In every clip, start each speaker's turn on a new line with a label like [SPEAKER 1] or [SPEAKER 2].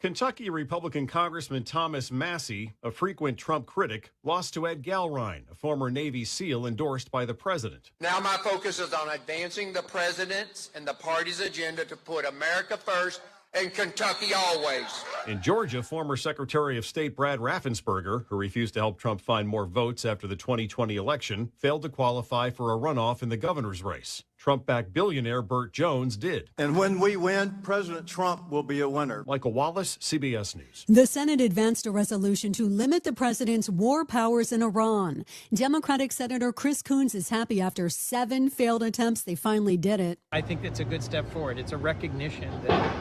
[SPEAKER 1] Kentucky Republican Congressman Thomas Massie, a frequent Trump critic, lost to Ed Galrine, a former Navy SEAL endorsed by the president.
[SPEAKER 2] Now my focus is on advancing the president's and the party's agenda to put America first and Kentucky always.
[SPEAKER 1] In Georgia, former Secretary of State Brad Raffensperger, who refused to help Trump find more votes after the 2020 election, failed to qualify for a runoff in the governor's race. Trump-backed billionaire Burt Jones did.
[SPEAKER 3] And when we win, President Trump will be a winner.
[SPEAKER 1] Michael Wallace, CBS News.
[SPEAKER 4] The Senate advanced a resolution to limit the president's war powers in Iran. Democratic Senator Chris Coons is happy after 7 failed attempts, they finally did it.
[SPEAKER 5] I think it's a good step forward. It's a recognition that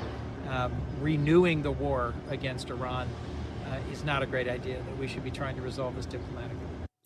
[SPEAKER 5] renewing the war against Iran is not a great idea, that we should be trying to resolve this diplomatically.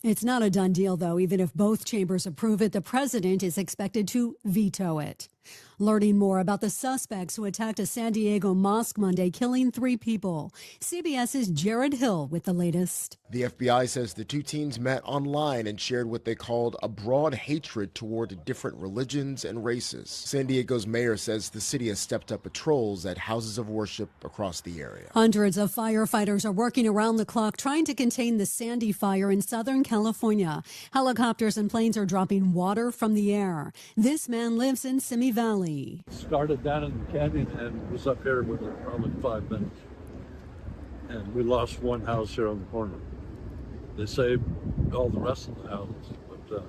[SPEAKER 4] It's not a done deal, though. Even if both chambers approve it, the president is expected to veto it. Learning more about the suspects who attacked a San Diego mosque Monday, killing 3 people. CBS's Jared Hill with the latest.
[SPEAKER 6] The FBI says the 2 teens met online and shared what they called a broad hatred toward different religions and races. San Diego's mayor says the city has stepped up patrols at houses of worship across the area.
[SPEAKER 4] Hundreds of firefighters are working around the clock trying to contain the Sandy fire in Southern California. Helicopters and planes are dropping water from the air. This man lives in Simi Valley.
[SPEAKER 7] Started down in the canyon and was up here within probably 5 minutes. And we lost one house here on the corner. They saved all the rest of the houses, but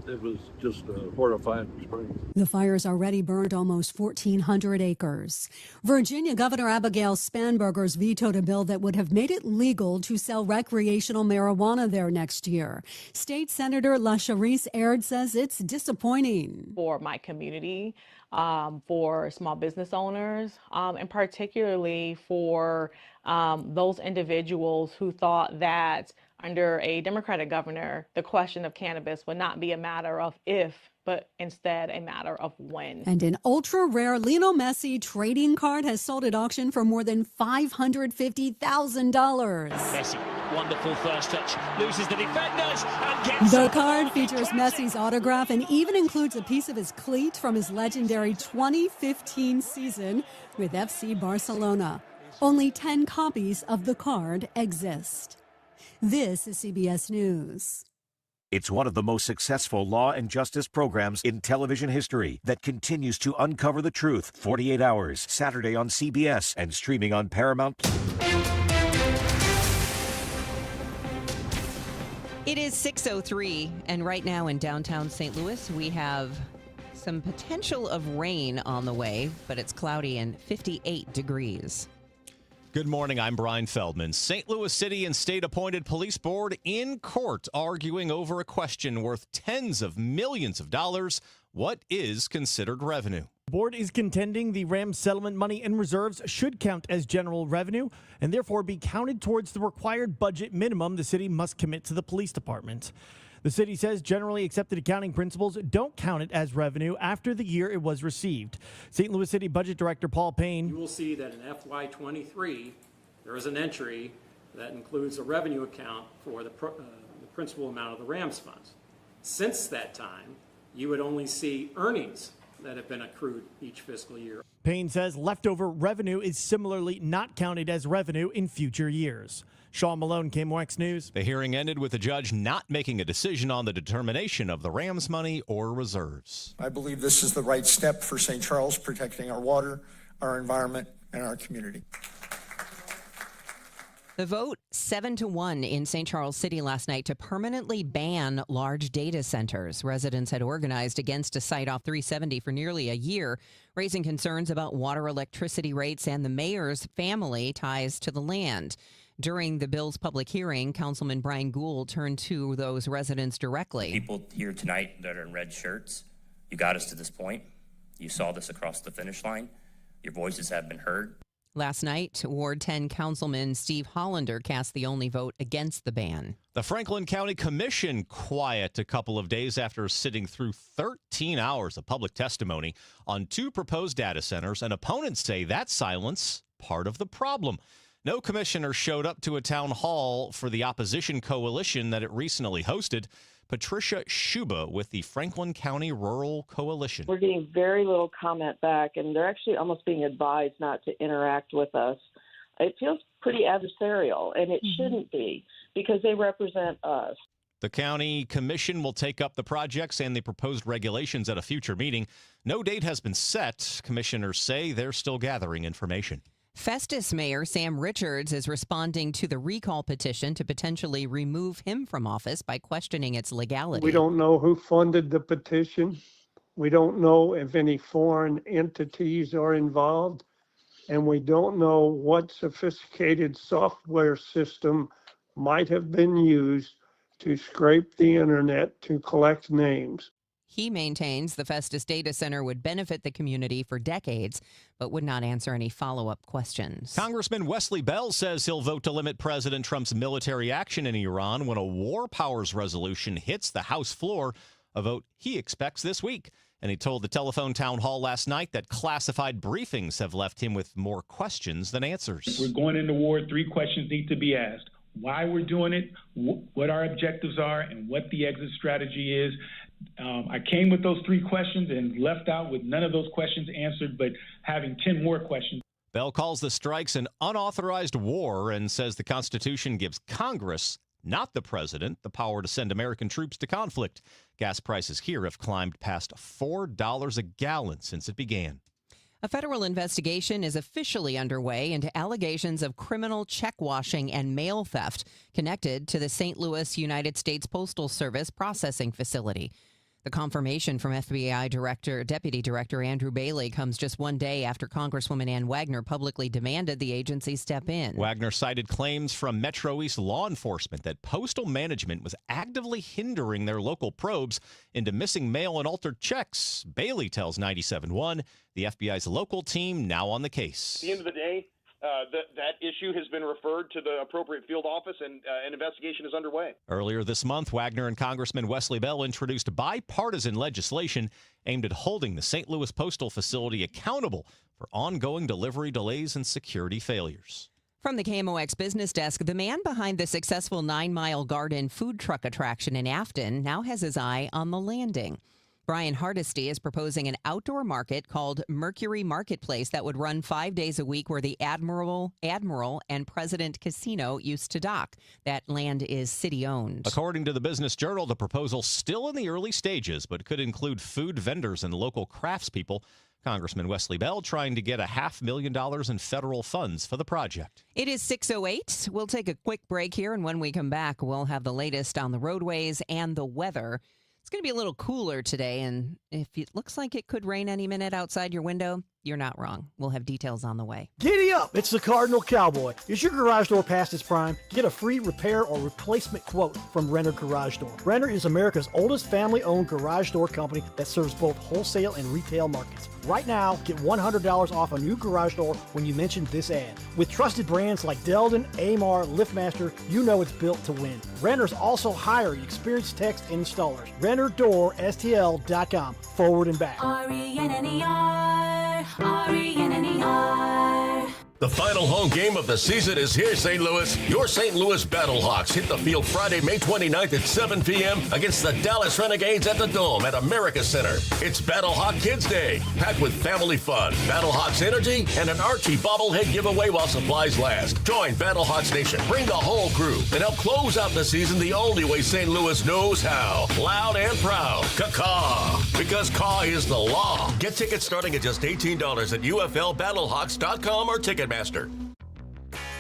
[SPEAKER 7] it was just a horrifying experience.
[SPEAKER 4] The fires already burned almost 1,400 acres. Virginia Governor Abigail Spanberger's vetoed a bill that would have made it legal to sell recreational marijuana there next year. State Senator LaSharice Aird says it's disappointing.
[SPEAKER 8] For my community, for small business owners, and particularly for those individuals who thought that under a Democratic governor, the question of cannabis would not be a matter of if, but instead a matter of when.
[SPEAKER 4] And an ultra-rare Lionel Messi trading card has sold at auction for more than $550,000.
[SPEAKER 9] Messi, wonderful first touch, loses the defenders and gets...
[SPEAKER 4] The card features Messi's autograph and even includes a piece of his cleat from his legendary 2015 season with FC Barcelona. Only 10 copies of the card exist. This is CBS News.
[SPEAKER 10] It's one of the most successful law and justice programs in television history that continues to uncover the truth. 48 Hours, Saturday on CBS and streaming on Paramount.
[SPEAKER 11] It is 6:03, and right now in downtown St. Louis, we have some potential of rain on the way, but it's cloudy and 58 degrees.
[SPEAKER 12] Good morning, I'm Brian Feldman. St. Louis City and state-appointed police board in court arguing over a question worth tens of millions of dollars. What is considered revenue?
[SPEAKER 13] The board is contending the Rams settlement money and reserves should count as general revenue and therefore be counted towards the required budget minimum the city must commit to the police department. The city says generally accepted accounting principles don't count it as revenue after the year it was received. St. Louis City Budget Director Paul Payne.
[SPEAKER 14] You will see that in FY23, there is an entry that includes a revenue account for the principal amount of the Rams funds. Since that time, you would only see earnings that have been accrued each fiscal year.
[SPEAKER 13] Payne says leftover revenue is similarly not counted as revenue in future years. Sean Malone, KMOX News.
[SPEAKER 12] The hearing ended with the judge not making a decision on the determination of the Rams money or reserves.
[SPEAKER 15] I believe this is the right step for St. Charles, protecting our water, our environment, and our community.
[SPEAKER 11] The vote 7-1 in St. Charles City last night to permanently ban large data centers. Residents had organized against a site off 370 for nearly a year, raising concerns about water, electricity rates, and the mayor's family ties to the land. During the bill's public hearing, Councilman Brian Gould turned to those residents directly.
[SPEAKER 16] People here tonight that are in red shirts, you got us to this point. You saw this across the finish line. Your voices have been heard.
[SPEAKER 11] Last night, Ward 10 Councilman Steve Hollander cast the only vote against the ban.
[SPEAKER 12] The Franklin County Commission quiet a couple of days after sitting through 13 hours of public testimony on 2 proposed data centers, and opponents say that silence part of the problem. No commissioner showed up to a town hall for the opposition coalition that it recently hosted. Patricia Schuba with the Franklin County Rural Coalition.
[SPEAKER 17] We're getting very little comment back, and they're actually almost being advised not to interact with us it feels pretty adversarial, and it shouldn't be because they represent us.
[SPEAKER 12] The county commission will take up the projects and the proposed regulations at a future meeting. No date has been set. Commissioners say they're still gathering information.
[SPEAKER 11] Festus Mayor Sam Richards is responding to the recall petition to potentially remove him from office by questioning its legality.
[SPEAKER 18] We don't know who funded the petition. We don't know if any foreign entities are involved. And we don't know what sophisticated software system might have been used to scrape the internet to collect names.
[SPEAKER 11] He maintains the Festus Data Center would benefit the community for decades, but would not answer any follow-up questions.
[SPEAKER 12] Congressman Wesley Bell says he'll vote to limit President Trump's military action in Iran when a war powers resolution hits the House floor, a vote he expects this week. And he told the telephone town hall last night that classified briefings have left him with more questions than answers.
[SPEAKER 19] We're going into war. 3 questions need to be asked. Why we're doing it, what our objectives are, and what the exit strategy is. I came with those 3 questions and left out with none of those questions answered, but having 10 more questions.
[SPEAKER 12] Bell calls the strikes an unauthorized war and says the Constitution gives Congress, not the president, the power to send American troops to conflict. Gas prices here have climbed past $4 a gallon since it began.
[SPEAKER 11] A federal investigation is officially underway into allegations of criminal check washing and mail theft connected to the St. Louis United States Postal Service processing facility. The confirmation from FBI Deputy Director Andrew Bailey comes just one day after Congresswoman Ann Wagner publicly demanded the agency step in.
[SPEAKER 12] Wagner cited claims from Metro East law enforcement that postal management was actively hindering their local probes into missing mail and altered checks. Bailey tells 97.1 the FBI's local team now on the case.
[SPEAKER 20] At the end of the day, that issue has been referred to the appropriate field office, and an investigation is underway.
[SPEAKER 12] Earlier this month, Wagner and Congressman Wesley Bell introduced bipartisan legislation aimed at holding the St. Louis Postal Facility accountable for ongoing delivery delays and security failures.
[SPEAKER 11] From the KMOX Business Desk, the man behind the successful 9 Mile Garden food truck attraction in Afton now has his eye on the Landing. Brian Hardesty is proposing an outdoor market called Mercury Marketplace that would run 5 days a week where the Admiral and President Casino used to dock. That land is city-owned.
[SPEAKER 12] According to the Business Journal, the proposal's still in the early stages, but could include food vendors and local craftspeople. Congressman Wesley Bell trying to get $500,000 in federal funds for the project.
[SPEAKER 11] It is 6:08. We'll take a quick break here, and when we come back, we'll have the latest on the roadways and the weather. It's going to be a little cooler today, and if it looks like it could rain any minute outside your window, you're not wrong. We'll have details on the way.
[SPEAKER 21] Giddy up! It's the Cardinal Cowboy. Is your garage door past its prime? Get a free repair or replacement quote from Renner Garage Door. Renner is America's oldest family-owned garage door company that serves both wholesale and retail markets. Right now, get $100 off a new garage door when you mention this ad. With trusted brands like Delden, Amar, LiftMaster, you know it's built to win. Renner's also hiring experienced techs and installers. RennerDoorSTL.com. Forward and back.
[SPEAKER 22] RENNER, RENNER.
[SPEAKER 23] The final home game of the season is here, St. Louis. Your St. Louis Battlehawks hit the field Friday, May 29th at 7 p.m. against the Dallas Renegades at the Dome at America Center. It's Battlehawk Kids Day, packed with family fun, Battlehawks energy, and an Archie bobblehead giveaway while supplies last. Join Battlehawks Nation. Bring the whole crew and help close out the season the only way St. Louis knows how. Loud and proud. Caw-caw. Because caw is the law. Get tickets starting at just $18 at UFLBattlehawks.com or Ticketmaster.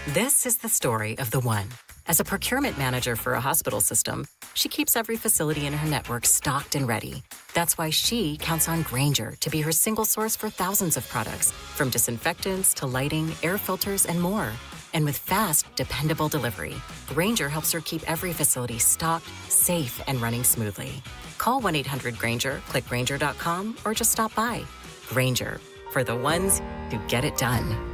[SPEAKER 24] This is the story of the one. As a procurement manager for a hospital system, she keeps every facility in her network stocked and ready. That's why she counts on Grainger to be her single source for thousands of products, from disinfectants to lighting, air filters, and more. And with fast, dependable delivery, Grainger helps her keep every facility stocked, safe, and running smoothly. Call 1-800-GRAINGER, click Grainger.com, or just stop by. Grainger, for the ones who get it done.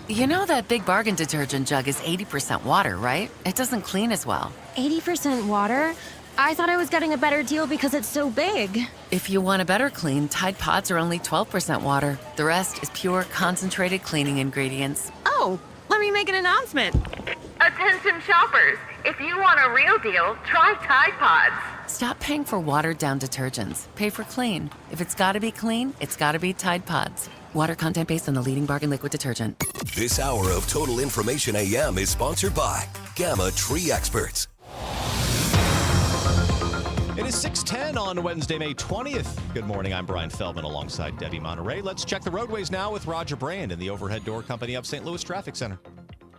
[SPEAKER 25] You know that Big Bargain detergent jug is 80% water, right? It doesn't clean as well.
[SPEAKER 26] 80% water? I thought I was getting a better deal because it's so big.
[SPEAKER 25] If you want a better clean, Tide Pods are only 12% water. The rest is pure, concentrated cleaning ingredients.
[SPEAKER 26] Oh, let me make an announcement.
[SPEAKER 27] Attention shoppers, if you want a real deal, try Tide Pods.
[SPEAKER 25] Stop paying for watered-down detergents. Pay for clean. If it's gotta be clean, it's gotta be Tide Pods. Water content based on the leading bargain liquid detergent.
[SPEAKER 1] This hour of Total Information AM is sponsored by Gamma Tree Experts.
[SPEAKER 12] It is 6:10 on Wednesday, May 20th. Good morning. I'm Brian Feldman alongside Debbie Monterey. Let's check the roadways now with Roger Brand in the Overhead Door Company of St. Louis Traffic Center.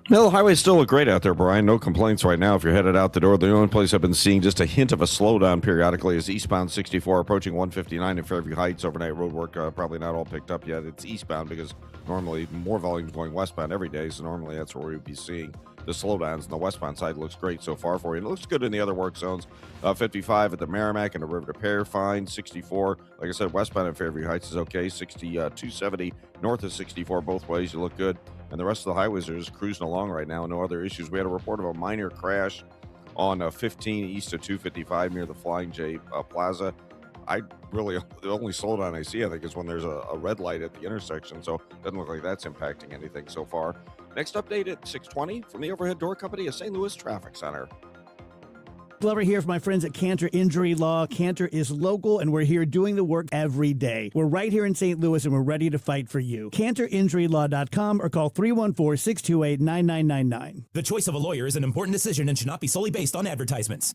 [SPEAKER 2] No, the highways still look great out there, Brian. No complaints right now if you're headed out the door. The only place I've been seeing just a hint of a slowdown periodically is eastbound 64 approaching 159 in Fairview Heights. Overnight road work probably not all picked up yet. It's eastbound because normally more volume is going westbound every day, so normally that's where we'd be seeing the slowdowns. And the westbound side looks great so far for you. And it looks good in the other work zones. 55 at the Merrimack and the River to Pear, fine. 64, like I said, westbound in Fairview Heights is okay. 270 north of 64 both ways. You look good. And the rest of the highways are just cruising along right now. No other issues. We had a report of a minor crash on 15 east of 255 near the Flying J Plaza. The only slowdown I see, I think, is when there's a red light at the intersection. So it doesn't look like that's impacting anything so far. Next update at 6:20 from the Overhead Door Company of St. Louis Traffic Center.
[SPEAKER 3] Glover here for my friends at Cantor Injury Law. Cantor is local, and we're here doing the work every day. We're right here in St. Louis, and we're ready to fight for you. CantorInjuryLaw.com or call 314-628-9999.
[SPEAKER 5] The choice of a lawyer is an important decision and should not be solely based on advertisements.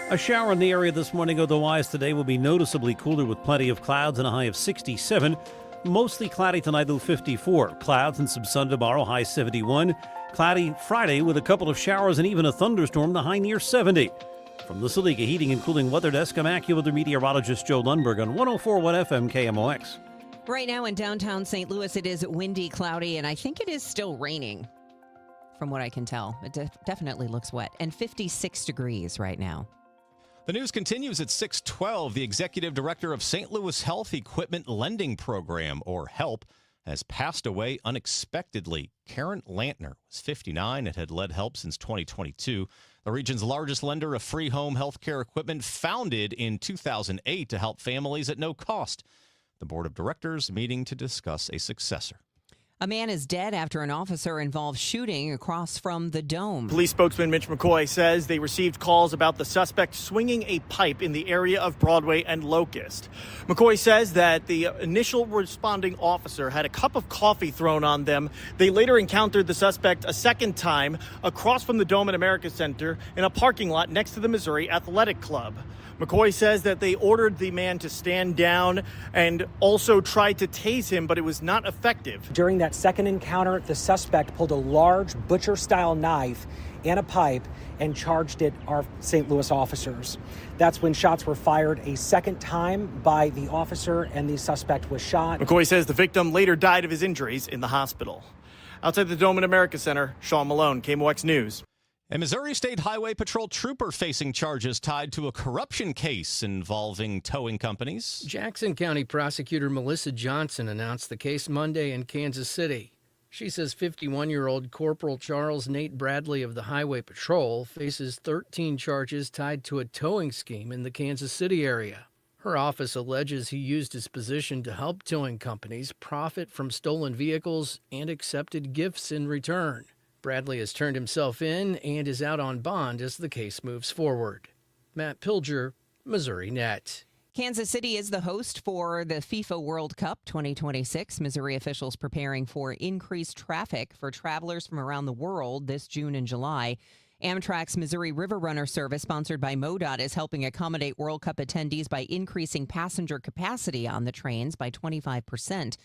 [SPEAKER 6] A shower in the area this morning, otherwise today will be noticeably cooler with plenty of clouds and a high of 67. Mostly cloudy tonight, though 54. Clouds and some sun tomorrow, high 71. Cloudy Friday with a couple of showers and even a thunderstorm, the high near 70. From the Saliga Heating and Cooling Weather Desk, I'm AccuWeather meteorologist Joe Lundberg on 104.1 FM KMOX.
[SPEAKER 11] Right now in downtown St. Louis, it is windy, cloudy, and I think it is still raining, from what I can tell. It definitely looks wet, and 56 degrees right now.
[SPEAKER 12] The news continues at 6:12. The executive director of St. Louis Health Equipment Lending Program, or HELP, has passed away unexpectedly. Karen Lantner was 59 and had led HELP since 2022. The region's largest lender of free home health care equipment, founded in 2008 to help families at no cost. The board of directors meeting to discuss a successor.
[SPEAKER 11] A man is dead after an officer-involved shooting across from the Dome.
[SPEAKER 13] Police spokesman Mitch McCoy says they received calls about the suspect swinging a pipe in the area of Broadway and Locust. McCoy says that the initial responding officer had a cup of coffee thrown on them. They later encountered the suspect a second time across from the Dome at America Center in a parking lot next to the Missouri Athletic Club. McCoy says that they ordered the man to stand down and also tried to tase him, but it was not effective.
[SPEAKER 7] During that second encounter, the suspect pulled a large butcher-style knife and a pipe and charged at our St. Louis officers. That's when shots were fired a second time by the officer, and the suspect was shot.
[SPEAKER 13] McCoy says the victim later died of his injuries in the hospital. Outside the Dome at America Center, Sean Malone, KMOX News.
[SPEAKER 12] A Missouri State Highway Patrol trooper facing charges tied to a corruption case involving towing companies.
[SPEAKER 8] Jackson County prosecutor Melissa Johnson announced the case Monday in Kansas City. She says 51-year-old Corporal Charles Nate Bradley of the Highway Patrol faces 13 charges tied to a towing scheme in the Kansas City area. Her office alleges he used his position to help towing companies profit from stolen vehicles and accepted gifts in return. Bradley has turned himself in and is out on bond as the case moves forward. Matt Pilger, Missouri Net.
[SPEAKER 11] Kansas City is the host for the FIFA World Cup 2026. Missouri officials preparing for increased traffic for travelers from around the world this June and July. Amtrak's Missouri River Runner service, sponsored by MoDOT, is helping accommodate World Cup attendees by increasing passenger capacity on the trains by 25%.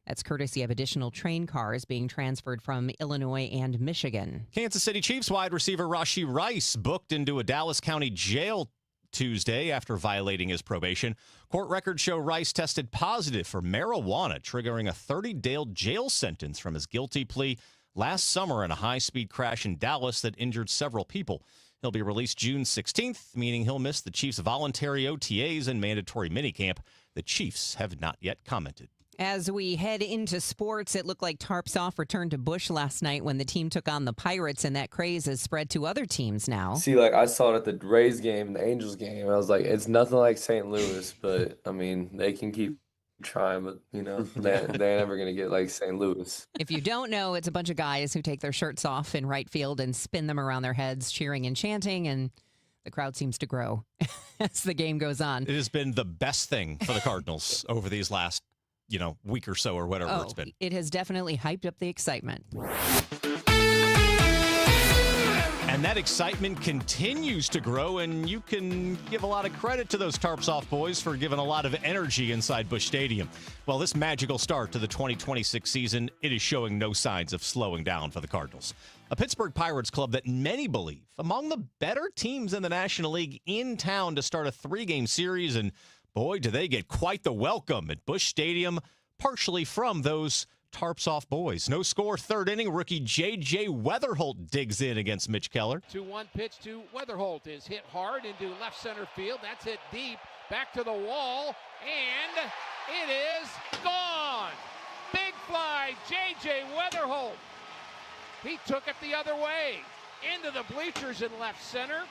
[SPEAKER 11] That's courtesy of additional train cars being transferred from Illinois and Michigan.
[SPEAKER 12] Kansas City Chiefs wide receiver Rashee Rice booked into a Dallas County jail Tuesday after violating his probation. Court records show Rice tested positive for marijuana, triggering a 30-day jail sentence from his guilty plea last summer in a high-speed crash in Dallas that injured several people. He'll be released June 16th, meaning he'll miss the Chiefs' voluntary OTAs and mandatory minicamp. The Chiefs have not yet commented.
[SPEAKER 11] As we head into sports, it looked like tarps off returned to Busch last night when the team took on the Pirates, and that craze has spread to other teams now.
[SPEAKER 28] See, I saw it at the Rays game, the Angels game, and I was like, it's nothing like St. Louis, but, I mean, they can keep trying, but, they're never going to get like St. Louis.
[SPEAKER 11] If you don't know, it's a bunch of guys who take their shirts off in right field and spin them around their heads, cheering and chanting, and The crowd seems to grow as the game goes on.
[SPEAKER 12] It has been the best thing for the Cardinals over these last, week or so or whatever it's been.
[SPEAKER 11] It has definitely hyped up the excitement.
[SPEAKER 12] And that excitement continues to grow, and you can give a lot of credit to those Tarps Off boys for giving a lot of energy inside Busch Stadium. Well, this magical start to the 2026 season, it is showing no signs of slowing down for the Cardinals. A Pittsburgh Pirates club that many believe among the better teams in the National League in town to start a 3-game series, and boy, do they get quite the welcome at Busch Stadium, partially from those Tarps Off boys. No score, third inning. Rookie J.J. Weatherholt digs in against Mitch Keller.
[SPEAKER 4] 2-1 pitch to Weatherholt is hit hard into left center field. That's hit deep. Back to the wall, and it is gone. Big fly, J.J. Weatherholt. He took it the other way. Into the bleachers in left center.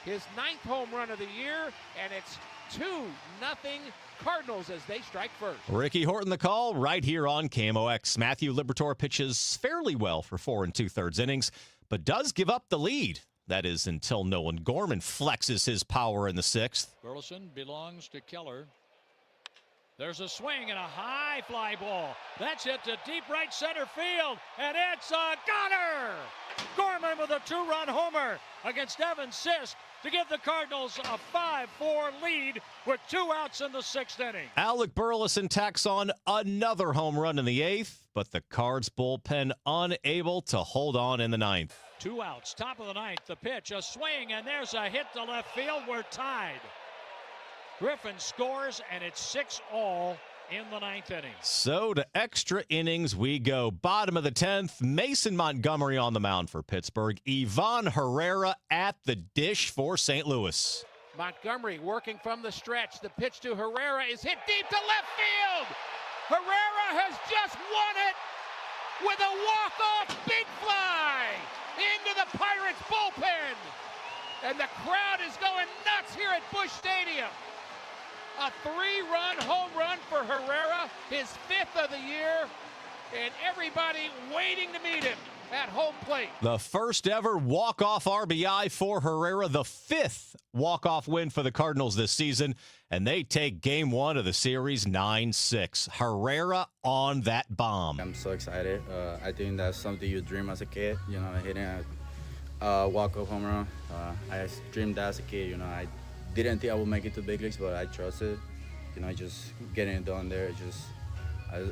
[SPEAKER 4] His 9th home run of the year, and it's 2-0 Cardinals as they strike first.
[SPEAKER 12] Ricky Horton the call right here on KMOX. Matthew Liberatore pitches fairly well for 4 2/3 innings, but does give up the lead. That is until Nolan Gorman flexes his power in the 6th.
[SPEAKER 9] Burleson belongs to Keller. There's a swing and a high fly ball. That's hit to deep right center field, and it's a goner! Gorman with a 2-run homer against Evan Sisk to give the Cardinals a 5-4 lead with 2 outs in the 6th inning.
[SPEAKER 12] Alec Burleson tacks on another home run in the 8th, but the Cards bullpen unable to hold on in the 9th.
[SPEAKER 9] 2 outs, top of the 9th, the pitch, a swing, and there's a hit to left field. We're tied. Griffin scores, and it's 6-all in the 9th inning.
[SPEAKER 12] So to extra innings we go. Bottom of the 10th, Mason Montgomery on the mound for Pittsburgh. Ivan Herrera at the dish for St. Louis.
[SPEAKER 4] Montgomery working from the stretch. The pitch to Herrera is hit deep to left field. Herrera has just won it with a walk-off big fly into the Pirates bullpen. And the crowd is going nuts here at Busch Stadium. A 3-run home run for Herrera, his 5th of the year, and everybody waiting to meet him at home plate.
[SPEAKER 12] The first ever walk-off RBI for Herrera, the 5th walk-off win for the Cardinals this season, and they take game 1 of the series 9-6. Herrera on that bomb.
[SPEAKER 10] I'm so excited. I think that's something you dream as a kid, hitting a walk-off home run. I dreamed that as a kid, I didn't think I would make it to big leagues, but I trusted, just getting it done there.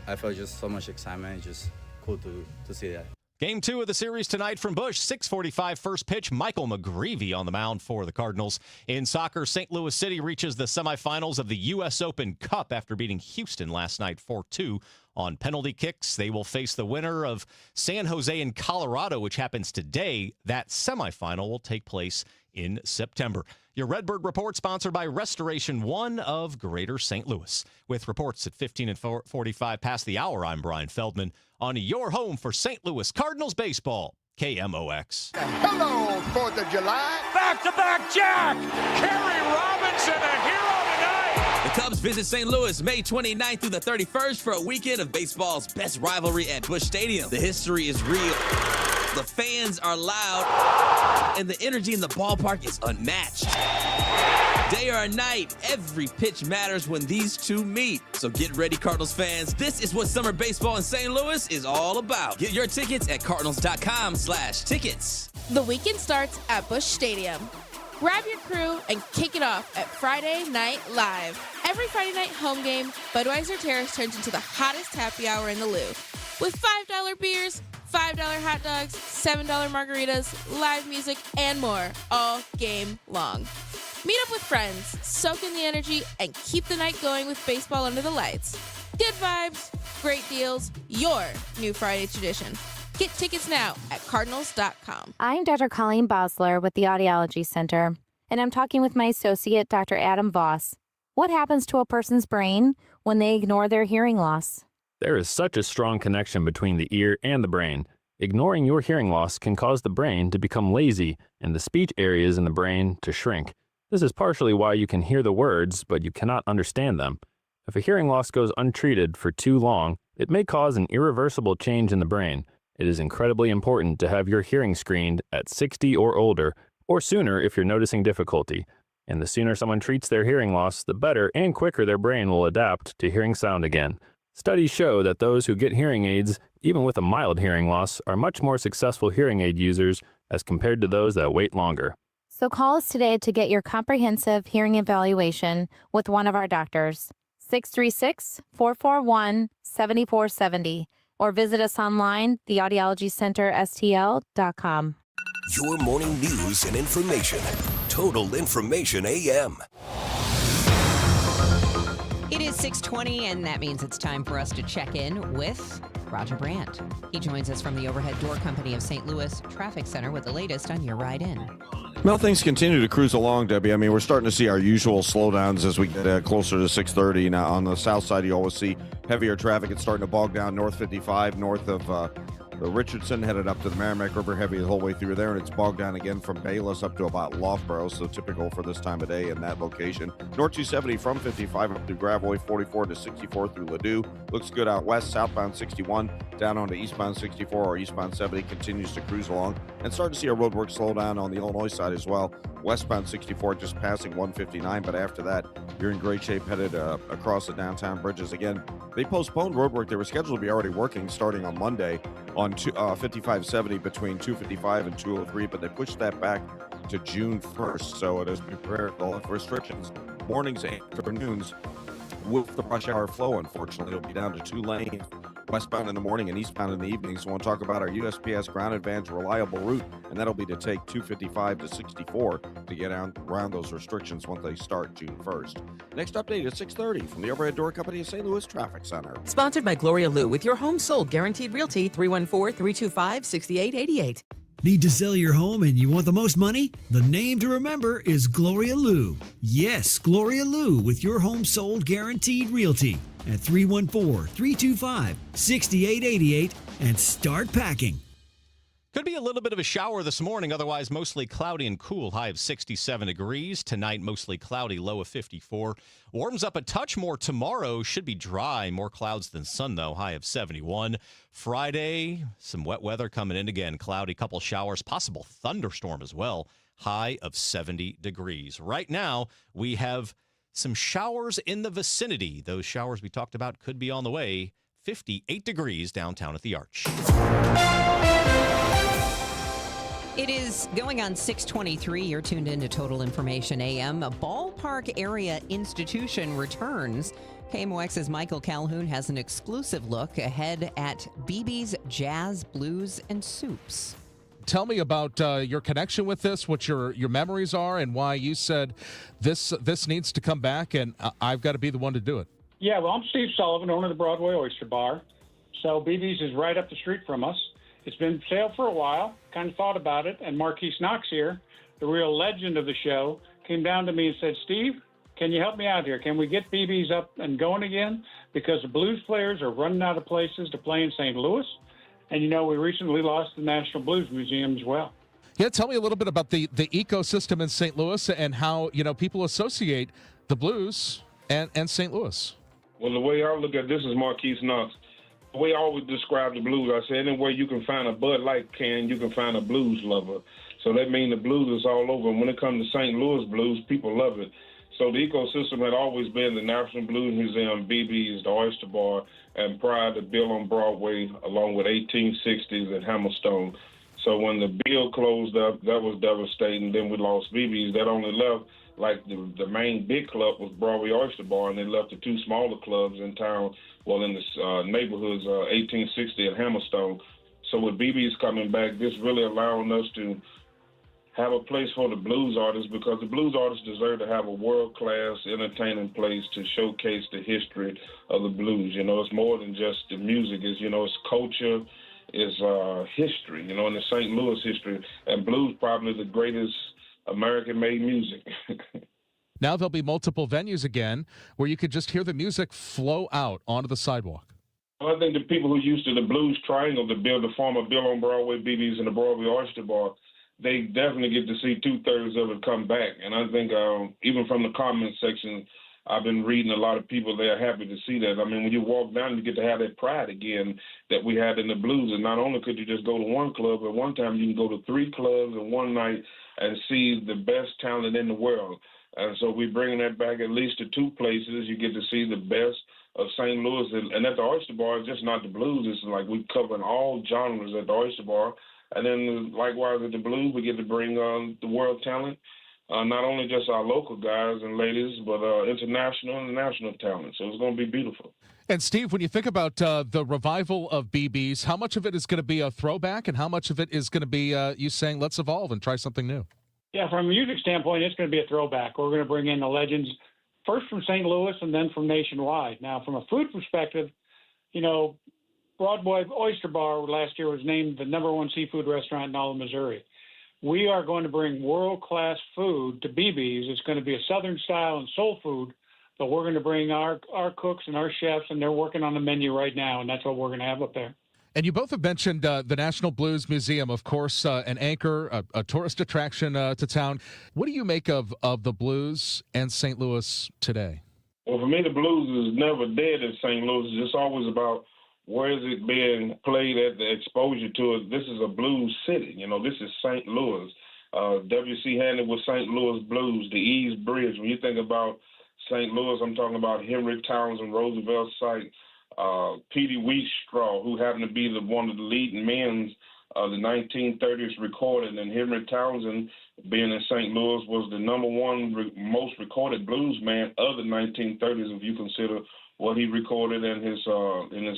[SPEAKER 10] I felt just so much excitement. Just cool to see that.
[SPEAKER 12] Game 2 of the series tonight from Busch. 6:45 first pitch. Michael McGreevy on the mound for the Cardinals. In soccer, St. Louis City reaches the semifinals of the U.S. Open Cup after beating Houston last night 4-2 on penalty kicks. They will face the winner of San Jose and Colorado, which happens today. That semifinal will take place in September. Your Redbird Report sponsored by Restoration One of Greater St. Louis. With reports at 15 and 45 past the hour, I'm Brian Feldman on your home for St. Louis Cardinals baseball, KMOX.
[SPEAKER 14] Hello, 4th of July.
[SPEAKER 4] Back-to-back Jack! Kerry Robinson, a hero tonight!
[SPEAKER 15] The Cubs visit St. Louis May 29th through the 31st for a weekend of baseball's best rivalry at Busch Stadium. The history is real. The fans are loud, and the energy in the ballpark is unmatched. Day or night, every pitch matters when these two meet. So get ready, Cardinals fans. This is what summer baseball in St. Louis is all about. Get your tickets at cardinals.com/tickets.
[SPEAKER 16] The weekend starts at Busch Stadium. Grab your crew and kick it off at Friday Night Live. Every Friday night home game, Budweiser Terrace turns into the hottest happy hour in the Lou. With $5 beers, $5 hot dogs, $7 margaritas, live music, and more all game long. Meet up with friends, soak in the energy, and keep the night going with baseball under the lights. Good vibes, great deals, your new Friday tradition. Get tickets now at cardinals.com.
[SPEAKER 17] I'm Dr. Colleen Bosler with the Audiology Center, and I'm talking with my associate, Dr. Adam Voss. What happens to a person's brain when they ignore their hearing loss?
[SPEAKER 18] There is such a strong connection between the ear and the brain. Ignoring your hearing loss can cause the brain to become lazy and the speech areas in the brain to shrink. This is partially why you can hear the words, but you cannot understand them. If a hearing loss goes untreated for too long, it may cause an irreversible change in the brain. It is incredibly important to have your hearing screened at 60 or older or sooner if you're noticing difficulty. And the sooner someone treats their hearing loss, the better and quicker their brain will adapt to hearing sound again. Studies show that those who get hearing aids, even with a mild hearing loss, are much more successful hearing aid users as compared to those that wait longer.
[SPEAKER 17] So call us today to get your comprehensive hearing evaluation with one of our doctors. 636-441-7470 or visit us online, theaudiologycenterstl.com.
[SPEAKER 1] Your morning news and information. Total Information AM.
[SPEAKER 11] It is 6:20, and that means it's time for us to check in with Roger Brandt. He joins us from the Overhead Door Company of St. Louis Traffic Center with the latest on your ride in.
[SPEAKER 2] Well, things continue to cruise along, Debbie. I mean, we're starting to see our usual slowdowns as we get closer to 6:30. Now, on the south side, you always see heavier traffic. It's starting to bog down North 55, north of the Richardson, headed up to the Merrimack River, heavy the whole way through there, and it's bogged down again from Bayless up to about Loughborough, so typical for this time of day in that location. North 270 from 55 up to Gravois, 44 to 64 through Ladue. Looks good out west. Southbound 61 down onto eastbound 64 or eastbound 70 continues to cruise along, and starting to see our roadwork slow down on the Illinois side as well. Westbound 64 just passing 159, but after that, you're in great shape headed across the downtown bridges. Again, they postponed roadwork. They were scheduled to be already working starting on Monday on 5570 between 255 and 203, but they pushed that back to June 1st. So it is prepared for all restrictions. Mornings and afternoons with the rush hour flow, unfortunately, it'll be down to 2 lanes, westbound in the morning and eastbound in the evening. So we'll talk about our USPS Ground Advance reliable route, and that'll be to take 255 to 64 to get around those restrictions once they start June 1st. Next update at 6:30 from the Overhead Door Company of St. Louis Traffic Center.
[SPEAKER 19] Sponsored by Gloria Lou with your home sold guaranteed realty 314-325-6888.
[SPEAKER 20] Need to sell your home and you want the most money? The name to remember is Gloria Lou. Yes, Gloria Lou with your home sold guaranteed realty at 314-325-6888 and start packing.
[SPEAKER 12] Could be a little bit of a shower this morning, otherwise mostly cloudy and cool, high of 67 degrees. Tonight, mostly cloudy, low of 54. Warms up a touch more tomorrow. Should be dry, more clouds than sun, though, high of 71. Friday, some wet weather coming in again, cloudy, couple showers, possible thunderstorm as well, high of 70 degrees. Right now, we have some showers in the vicinity. Those showers we talked about could be on the way. 58 degrees downtown at the Arch.
[SPEAKER 11] It is going on 6:23. You're tuned into Total Information AM. A ballpark area institution returns. KMOX's Michael Calhoun has an exclusive look ahead at BB's Jazz, Blues, and Soups.
[SPEAKER 21] Tell me about your connection with this, what your memories are, and why you said this needs to come back, and I've got to be the one to do it.
[SPEAKER 22] Yeah, well, I'm Steve Sullivan, owner of the Broadway Oyster Bar. So BB's is right up the street from us. It's been for sale for a while, kind of thought about it, and Marquise Knox here, the real legend of the show, came down to me and said, Steve, can you help me out here? Can we get BB's up and going again? Because the blues players are running out of places to play in St. Louis. And, you know, we recently lost the National Blues Museum as well.
[SPEAKER 21] Yeah, tell me a little bit about the ecosystem in St. Louis and how, you know, people associate the blues and St. Louis.
[SPEAKER 23] Well, the way I look at this is Marquise Knox. The way I always describe the blues, I say anywhere you can find a Bud Light can, you can find a blues lover. So that means the blues is all over. And when it comes to St. Louis blues, people love it. So the ecosystem had always been the National Blues Museum, BB's, the Oyster Bar, and prior to Bill on Broadway, along with 1860s and Hammerstone. So when the Bill closed up, that was devastating. Then we lost BB's. That only left, like, the main big club was Broadway Oyster Bar, and they left the two smaller clubs in town, well, in the neighborhoods, 1860 and Hammerstone. So with BB's coming back, this really allowing us to have a place for the blues artists, because the blues artists deserve to have a world-class entertaining place to showcase the history of the blues. You know, it's more than just the music. It's, you know, it's culture, it's history, you know, in the St. Louis history. And blues probably the greatest American-made music.
[SPEAKER 21] Now there'll be multiple venues again where you could just hear the music flow out onto the sidewalk.
[SPEAKER 23] Well, I think the people who used to the Blues Triangle, the former Bill on Broadway, BB's, and the Broadway Oyster Bar, they definitely get to see 2/3 of it come back. And I think even from the comment section, I've been reading a lot of people, they're happy to see that. I mean, when you walk down, you get to have that pride again that we had in the Blues. And not only could you just go to one club, but one time you can go to 3 clubs in one night and see the best talent in the world. And so we're bringing that back at least to 2 places. You get to see the best of St. Louis. And at the Oyster Bar, it's just not the Blues. It's like we're covering all genres at the Oyster Bar. And then likewise at the Blues, we get to bring the world talent, not only just our local guys and ladies, but international and national talent. So it's going to be beautiful.
[SPEAKER 21] And Steve, when you think about the revival of BB's, how much of it is going to be a throwback and how much of it is going to be you saying, let's evolve and try something new?
[SPEAKER 22] Yeah, from a music standpoint, it's going to be a throwback. We're going to bring in the legends, first from St. Louis and then from nationwide. Now, from a food perspective, you know, Broadway Oyster Bar last year was named the #1 seafood restaurant in all of Missouri. We are going to bring world-class food to BB's. It's going to be a Southern style and soul food, but we're going to bring our cooks and our chefs, and they're working on the menu right now, and that's what we're going to have up there.
[SPEAKER 21] And you both have mentioned the National Blues Museum, of course, an anchor, a tourist attraction to town. What do you make of the blues and St. Louis today?
[SPEAKER 23] Well, for me, the blues is never dead in St. Louis. It's always about where is it being played at, the exposure to it. This is a blues city. You know, this is St. Louis. W.C. Handy with St. Louis Blues, the East Bridge. When you think about St. Louis, I'm talking about Henry Townsend, Roosevelt site. Petey Wheatstraw, who happened to be one of the leading men of the 1930s recorded, and Henry Townsend, being in St. Louis, was the #1 most recorded blues man of the 1930s, if you consider what he recorded in his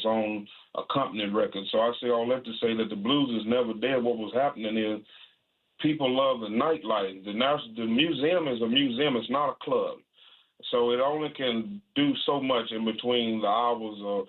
[SPEAKER 23] own accompanied record. So I say all that to say that the blues is never dead. What was happening is people love the nightlife. The museum is a museum. It's not a club. So it only can do so much in between the hours of,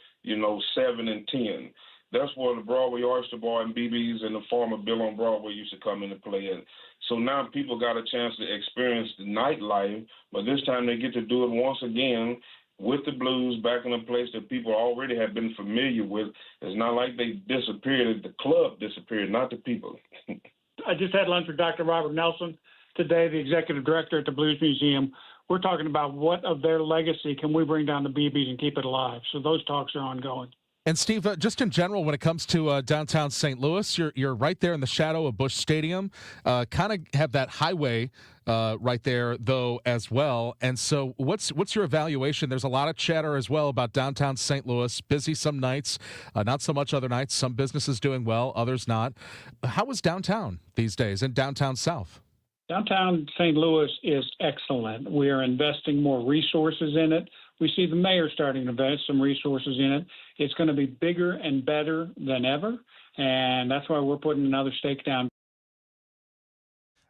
[SPEAKER 23] 7 and 10. That's where the Broadway Oyster Bar and BB's and the former Bill on Broadway used to come into play. And so now people got a chance to experience the nightlife, but this time they get to do it once again with the blues back in a place that people already have been familiar with. It's not like they disappeared. The club disappeared, not the people.
[SPEAKER 22] I just had lunch with Dr. Robert Nelson today, the executive director at the Blues Museum. We're talking about what of their legacy can we bring down to BB's and keep it alive. So those talks are ongoing.
[SPEAKER 21] And Steve, just in general, when it comes to downtown St. Louis, you're right there in the shadow of Busch Stadium. Kind of have that highway right there, though, as well. And so what's your evaluation? There's a lot of chatter as well about downtown St. Louis. Busy some nights, not so much other nights. Some businesses doing well, others not. How is downtown these days and downtown South?
[SPEAKER 22] Downtown St. Louis is excellent. We are investing more resources in it. We see the mayor starting to invest some resources in it. It's going to be bigger and better than ever, and that's why we're putting another stake down.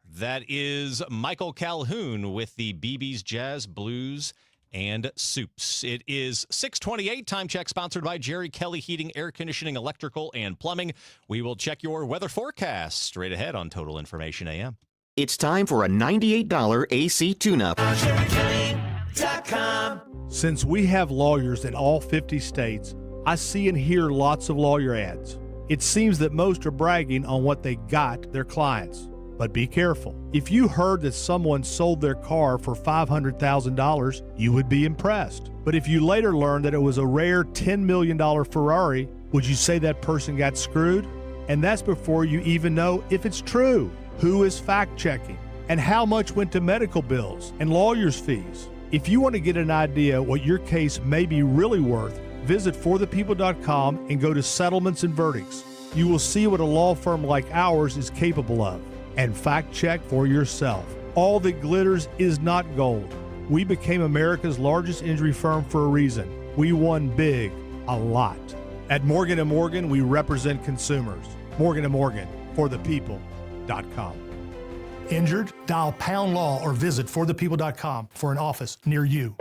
[SPEAKER 12] That is Michael Calhoun with the BB's Jazz, Blues, and Soups. It is 6:28. Time check sponsored by Jerry Kelly Heating, Air Conditioning, Electrical, and Plumbing. We will check your weather forecast straight ahead on Total Information AM.
[SPEAKER 3] It's time for a $98 AC tune-up.
[SPEAKER 5] Since we have lawyers in all 50 states, I see and hear lots of lawyer ads. It seems that most are bragging on what they got their clients. But be careful. If you heard that someone sold their car for $500,000, you would be impressed. But if you later learned that it was a rare $10 million Ferrari, would you say that person got screwed? And that's before you even know if it's true. Who is fact-checking? And how much went to medical bills and lawyers' fees? If you want to get an idea what your case may be really worth, visit forthepeople.com and go to Settlements and Verdicts. You will see what a law firm like ours is capable of. And fact-check for yourself. All that glitters is not gold. We became America's largest injury firm for a reason. We won big, a lot. At Morgan & Morgan, we represent consumers. Morgan & Morgan, forthepeople.com.
[SPEAKER 6] Injured? Dial Pound Law or visit forthepeople.com for an office near you.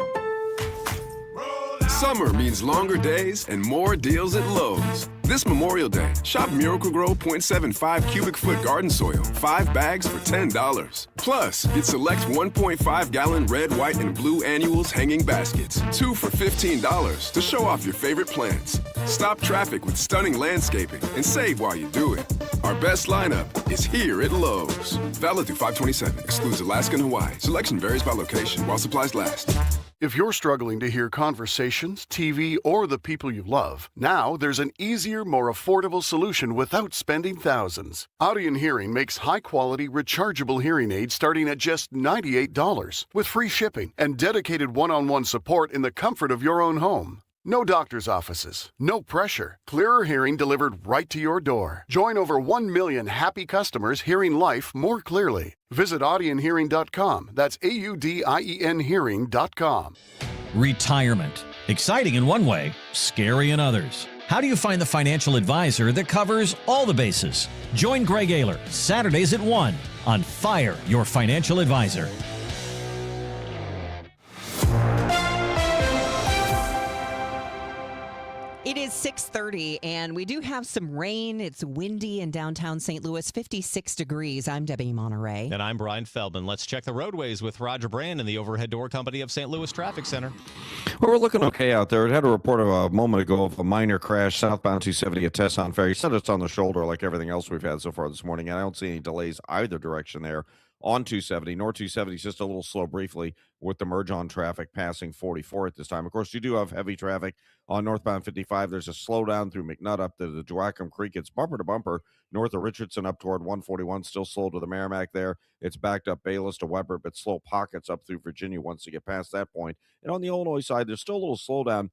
[SPEAKER 7] Summer means longer days and more deals at Lowe's. This Memorial Day, shop Miracle-Gro 0.75 cubic foot garden soil, 5 bags for $10. Plus, get select 1.5-gallon red, white, and blue annuals hanging baskets, 2 for $15 to show off your favorite plants. Stop traffic with stunning landscaping and save while you do it. Our best lineup is here at Lowe's. Valid through 5/27. Excludes Alaska and Hawaii. Selection varies by location while supplies last.
[SPEAKER 8] If you're struggling to hear conversations, TV, or the people you love, now there's an easier, more affordable solution without spending thousands. Audien Hearing makes high-quality, rechargeable hearing aids starting at just $98 with free shipping and dedicated one-on-one support in the comfort of your own home. No doctor's offices, no pressure. Clearer hearing delivered right to your door. Join over 1 million happy customers hearing life more clearly. Visit audienhearing.com. That's AUDIEN hearing.com.
[SPEAKER 9] Retirement. Exciting in one way, scary in others. How do you find the financial advisor that covers all the bases? Join Greg Ayler Saturdays at 1 on Fire Your Financial Advisor.
[SPEAKER 11] It is 6:30, and we do have some rain. It's windy in downtown St. Louis, 56 degrees. I'm Debbie Monterey.
[SPEAKER 12] And I'm Brian Feldman. Let's check the roadways with Roger Brand in the Overhead Door Company of St. Louis Traffic Center.
[SPEAKER 2] Well, we're looking okay out there. It had a report of a moment ago of a minor crash southbound 270 at Tesson Ferry. Said it's on the shoulder like everything else we've had so far this morning, and I don't see any delays either direction there on 270. North 270 is just a little slow briefly with the merge on traffic passing 44 at this time. Of course, you do have heavy traffic on northbound 55. There's a slowdown through McNutt up to the Joachim Creek. It's bumper to bumper north of Richardson up toward 141. Still slow to the Merrimack there. It's backed up Bayless to Weber, but slow pockets up through Virginia once you get past that point. And on the Illinois side, there's still a little slowdown.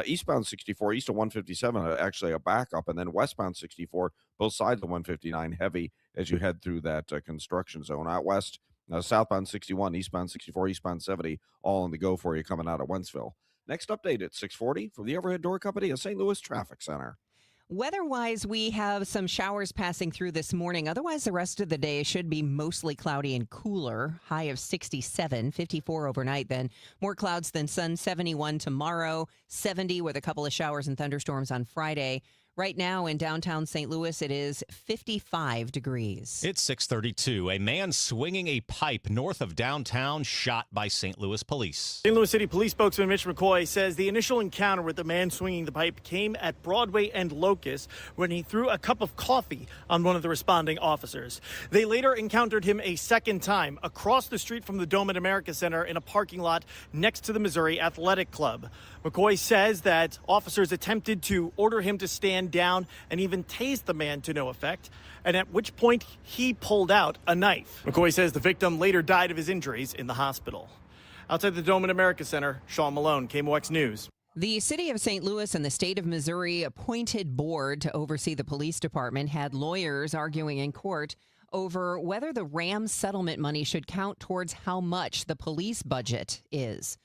[SPEAKER 2] Eastbound 64, east of 157, actually a backup, and then westbound 64, both sides of 159, heavy as you head through that construction zone. Out west, southbound 61, eastbound 64, eastbound 70, all on the go for you coming out of Wentzville. Next update at 6:40 from the Overhead Door Company of St. Louis Traffic Center.
[SPEAKER 11] Weather-wise, we have some showers passing through this morning. Otherwise, the rest of the day should be mostly cloudy and cooler. High of 67, 54 overnight then. More clouds than sun, 71 tomorrow, 70 with a couple of showers and thunderstorms on Friday. Right now in downtown St. Louis, it is 55 degrees.
[SPEAKER 12] It's 6:32. A man swinging a pipe north of downtown shot by St. Louis police.
[SPEAKER 13] St. Louis City Police spokesman Mitch McCoy says the initial encounter with the man swinging the pipe came at Broadway and Locust when he threw a cup of coffee on one of the responding officers. They later encountered him a second time across the street from the Dome at America Center in a parking lot next to the Missouri Athletic Club. McCoy says that officers attempted to order him to stand down and even tased the man to no effect, and at which point he pulled out a knife. McCoy says the victim later died of his injuries in the hospital. Outside the Dome at America Center, Sean Malone, KMOX News.
[SPEAKER 11] The city of St. Louis and the state of Missouri appointed board to oversee the police department had lawyers arguing in court over whether the Rams settlement money should count towards how much the police budget is.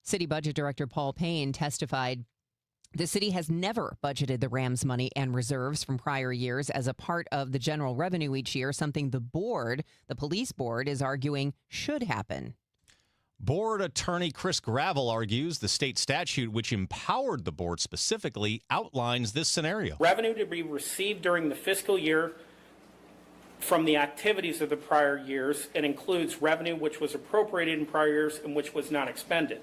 [SPEAKER 11] City Budget Director Paul Payne testified the city has never budgeted the Rams money and reserves from prior years as a part of the general revenue each year, something the board, the police board, is arguing should happen.
[SPEAKER 12] Board attorney Chris Gravel argues the state statute, which empowered the board specifically, outlines this scenario.
[SPEAKER 24] Revenue to be received during the fiscal year from the activities of the prior years and includes revenue which was appropriated in prior years and which was not expended.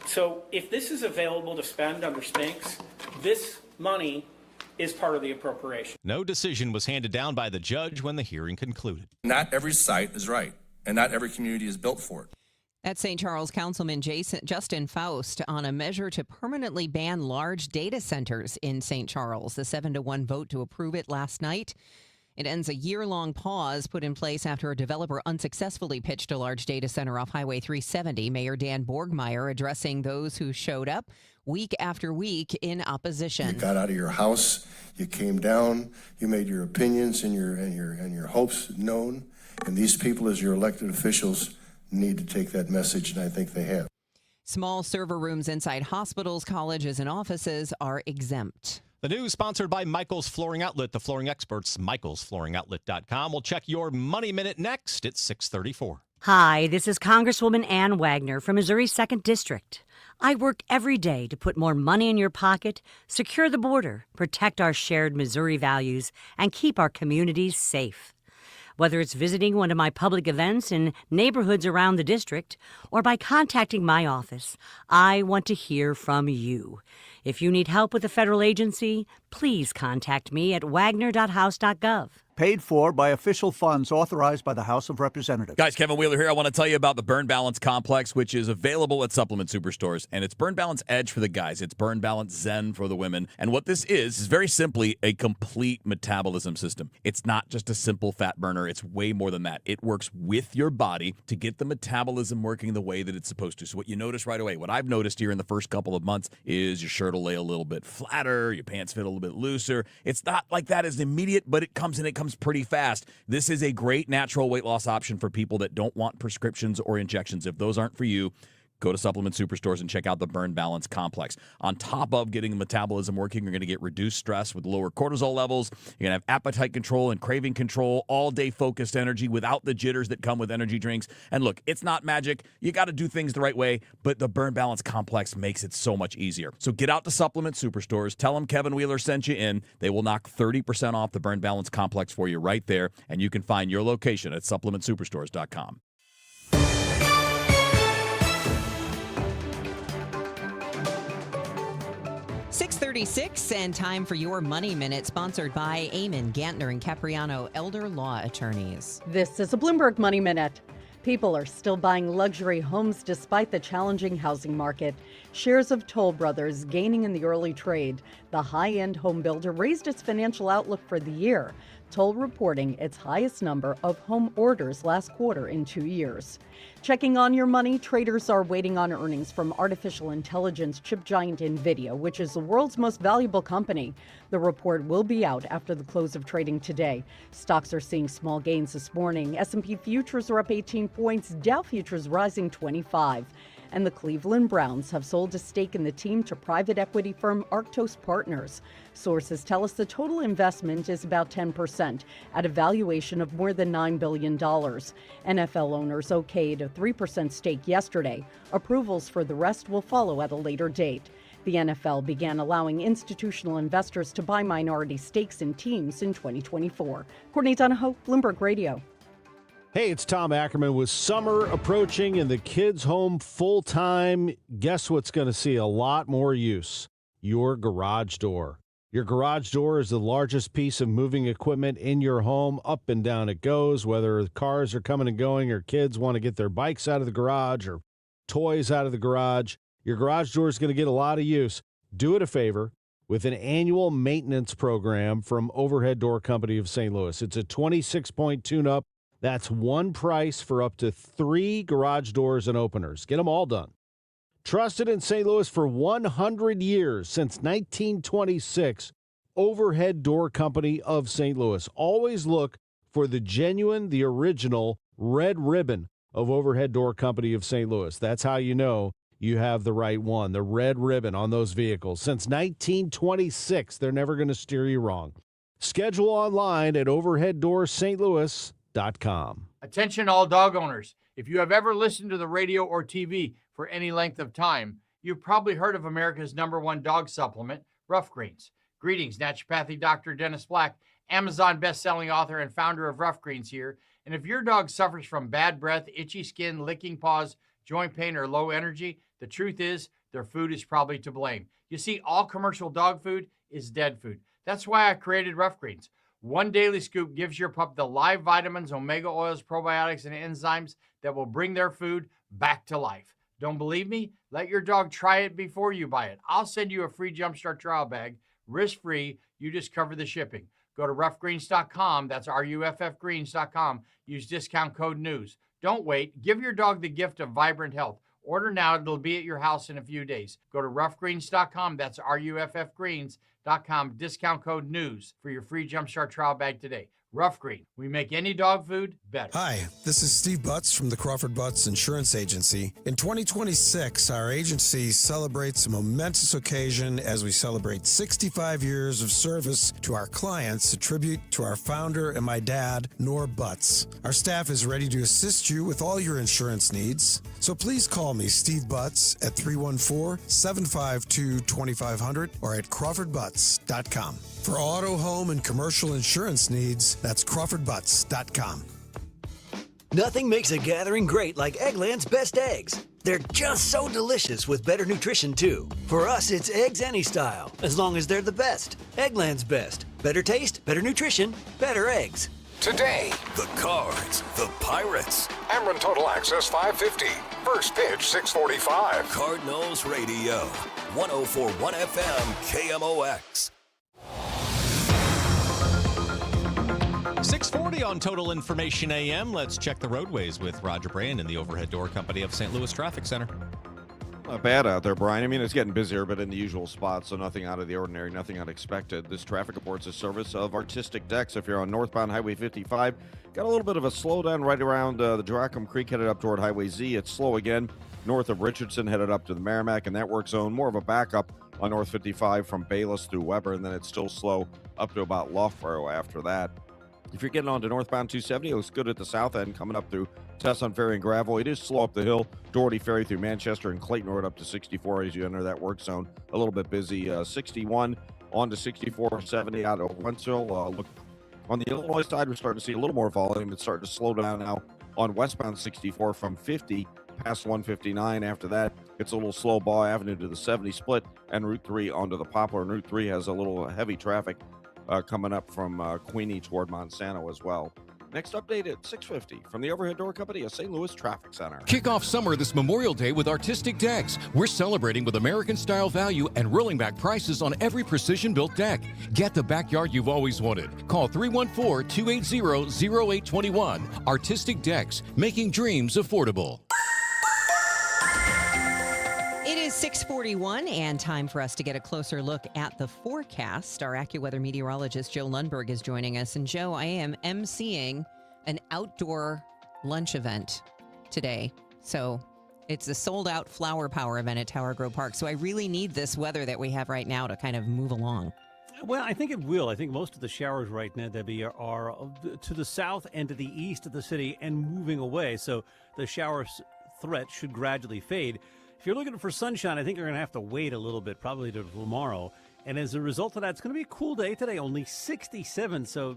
[SPEAKER 24] So if this is available to spend under Spinks, this money is part of the appropriation.
[SPEAKER 12] No decision was handed down by the judge when the hearing concluded.
[SPEAKER 25] Not every site is right, and not every community is built for it.
[SPEAKER 11] That's St. Charles Councilman Justin Faust on a measure to permanently ban large data centers in St. Charles. The 7-1 vote to approve it last night. It ends a year-long pause put in place after a developer unsuccessfully pitched a large data center off Highway 370. Mayor Dan Borgmeyer addressing those who showed up week after week in opposition.
[SPEAKER 26] You got out of your house, you came down, you made your opinions and your hopes known, and these people, as your elected officials, need to take that message, and I think they have.
[SPEAKER 11] Small server rooms inside hospitals, colleges, and offices are exempt.
[SPEAKER 12] The news sponsored by Michael's Flooring Outlet, the flooring experts, michaelsflooringoutlet.com. We'll check your Money Minute next at 6:34.
[SPEAKER 27] Hi, this is Congresswoman Ann Wagner from Missouri's 2nd District. I work every day to put more money in your pocket, secure the border, protect our shared Missouri values, and keep our communities safe. Whether it's visiting one of my public events in neighborhoods around the district or by contacting my office, I want to hear from you. If you need help with a federal agency, please contact me at wagner.house.gov.
[SPEAKER 4] Paid for by official funds authorized by the House of Representatives.
[SPEAKER 10] Guys, Kevin Wheeler here. I want to tell you about the Burn Balance Complex, which is available at Supplement Superstores. And it's Burn Balance Edge for the guys. It's Burn Balance Zen for the women. And what this is very simply a complete metabolism system. It's not just a simple fat burner. It's way more than that. It works with your body to get the metabolism working the way that it's supposed to. So what you notice right away, what I've noticed here in the first couple of months is your shirt will lay a little bit flatter, your pants fit a little bit looser. It's not like that as immediate, but it comes pretty fast. This is a great natural weight loss option for people that don't want prescriptions or injections. If those aren't for you, go to Supplement Superstores and check out the Burn Balance Complex. On top of getting the metabolism working, you're going to get reduced stress with lower cortisol levels. You're going to have appetite control and craving control, all-day focused energy without the jitters that come with energy drinks. And look, it's not magic. You got to do things the right way, but the Burn Balance Complex makes it so much easier. So get out to Supplement Superstores. Tell them Kevin Wheeler sent you in. They will knock 30% off the Burn Balance Complex for you right there, and you can find your location at supplementsuperstores.com.
[SPEAKER 11] 6:36 and time for your Money Minute, sponsored by Eamon, Gantner, and Capriano Elder Law Attorneys.
[SPEAKER 14] This is a Bloomberg Money Minute. People are still buying luxury homes despite the challenging housing market. Shares of Toll Brothers gaining in the early trade. The high-end home builder raised its financial outlook for the year. Toll reporting its highest number of home orders last quarter in 2 years. Checking on your money, traders are waiting on earnings from artificial intelligence chip giant NVIDIA, which is the world's most valuable company. The report will be out after the close of trading today. Stocks are seeing small gains this morning. S&P futures are up 18 points, Dow futures rising 25. And the Cleveland Browns have sold a stake in the team to private equity firm Arctos Partners. Sources tell us the total investment is about 10% at a valuation of more than $9 billion. NFL owners okayed a 3% stake yesterday. Approvals for the rest will follow at a later date. The NFL began allowing institutional investors to buy minority stakes in teams in 2024. Courtney Donahoe, Bloomberg Radio.
[SPEAKER 5] Hey, it's Tom Ackerman. With summer approaching and the kids home full-time, guess what's going to see a lot more use? Your garage door. Your garage door is the largest piece of moving equipment in your home. Up and down it goes, whether cars are coming and going or kids want to get their bikes out of the garage or toys out of the garage. Your garage door is going to get a lot of use. Do it a favor with an annual maintenance program from Overhead Door Company of St. Louis. It's a 26-point tune-up. That's one price for up to 3 garage doors and openers. Get them all done. Trusted in St. Louis for 100 years, since 1926, Overhead Door Company of St. Louis. Always look for the genuine, the original red ribbon of Overhead Door Company of St. Louis. That's how you know you have the right one, the red ribbon on those vehicles. Since 1926, they're never going to steer you wrong. Schedule online at overheaddoorsstlouis.com.
[SPEAKER 15] Attention all dog owners. If you have ever listened to the radio or TV for any length of time, you've probably heard of America's #1 dog supplement, Rough Greens. Greetings, naturopathic Dr. Dennis Black, Amazon best-selling author and founder of Rough Greens here. And if your dog suffers from bad breath, itchy skin, licking paws, joint pain, or low energy, the truth is their food is probably to blame. You see, all commercial dog food is dead food. That's why I created Rough Greens. One daily scoop gives your pup the live vitamins, omega oils, probiotics, and enzymes that will bring their food back to life. Don't believe me? Let your dog try it before you buy it. I'll send you a free Jumpstart trial bag, risk-free. You just cover the shipping. Go to roughgreens.com. That's RUFFgreens.com. Use discount code NEWS. Don't wait. Give your dog the gift of vibrant health. Order now. It'll be at your house in a few days. Go to roughgreens.com. That's RUFFgreens.com. Discount code NEWS for your free Jumpstart trial bag today. Rough Green. We make any dog food better.
[SPEAKER 16] Hi, this is Steve Butts from the Crawford Butts Insurance Agency. In 2026, our agency celebrates a momentous occasion as we celebrate 65 years of service to our clients, a tribute to our founder and my dad, Nor Butts. Our staff is ready to assist you with all your insurance needs. So please call me, Steve Butts, at 314-752-2500 or at crawfordbutts.com. For auto, home, and commercial insurance needs, that's crawfordbutts.com.
[SPEAKER 17] Nothing makes a gathering great like Eggland's Best Eggs.
[SPEAKER 1] They're just so delicious with better nutrition, too. For us, it's eggs any style, as long as they're the best. Eggland's best. Better taste, better nutrition, better eggs.
[SPEAKER 17] Today, the Cards, the Pirates. Ameren Total Access 550. First pitch 6:45.
[SPEAKER 25] Cardinals Radio, 104.1 FM, KMOX.
[SPEAKER 12] 640 on Total Information AM. Let's check the roadways with Roger Brandon, the Overhead Door Company of St. Louis Traffic Center.
[SPEAKER 2] Not bad out there, Brian. I mean, it's getting busier, but in the usual spots, so nothing out of the ordinary, nothing unexpected. This traffic report's a service of Artistic Decks. If you're on northbound Highway 55, got a little bit of a slowdown right around the Joachim Creek, headed up toward Highway Z. It's slow again north of Richardson, headed up to the Merrimack and Network Zone. More of a backup on North 55 from Bayless through Weber, and then it's still slow up to about Loughborough after that. If you're getting on to northbound 270, it looks good at the south end, coming up through Tesson Ferry and Gravel. It is slow up the hill. Doherty Ferry through Manchester and Clayton Road up to 64 as you enter that work zone. A little bit busy. 61 on to 64, 70 out of Wentzville. Look on the Illinois side, we're starting to see a little more volume. It's starting to slow down now on westbound 64 from 50 past 159. After that, it's a little slow. Ball Avenue to the 70 split and Route 3 onto the Poplar. And Route 3 has a little heavy traffic coming up from Queenie toward Monsanto as well. Next update at 6:50 from the Overhead Door Company of St. Louis Traffic Center.
[SPEAKER 18] Kick off summer this Memorial Day with Artistic Decks. We're celebrating with American-style value and rolling back prices on every precision-built deck. Get the backyard you've always wanted. Call 314-280-0821. Artistic Decks, making dreams affordable.
[SPEAKER 11] It is 6:41 and time for us to get a closer look at the forecast. Our AccuWeather meteorologist Joe Lundberg is joining us. And Joe, I am emceeing an outdoor lunch event today. So it's a sold-out flower power event at Tower Grove Park. So I really need this weather that we have right now to kind of move along.
[SPEAKER 19] Well, I think it will. I think most of the showers right now, Debbie, are to the south and to the east of the city and moving away. So the shower threat should gradually fade. If you're looking for sunshine, I think you're going to have to wait a little bit, probably to tomorrow. And as a result of that, it's going to be a cool day today, only 67. So,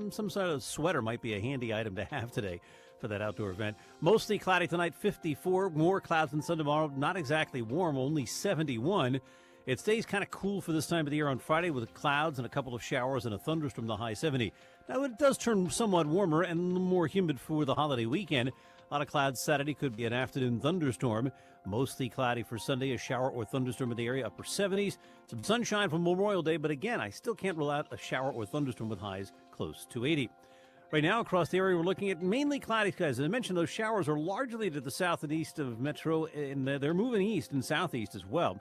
[SPEAKER 19] some sort of sweater might be a handy item to have today for that outdoor event. Mostly cloudy tonight, 54. More clouds than sun tomorrow. Not exactly warm, only 71. It stays kind of cool for this time of the year on Friday with clouds and a couple of showers and a thunderstorm, the high 70. Now, it does turn somewhat warmer and more humid for the holiday weekend. A lot of clouds Saturday, could be an afternoon thunderstorm. Mostly cloudy for Sunday, a shower or thunderstorm in the area, upper 70s. Some sunshine for Memorial Day, but again, I still can't rule out a shower or thunderstorm with highs close to 80. Right now, across the area, we're looking at mainly cloudy skies. As I mentioned, those showers are largely to the south and east of Metro, and they're moving east and southeast as well.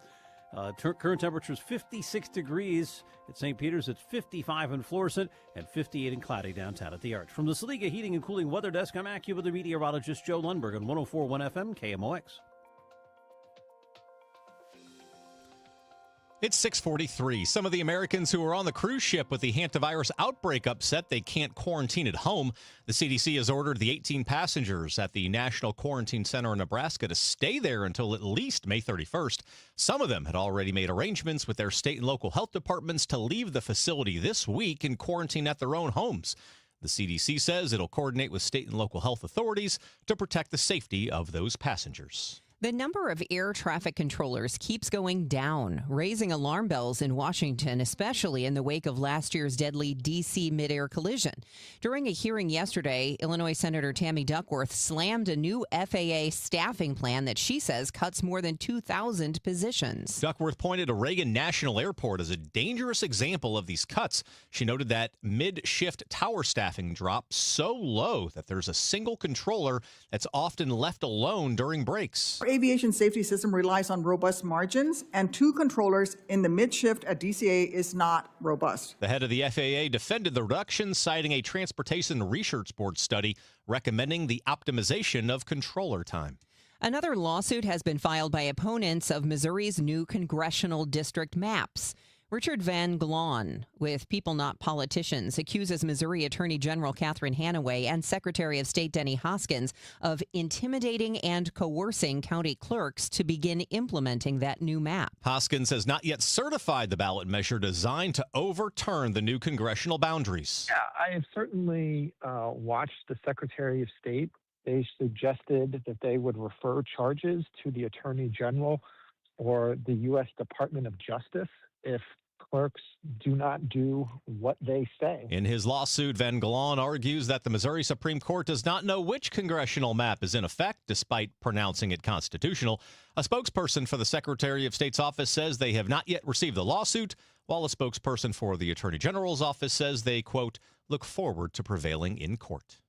[SPEAKER 19] Current temperature is 56 degrees at St. Peter's. It's 55 in Florissant and 58 in cloudy downtown at the Arch. From the Saliga Heating and Cooling Weather Desk, I'm AccuWeather meteorologist Joe Lundberg on 104.1 FM KMOX.
[SPEAKER 12] It's 6:43. Some of the Americans who are on the cruise ship with the hantavirus outbreak upset they can't quarantine at home. The CDC has ordered the 18 passengers at the National Quarantine Center in Nebraska to stay there until at least May 31st. Some of them had already made arrangements with their state and local health departments to leave the facility this week and quarantine at their own homes. The CDC says it'll coordinate with state and local health authorities to protect the safety of those passengers.
[SPEAKER 11] The number of air traffic controllers keeps going down, raising alarm bells in Washington, especially in the wake of last year's deadly D.C. midair collision. During a hearing yesterday, Illinois Senator Tammy Duckworth slammed a new FAA staffing plan that she says cuts more than 2,000 positions.
[SPEAKER 12] Duckworth pointed to Reagan National Airport as a dangerous example of these cuts. She noted that mid-shift tower staffing dropped so low that there's a single controller that's often left alone during breaks.
[SPEAKER 20] Our aviation safety system relies on robust margins, and 2 controllers in the mid-shift at DCA is not robust.
[SPEAKER 12] The head of the FAA defended the reduction, citing a Transportation Research Board study recommending the optimization of controller time.
[SPEAKER 11] Another lawsuit has been filed by opponents of Missouri's new congressional district maps. Richard Van Glon, with People Not Politicians, accuses Missouri Attorney General Catherine Hanaway and Secretary of State Denny Hoskins of intimidating and coercing county clerks to begin implementing that new map.
[SPEAKER 12] Hoskins has not yet certified the ballot measure designed to overturn the new congressional boundaries.
[SPEAKER 21] Yeah, I have certainly watched the Secretary of State
[SPEAKER 3] they suggested that they would refer charges to the Attorney General or the U.S. Department of Justice if clerks do not do what they say.
[SPEAKER 12] In his lawsuit, Van Galan argues that the Missouri Supreme Court does not know which congressional map is in effect, despite pronouncing it constitutional. A spokesperson for the Secretary of State's office says they have not yet received the lawsuit, while a spokesperson for the Attorney General's office says they, quote, look forward to prevailing in court.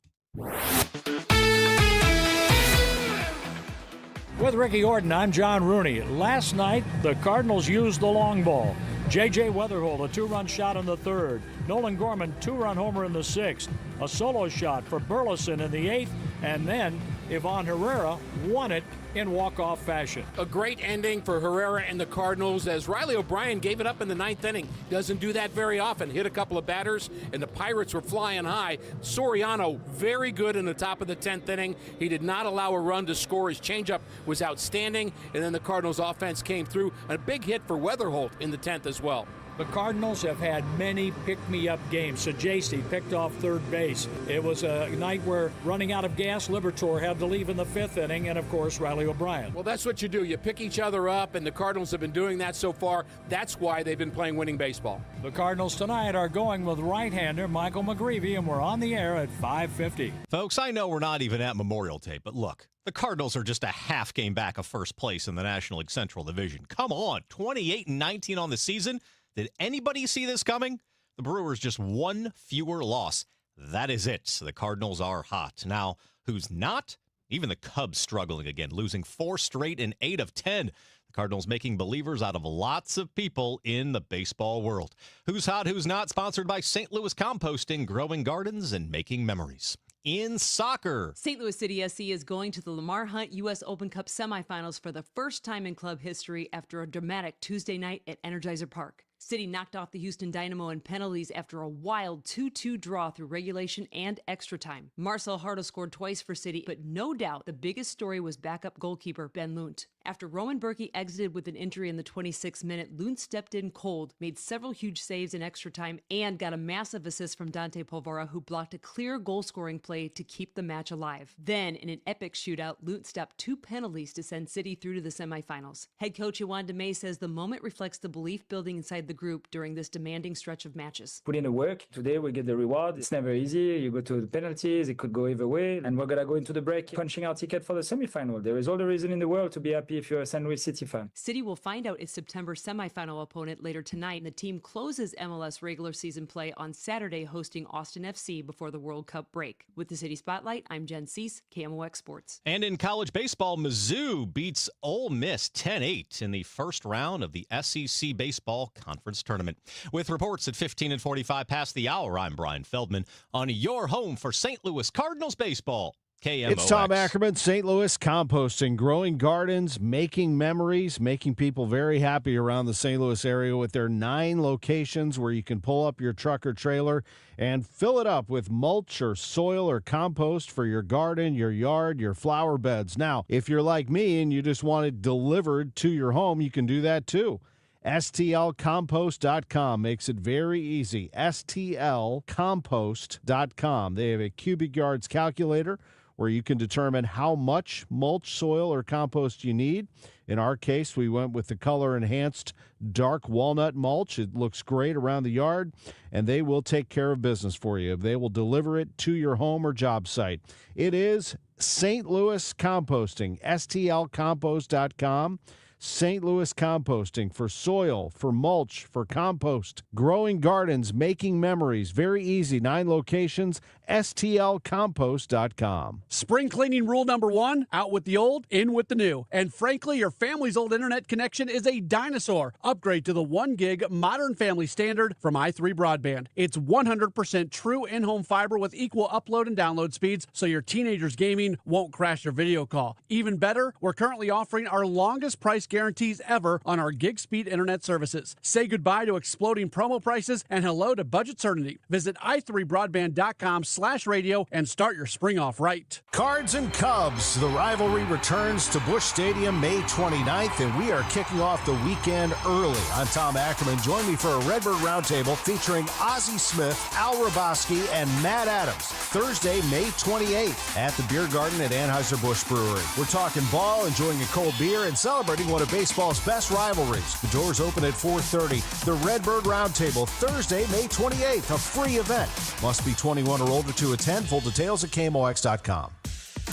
[SPEAKER 6] With Ricky Orton, I'm John Rooney. Last night, the Cardinals used the long ball. J.J. Weatherholt, a two-run shot in the third. Nolan Gorman, two-run homer in the sixth. A solo shot for Burleson in the eighth. And then Ivan Herrera won it in walk-off fashion.
[SPEAKER 7] A great ending for Herrera and the Cardinals as Riley O'Brien gave it up in the ninth inning. Doesn't do that very often. Hit a couple of batters, and the Pirates were flying high. Soriano, very good in the top of the 10th inning. He did not allow a run to score. His changeup was outstanding, and then the Cardinals offense came through. A big hit for Weatherholt in the 10th as well.
[SPEAKER 6] The Cardinals have had many pick-me-up games. Sajasi picked off third base. It was a night where, running out of gas, Liberatore had to leave in the fifth inning, and, of course, Riley O'Brien.
[SPEAKER 7] Well, that's what you do. You pick each other up, and the Cardinals have been doing that so far. That's why they've been playing winning baseball.
[SPEAKER 6] The Cardinals tonight are going with right-hander Michael McGreevy, and we're on the air at 5:50.
[SPEAKER 12] Folks, I know we're not even at Memorial Day, but look, the Cardinals are just a half game back of first place in the National League Central Division. Come on, 28-19 on the season. Did anybody see this coming? The Brewers just one fewer loss. That is it. The Cardinals are hot. Now, who's not? Even the Cubs struggling again, losing 4 straight in 8 of 10. The Cardinals making believers out of lots of people in the baseball world. Who's hot, who's not? Sponsored by St. Louis Composting, growing gardens and making memories. In soccer,
[SPEAKER 8] St. Louis City SC is going to the Lamar Hunt U.S. Open Cup semifinals for the first time in club history after a dramatic Tuesday night at Energizer Park. City knocked off the Houston Dynamo in penalties after a wild 2-2 draw through regulation and extra time. Marcel Hardo scored twice for City, but no doubt the biggest story was backup goalkeeper Ben Lunt. After Roman Berkey exited with an injury in the 26th minute, Lunt stepped in cold, made several huge saves in extra time, and got a massive assist from Dante Polvara, who blocked a clear goal-scoring play to keep the match alive. Then, in an epic shootout, Lunt stopped 2 penalties to send City through to the semifinals. Head coach Yohan DeMay says the moment reflects the belief building inside the group during this demanding stretch of matches.
[SPEAKER 21] Put in the work. Today we get the reward. It's never easy. You go to the penalties. It could go either way. And we're going to go into the break punching our ticket for the semifinal. There is all the reason in the world to be happy if you're a St. Louis City fan.
[SPEAKER 8] City will find out its September semifinal opponent later tonight, and the team closes MLS regular season play on Saturday, hosting Austin FC before the World Cup break. With the City Spotlight, I'm Jen Cease, KMOX Sports.
[SPEAKER 12] And in college baseball, Mizzou beats Ole Miss 10-8 in the first round of the SEC Baseball Conference Tournament. With reports at 15 and 45 past the hour, I'm Brian Feldman on your home for St. Louis Cardinals baseball. KMOX.
[SPEAKER 5] It's Tom Ackerman, St. Louis Composting, growing gardens, making memories, making people very happy around the St. Louis area with their 9 locations where you can pull up your truck or trailer and fill it up with mulch or soil or compost for your garden, your yard, your flower beds. Now, if you're like me and you just want it delivered to your home, you can do that too. STLcompost.com makes it very easy. STLcompost.com. They have a cubic yards calculator where you can determine how much mulch, soil, or compost you need. In our case, we went with the color-enhanced dark walnut mulch. It looks great around the yard, and they will take care of business for you. They will deliver it to your home or job site. It is St. Louis Composting, STLcompost.com. St. Louis Composting for soil, for mulch, for compost, growing gardens, making memories. Very easy. 9 locations, STLcompost.com.
[SPEAKER 22] Spring cleaning rule number 1, out with the old, in with the new. And frankly, your family's old internet connection is a dinosaur. Upgrade to the 1 gig modern family standard from i3 Broadband. It's 100% true in-home fiber with equal upload and download speeds, so your teenagers gaming won't crash their video call. Even better, we're currently offering our longest price lowest guarantees ever on our gig speed internet services. Say goodbye to exploding promo prices and hello to budget certainty. Visit i3broadband.com/radio and start your spring off right.
[SPEAKER 4] Cards and Cubs. The rivalry returns to Busch Stadium May 29th, and we are kicking off the weekend early. I'm Tom Ackerman. Join me for a Redbird Roundtable featuring Ozzie Smith, Al Raboski, and Matt Adams. Thursday, May 28th at the Beer Garden at Anheuser-Busch Brewery. We're talking ball, enjoying a cold beer, and celebrating one of baseball's best rivalries. The doors open at 4:30. The Redbird Roundtable, Thursday, May 28th, a free event. Must be 21 or older to attend. Full details at KMOX.com.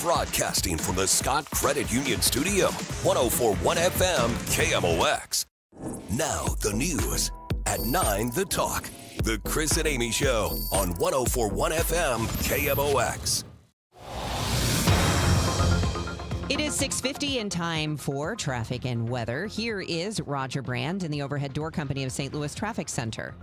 [SPEAKER 17] Broadcasting from the Scott Credit Union Studio, 104.1 FM KMOX. Now the news at 9, The Talk. The Chris and Amy Show on 104.1 FM KMOX.
[SPEAKER 11] It is 6:50 and time for traffic and weather. Here is Roger Brand in the Overhead Door Company of St. Louis Traffic Center.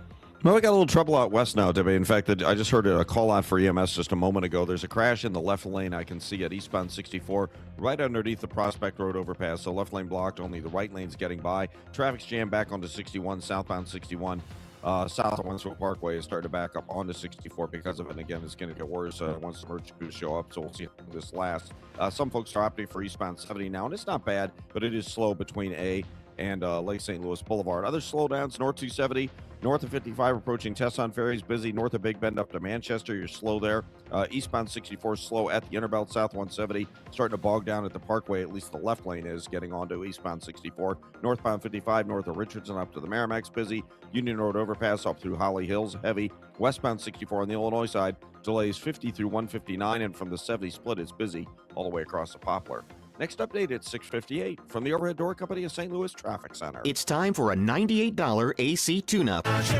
[SPEAKER 2] Well, we got a little trouble out west now, Debbie. In fact, I just heard a call out for EMS just a moment ago. There's a crash in the left lane I can see at eastbound 64, right underneath the Prospect Road overpass. So left lane blocked, only the right lane's getting by. Traffic's jammed back onto 61, southbound 61. South of Wensville Parkway is starting to back up onto 64 because of it. And again, it's going to get worse once the emergency crews show up, so we'll see how this lasts. Some folks are opting for eastbound 70 now, and it's not bad, but it is slow between A and Lake St. Louis Boulevard. Other slowdowns, north 270, north of 55 approaching Tesson Ferries, busy north of Big Bend up to Manchester. You're slow there. Eastbound 64 slow at the Interbelt, south 170, starting to bog down at the Parkway. At least the left lane is getting onto eastbound 64. Northbound 55 north of Richardson up to the Merrimack's busy. Union Road overpass up through Holly Hills heavy. Westbound 64 on the Illinois side delays 50 through 159, and from the 70 split it's busy all the way across the Poplar. Next update at 6:58 from the Overhead Door Company of St. Louis Traffic Center.
[SPEAKER 9] It's time for a $98 AC tune-up.
[SPEAKER 13] Honey,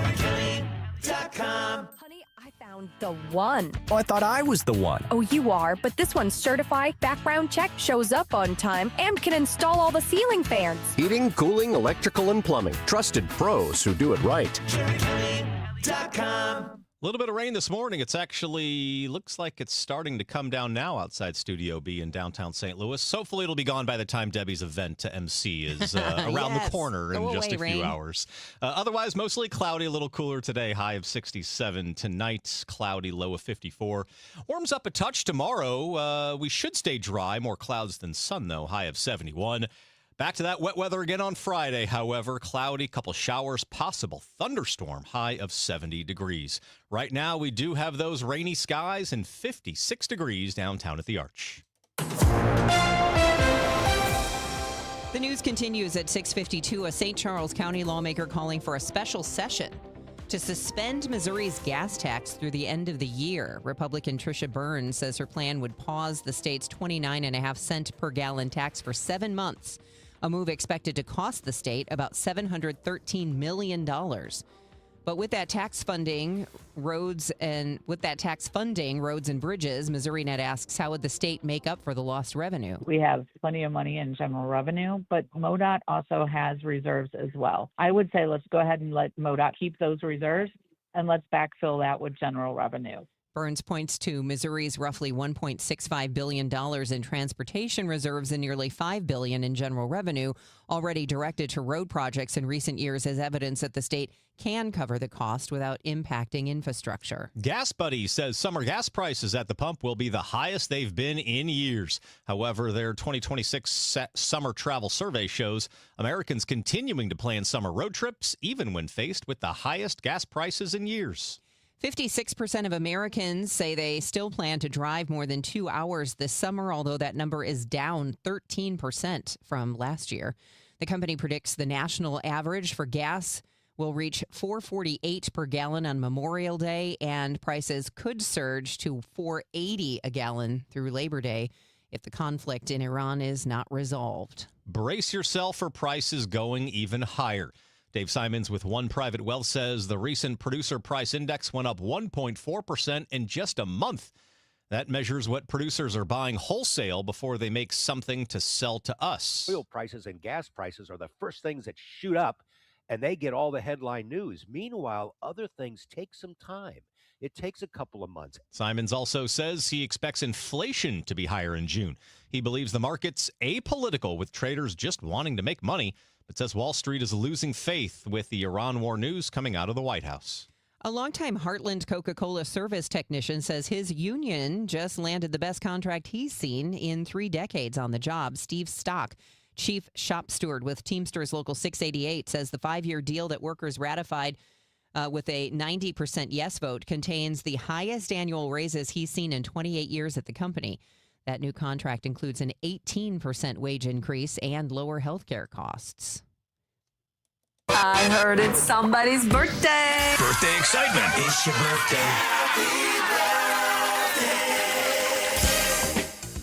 [SPEAKER 13] I found the one.
[SPEAKER 9] Oh, I thought I was the one.
[SPEAKER 13] Oh, you are, but this one's certified, background check, shows up on time, and can install all the ceiling fans.
[SPEAKER 9] Heating, cooling, electrical, and plumbing. Trusted pros who do it right.
[SPEAKER 12] A little bit of rain this morning. It's actually looks like it's starting to come down now outside Studio B in downtown St. Louis. Hopefully it'll be gone by the time Debbie's event to MC is around the corner in just a few hours. Otherwise, mostly cloudy, a little cooler today. High of 67 tonight. Cloudy, low of 54. Warms up a touch tomorrow. We should stay dry. More clouds than sun, though. High of 71. Back to that wet weather again on Friday, however. Cloudy, couple showers, possible thunderstorm, high of 70 degrees. Right now, we do have those rainy skies and 56 degrees downtown at the Arch.
[SPEAKER 11] The news continues at 6:52. A St. Charles County lawmaker calling for a special session to suspend Missouri's gas tax through the end of the year. Republican Tricia Burns says her plan would pause the state's 29.5-cent per gallon tax for 7 months. A move expected to cost the state about $713 million. But with that tax funding, roads and bridges, Missouri Net asks, how would the state make up for the lost revenue?
[SPEAKER 23] We have plenty of money in general revenue, but MoDOT also has reserves as well. I would say let's go ahead and let MoDOT keep those reserves, and let's backfill that with general revenue.
[SPEAKER 11] Burns points to Missouri's roughly $1.65 billion in transportation reserves and nearly $5 billion in general revenue already directed to road projects in recent years as evidence that the state can cover the cost without impacting infrastructure.
[SPEAKER 12] Gas Buddy says summer gas prices at the pump will be the highest they've been in years. However, their 2026 summer travel survey shows Americans continuing to plan summer road trips even when faced with the highest gas prices in years.
[SPEAKER 11] 56% of Americans say they still plan to drive more than 2 hours this summer, although that number is down 13% from last year. The company predicts the national average for gas will reach $4.48 per gallon on Memorial Day, and prices could surge to $4.80 a gallon through Labor Day if the conflict in Iran is not resolved.
[SPEAKER 12] Brace yourself for prices going even higher. Dave Simons with One Private Wealth says the recent producer price index went up 1.4% in just a month. That measures what producers are buying wholesale before they make something to sell to us.
[SPEAKER 24] Oil prices and gas prices are the first things that shoot up
[SPEAKER 10] and they get all the headline news. Meanwhile, other things take some time. It takes a couple of months.
[SPEAKER 12] Simons also says he expects inflation to be higher in June. He believes the market's apolitical, with traders just wanting to make money, but says Wall Street is losing faith with the Iran war news coming out of the White House.
[SPEAKER 11] A longtime Heartland Coca-Cola service technician says his union just landed the best contract he's seen in 3 decades on the job. Steve Stock, chief shop steward with Teamsters Local 688, says the 5-year deal that workers ratified with a 90% yes vote contains the highest annual raises he's seen in 28 years at the company. That new contract includes an 18% wage increase and lower health care costs.
[SPEAKER 14] I heard it's somebody's birthday.
[SPEAKER 15] Birthday excitement.
[SPEAKER 14] It's your birthday.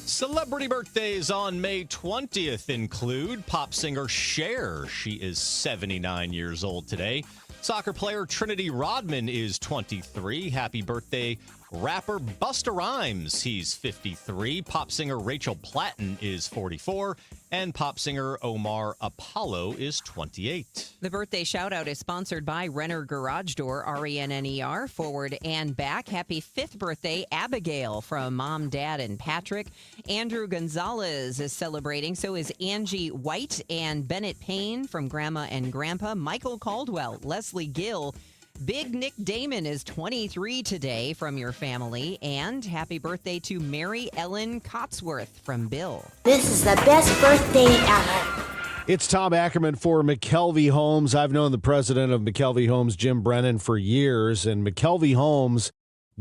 [SPEAKER 12] Celebrity birthdays on May 20th include pop singer Cher. She is 79 years old today. Soccer player Trinity Rodman is 23. Happy birthday, rapper Busta Rhymes. He's 53. Pop singer Rachel Platten is 44. And pop singer Omar Apollo is 28.
[SPEAKER 11] The birthday shout-out is sponsored by Renner Garage Door, RENNER, forward and back. Happy 5th birthday, Abigail, from Mom, Dad, and Patrick. Andrew Gonzalez is celebrating. So is Angie White and Bennett Payne from Grandma and Grandpa. Michael Caldwell, Leslie Gill. Big Nick Damon is 23 today from your family. And happy birthday to Mary Ellen Cotsworth from Bill.
[SPEAKER 16] This is the best birthday ever.
[SPEAKER 4] It's Tom Ackerman for McKelvey Homes. I've known the president of McKelvey Homes, Jim Brennan, for years, and McKelvey Homes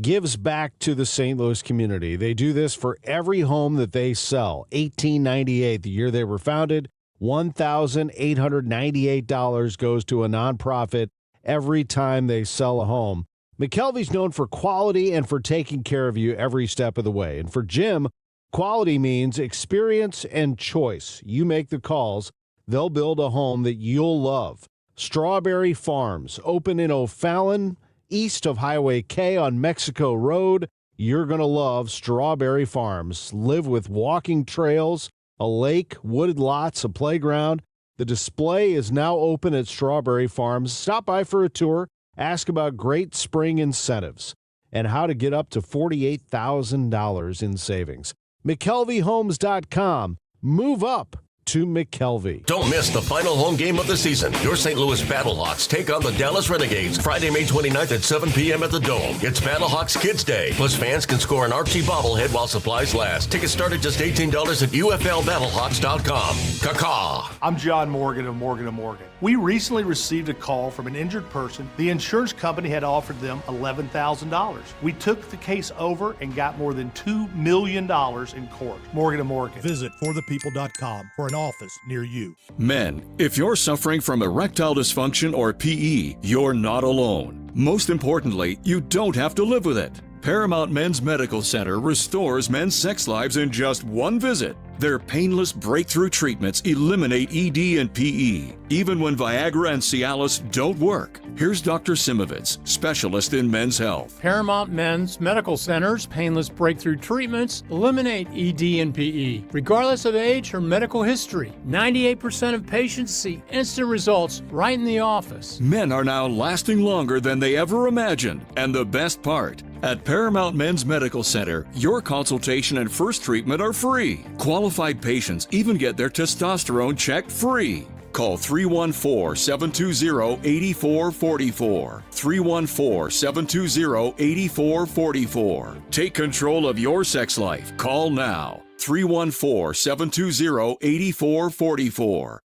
[SPEAKER 4] gives back to the St. Louis community. They do this for every home that they sell. 1898, the year they were founded, $1,898 goes to a nonprofit every time they sell a home. McKelvey's known for quality and for taking care of you every step of the way. And for Jim, quality means experience and choice. You make the calls. They'll build a home that you'll love. Strawberry Farms, open in O'Fallon, east of Highway K on Mexico Road. You're going to love Strawberry Farms. Live with walking trails, a lake, wooded lots, a playground. The display is now open at Strawberry Farms. Stop by for a tour. Ask about great spring incentives and how to get up to $48,000 in savings. McKelveyHomes.com. Move up to McKelvey.
[SPEAKER 17] Don't miss the final home game of the season. Your St. Louis Battlehawks take on the Dallas Renegades Friday, May 29th at 7 p.m. at the Dome. It's Battlehawks Kids Day. Plus, fans can score an Archie bobblehead while supplies last. Tickets start at just $18 at UFLBattlehawks.com. Caw-caw.
[SPEAKER 24] I'm John Morgan of Morgan & Morgan. We recently received a call from an injured person. The insurance company had offered them $11,000. We took the case over and got more than $2 million in court. Morgan & Morgan.
[SPEAKER 5] Visit forthepeople.com for an office near you.
[SPEAKER 15] Men, if you're suffering from erectile dysfunction or PE, you're not alone. Most importantly, you don't have to live with it. Paramount Men's Medical Center restores men's sex lives in just one visit. Their painless breakthrough treatments eliminate ED and PE, even when Viagra and Cialis don't work. Here's Dr. Simovitz, specialist in men's health.
[SPEAKER 26] Paramount Men's Medical Center's painless breakthrough treatments eliminate ED and PE, regardless of age or medical history. 98% of patients see instant results right in the office.
[SPEAKER 15] Men are now lasting longer than they ever imagined. And the best part, at Paramount Men's Medical Center, your consultation and first treatment are free. Qualified patients even get their testosterone checked free. Call 314-720-8444. 314-720-8444. Take control of your sex life. Call now. 314-720-8444.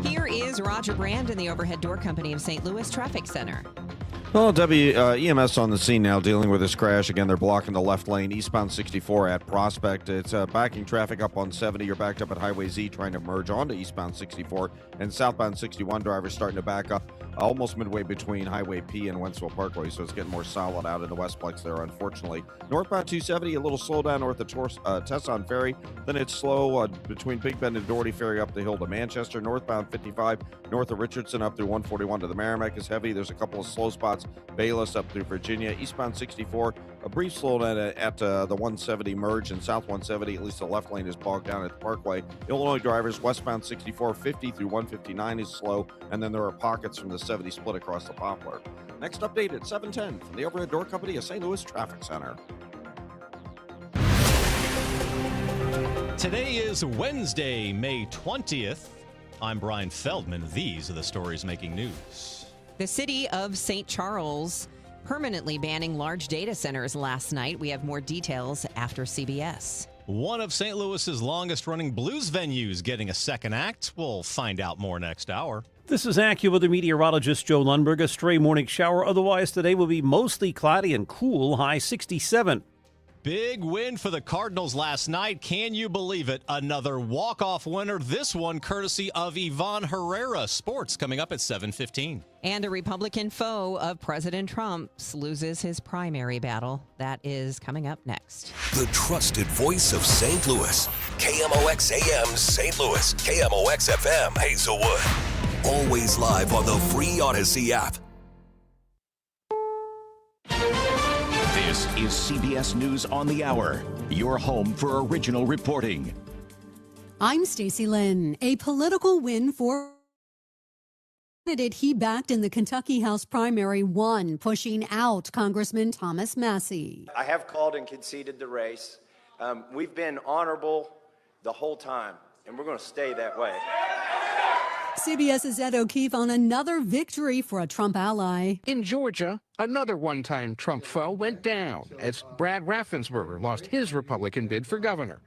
[SPEAKER 11] Here is Roger Brand in the Overhead Door Company of St. Louis Traffic Center.
[SPEAKER 2] Well, EMS on the scene now dealing with this crash. Again, they're blocking the left lane, eastbound 64 at Prospect. It's backing traffic up on 70. You're backed up at Highway Z trying to merge onto eastbound 64. And southbound 61 drivers starting to back up almost midway between Highway P and Wentzville Parkway. So it's getting more solid out in the Westplex there, unfortunately. Northbound 270, a little slow down north of Tesson Ferry. Then it's slow between Big Bend and Doherty Ferry up the hill to Manchester. Northbound 55, north of Richardson up through 141 to the Merrimack is heavy. There's a couple of slow spots South, Bayless up through Virginia. Eastbound 64, a brief slowdown at the 170 merge, and South 170, at least the left lane is bogged down at the Parkway. Illinois drivers, westbound 64, 50 through 159 is slow, and then there are pockets from the 70 split across the Poplar. Next update at 7:10 from the Overhead Door Company of St. Louis Traffic Center.
[SPEAKER 12] Today is Wednesday, May 20th. I'm Brian Feldman. These are the stories making news.
[SPEAKER 11] The city of St. Charles permanently banning large data centers last night. We have more details after CBS.
[SPEAKER 12] One of St. Louis's longest-running blues venues getting a second act. We'll find out more next hour.
[SPEAKER 1] This is AccuWeather meteorologist Joe Lundberg. A stray morning shower. Otherwise, today will be mostly cloudy and cool, high 67.
[SPEAKER 12] Big win for the Cardinals last night. Can you believe it? Another walk-off winner. This one courtesy of Ivan Herrera. Sports coming up at 7:15.
[SPEAKER 11] And a Republican foe of President Trump's loses his primary battle. That is coming up next.
[SPEAKER 17] The trusted voice of St. Louis. KMOX AM St. Louis. KMOX FM Hazelwood. Always live on the free Odyssey app.
[SPEAKER 3] This is CBS News on the Hour, your home for original reporting.
[SPEAKER 18] I'm Stacey Lynn. A political win for candidate he backed in the Kentucky House primary won, pushing out Congressman Thomas Massie.
[SPEAKER 19] I have called and conceded the race. We've been honorable the whole time, and we're going to stay that way.
[SPEAKER 18] CBS's Ed O'Keefe on another victory for a Trump ally.
[SPEAKER 20] In Georgia, another one-time Trump foe went down as Brad Raffensperger lost his Republican bid for governor.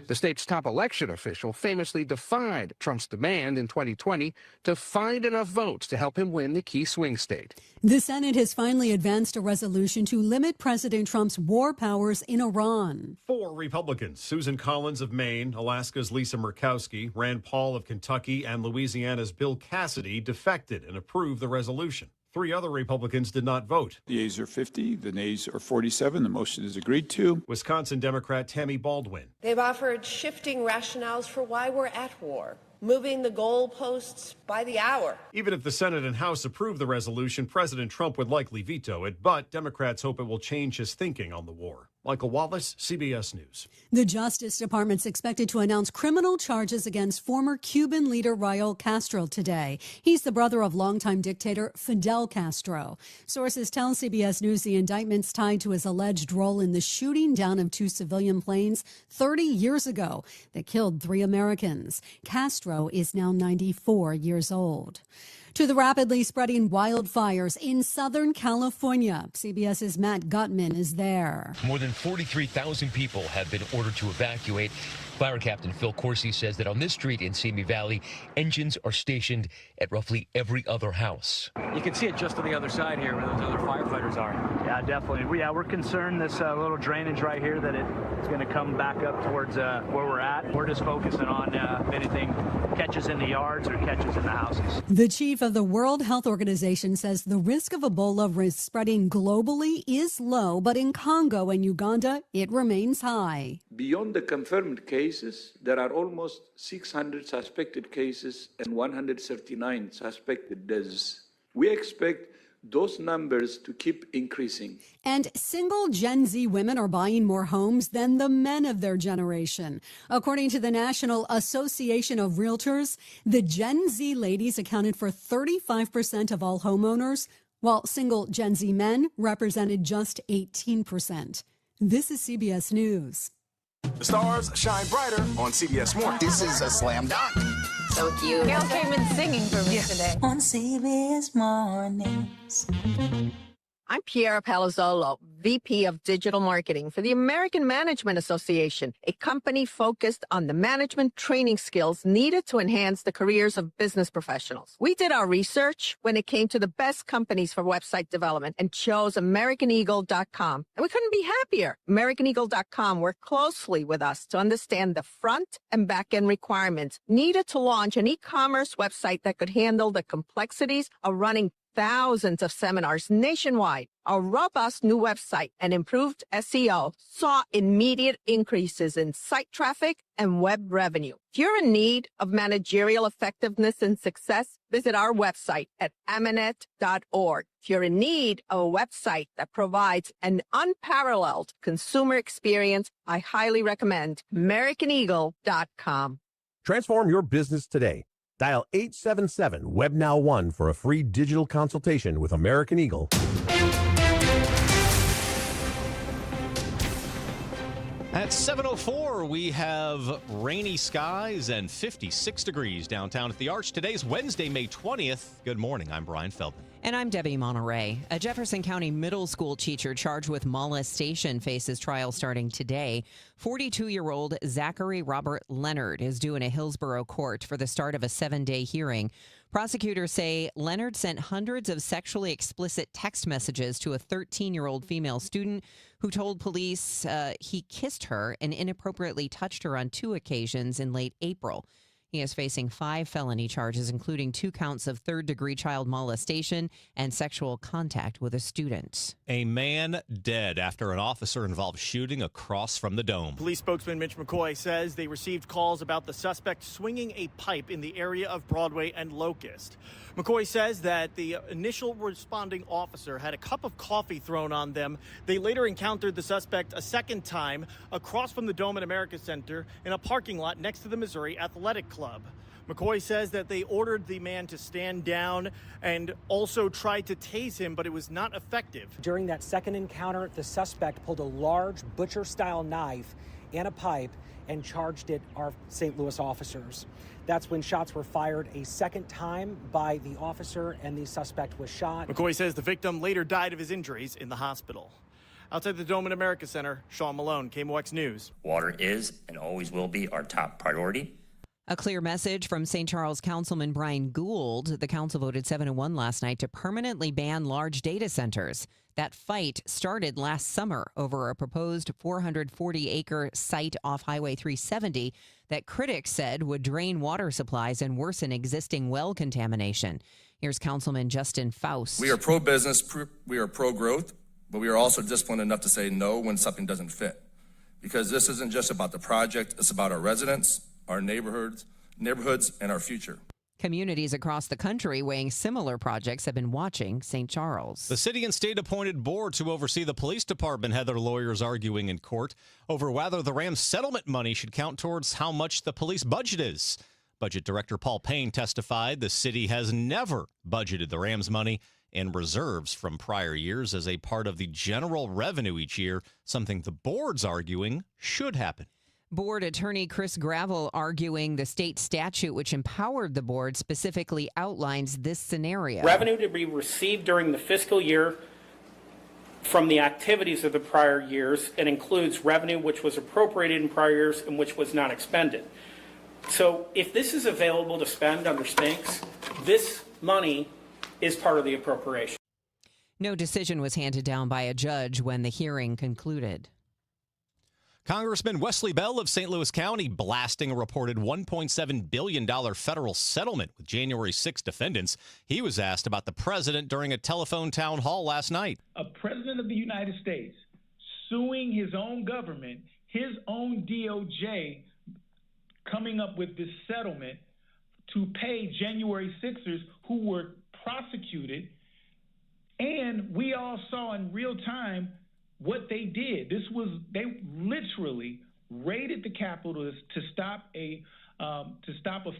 [SPEAKER 20] The state's top election official famously defied Trump's demand in 2020 to find enough votes to help him win the key swing state.
[SPEAKER 18] The Senate has finally advanced a resolution to limit President Trump's war powers in Iran.
[SPEAKER 25] 4 Republicans, Susan Collins of Maine, Alaska's Lisa Murkowski, Rand Paul of Kentucky, and Louisiana's Bill Cassidy, defected and approved the resolution. 3 other Republicans did not vote.
[SPEAKER 27] The yeas are 50, the nays are 47. The motion is agreed to.
[SPEAKER 25] Wisconsin Democrat Tammy Baldwin.
[SPEAKER 28] They've offered shifting rationales for why we're at war, moving the goalposts by the hour.
[SPEAKER 25] Even if the Senate and House approve the resolution, President Trump would likely veto it, but Democrats hope it will change his thinking on the war. Michael Wallace, CBS News.
[SPEAKER 18] The Justice Department's expected to announce criminal charges against former Cuban leader Raul Castro today. He's the brother of longtime dictator Fidel Castro. Sources tell CBS News the indictment's tied to his alleged role in the shooting down of 2 civilian planes 30 years ago that killed 3 Americans. Castro is now 94 years old. To the rapidly spreading wildfires in Southern California. CBS's Matt Gutman is there.
[SPEAKER 29] More than 43,000 people have been ordered to evacuate. Fire Captain Phil Corsi says that on this street in Simi Valley, engines are stationed at roughly every other house.
[SPEAKER 30] You can see it just on the other side here where those other firefighters are.
[SPEAKER 31] Yeah, definitely. We're concerned this little drainage right here that it's going to come back up towards where we're at. We're just focusing on if anything catches in the yards or catches in the houses.
[SPEAKER 18] The chief of the World Health Organization says the risk of Ebola spreading globally is low, but in Congo and Uganda, it remains high.
[SPEAKER 32] Beyond the confirmed cases, there are almost 600 suspected cases and 139 suspected deaths. We expect those numbers to keep increasing.
[SPEAKER 18] And single Gen Z women are buying more homes than the men of their generation. According to the National Association of Realtors, the Gen Z ladies accounted for 35% of all homeowners, while single Gen Z men represented just 18%. This is CBS News.
[SPEAKER 33] The stars shine brighter on CBS Morning. This is a slam dunk.
[SPEAKER 14] So cute. Gail came in singing for me today.
[SPEAKER 34] On CBS Mornings.
[SPEAKER 35] I'm Piera Palazzolo, VP of Digital Marketing for the American Management Association, a company focused on the management training skills needed to enhance the careers of business professionals. We did our research when it came to the best companies for website development and chose AmericanEagle.com. And we couldn't be happier. AmericanEagle.com worked closely with us to understand the front and back end requirements needed to launch an e-commerce website that could handle the complexities of running thousands of seminars nationwide, a robust new website, and improved SEO saw immediate increases in site traffic and web revenue. If you're in need of managerial effectiveness and success, visit our website at Amanet.org. If you're in need of a website that provides an unparalleled consumer experience, I highly recommend AmericanEagle.com.
[SPEAKER 4] Transform your business today. Dial 877-WebNow1 for a free digital consultation with American Eagle.
[SPEAKER 12] At 7:04, we have rainy skies and 56 degrees downtown at the Arch. Today's Wednesday, May 20th. Good morning. I'm Brian Feldman.
[SPEAKER 11] And I'm Debbie Monterey. A Jefferson County middle school teacher charged with molestation faces trial starting today. 42-year-old Zachary Robert Leonard is due in a Hillsborough court for the start of a 7-day hearing. Prosecutors say Leonard sent hundreds of sexually explicit text messages to a 13-year-old female student who told police he kissed her and inappropriately touched her on 2 occasions in late April. He is facing 5 felony charges, including 2 counts of third-degree child molestation and sexual contact with a student.
[SPEAKER 12] A man dead after an officer-involved shooting across from the Dome.
[SPEAKER 5] Police spokesman Mitch McCoy says they received calls about the suspect swinging a pipe in the area of Broadway and Locust. McCoy says that the initial responding officer had a cup of coffee thrown on them. They later encountered the suspect a second time across from the Dome at America Center in a parking lot next to the Missouri Athletic Club. McCoy says that they ordered the man to stand down and also tried to tase him, but it was not effective.
[SPEAKER 6] During that second encounter, the suspect pulled a large butcher-style knife and a pipe and charged at our St. Louis officers. That's when shots were fired a second time by the officer, and the suspect was shot.
[SPEAKER 5] McCoy says the victim later died of his injuries in the hospital. Outside the Dome at America Center, Sean Malone, KMOX News.
[SPEAKER 7] Water is and always will be our top priority.
[SPEAKER 11] A clear message from St. Charles Councilman Brian Gould. The council voted 7-1 last night to permanently ban large data centers. That fight started last summer over a proposed 440-acre site off Highway 370 that critics said would drain water supplies and worsen existing well contamination. Here's Councilman Justin Faust.
[SPEAKER 8] We are pro-business, we are pro-growth, but we are also disciplined enough to say no when something doesn't fit. Because this isn't just about the project, it's about our residents, our neighborhoods, and our future.
[SPEAKER 11] Communities across the country weighing similar projects have been watching St. Charles.
[SPEAKER 12] The city and state appointed board to oversee the police department had their lawyers arguing in court over whether the Rams settlement money should count towards how much the police budget is. Budget Director Paul Payne testified the city has never budgeted the Rams money and reserves from prior years as a part of the general revenue each year, something the board's arguing should happen.
[SPEAKER 11] Board attorney Chris Gravel arguing the state statute which empowered the board specifically outlines this scenario.
[SPEAKER 9] Revenue to be received during the fiscal year from the activities of the prior years and includes revenue which was appropriated in prior years and which was not expended. So if this is available to spend under Spinks, this money is part of the appropriation.
[SPEAKER 11] No decision was handed down by a judge when the hearing concluded.
[SPEAKER 12] Congressman Wesley Bell of St. Louis County blasting a reported $1.7 billion federal settlement with January 6 defendants. He was asked about the president during a telephone town hall last night.
[SPEAKER 10] A president of the United States suing his own government, his own DOJ, coming up with this settlement to pay January 6ers who were prosecuted. And we all saw in real time what they did. They literally raided the Capitol to stop a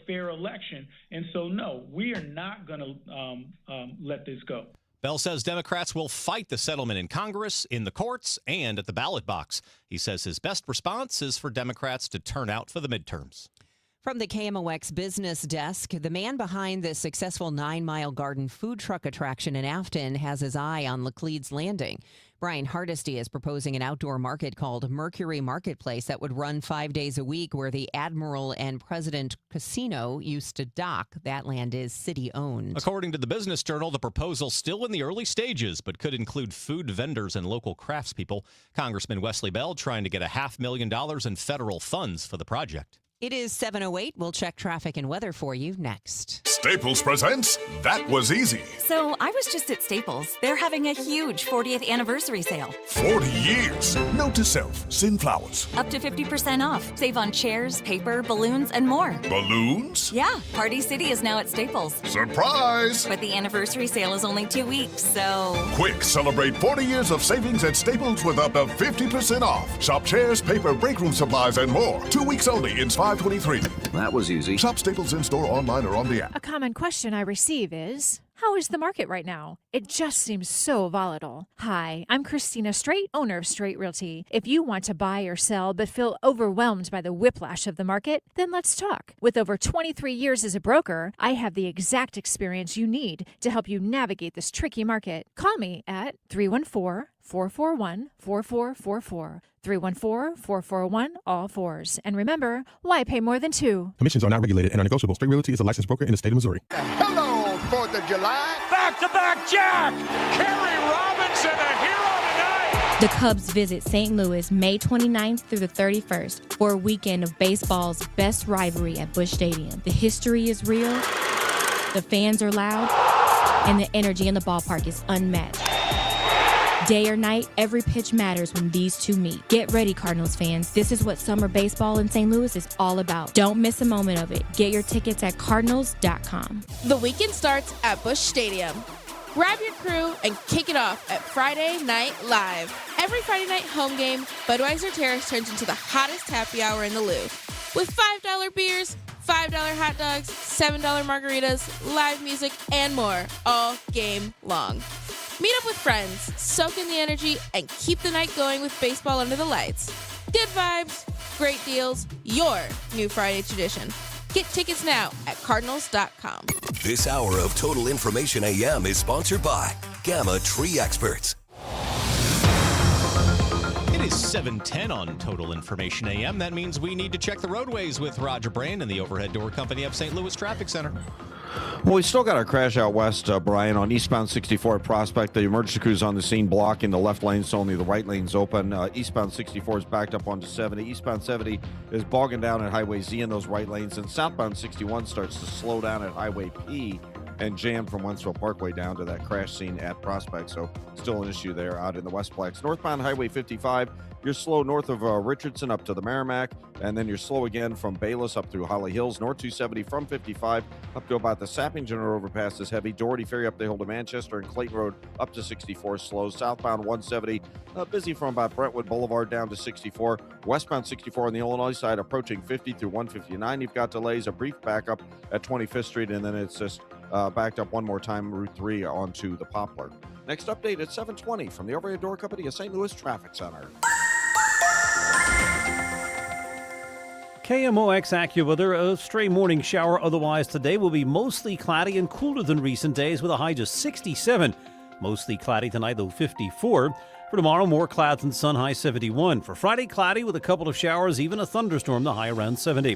[SPEAKER 10] fair election. And so, no, we are not going to let this go.
[SPEAKER 12] Bell says Democrats will fight the settlement in Congress, in the courts, and at the ballot box. He says his best response is for Democrats to turn out for the midterms.
[SPEAKER 11] From the KMOX business desk, the man behind the successful 9 Mile Garden food truck attraction in Afton has his eye on Laclede's Landing. Brian Hardesty is proposing an outdoor market called Mercury Marketplace that would run 5 days a week where the Admiral and President Casino used to dock. That land is city-owned.
[SPEAKER 12] According to the Business Journal, the proposal's still in the early stages, but could include food vendors and local craftspeople. Congressman Wesley Bell trying to get $500,000 in federal funds for the project.
[SPEAKER 11] It is 7:08. We'll check traffic and weather for you next.
[SPEAKER 33] Staples presents That Was Easy.
[SPEAKER 1] So I was just at Staples. They're having a huge 40th anniversary sale.
[SPEAKER 33] 40 years. Note to self, send flowers.
[SPEAKER 1] Up to 50% off. Save on chairs, paper, balloons, and more.
[SPEAKER 33] Balloons?
[SPEAKER 1] Yeah, Party City is now at Staples.
[SPEAKER 33] Surprise!
[SPEAKER 1] But the anniversary sale is only 2 weeks, so...
[SPEAKER 33] Quick, celebrate 40 years of savings at Staples with up to 50% off. Shop chairs, paper, break room supplies, and more. 2 weeks only in 523.
[SPEAKER 2] That was easy.
[SPEAKER 33] Shop Staples in-store, online, or on the app.
[SPEAKER 3] A common question I receive is, how is the market right now? It just seems so volatile. Hi, I'm Christina Straight, owner of Straight Realty. If you want to buy or sell but feel overwhelmed by the whiplash of the market, then let's talk. With over 23 years as a broker, I have the exact experience you need to help you navigate this tricky market. Call me at 314-441-4444. 314-441-ALL-4s. And remember, why pay more than two?
[SPEAKER 13] Commissions are not regulated and are negotiable. Straight Realty is a licensed broker in the state of Missouri.
[SPEAKER 33] Hello, 4th of July.
[SPEAKER 15] Back-to-back Jack! Kerry Robinson, a hero tonight!
[SPEAKER 16] The Cubs visit St. Louis May 29th through the 31st for a weekend of baseball's best rivalry at Busch Stadium. The history is real, the fans are loud, and the energy in the ballpark is unmatched. Day or night, every pitch matters when these two meet. Get ready, Cardinals fans. This is what summer baseball in St. Louis is all about. Don't miss a moment of it. Get your tickets at cardinals.com.
[SPEAKER 17] The weekend starts at Busch Stadium. Grab your crew and kick it off at Friday Night Live. Every Friday night home game, Budweiser Terrace turns into the hottest happy hour in the Lou. With $5 beers, $5 hot dogs, $7 margaritas, live music, and more all game long. Meet up with friends, soak in the energy, and keep the night going with baseball under the lights. Good vibes, great deals, your new Friday tradition. Get tickets now at cardinals.com.
[SPEAKER 19] This hour of Total Information AM is sponsored by Gamma Tree Experts.
[SPEAKER 12] It is 7:10 on Total Information AM. That means we need to check the roadways with Roger Brand and the Overhead Door Company of St. Louis Traffic Center.
[SPEAKER 20] Well, we still got our crash out west, Brian, on eastbound 64 at Prospect. The emergency crews on the scene blocking the left lane, so only the right lane's open. Eastbound 64 is backed up onto 70. Eastbound 70 is bogging down at Highway Z in those right lanes, and southbound 61 starts to slow down at Highway P and jam from Wentzville Parkway down to that crash scene at Prospect. So still an issue there out in the Westplex. Northbound Highway 55, you're slow north of Richardson up to the Merrimack, and then you're slow again from Bayless up through Holly Hills. North 270 from 55 up to about the Sappington Road overpass is heavy. Doherty Ferry up the hill to Manchester, and Clayton Road up to 64 slow. Southbound 170 busy from about Brentwood Boulevard down to 64. Westbound 64 on the Illinois side approaching 50 through 159. You've got delays, a brief backup at 25th Street, and then it's just backed up one more time, Route 3 onto the Poplar. Next update at 7:20 from the Overhead Door Company of St. Louis Traffic Center.
[SPEAKER 21] KMOX AccuWeather, a stray morning shower. Otherwise, today will be mostly cloudy and cooler than recent days with a high just 67. Mostly cloudy tonight, though 54. For tomorrow, more clouds and sun, high 71. For Friday, cloudy with a couple of showers, even a thunderstorm, the high around 70.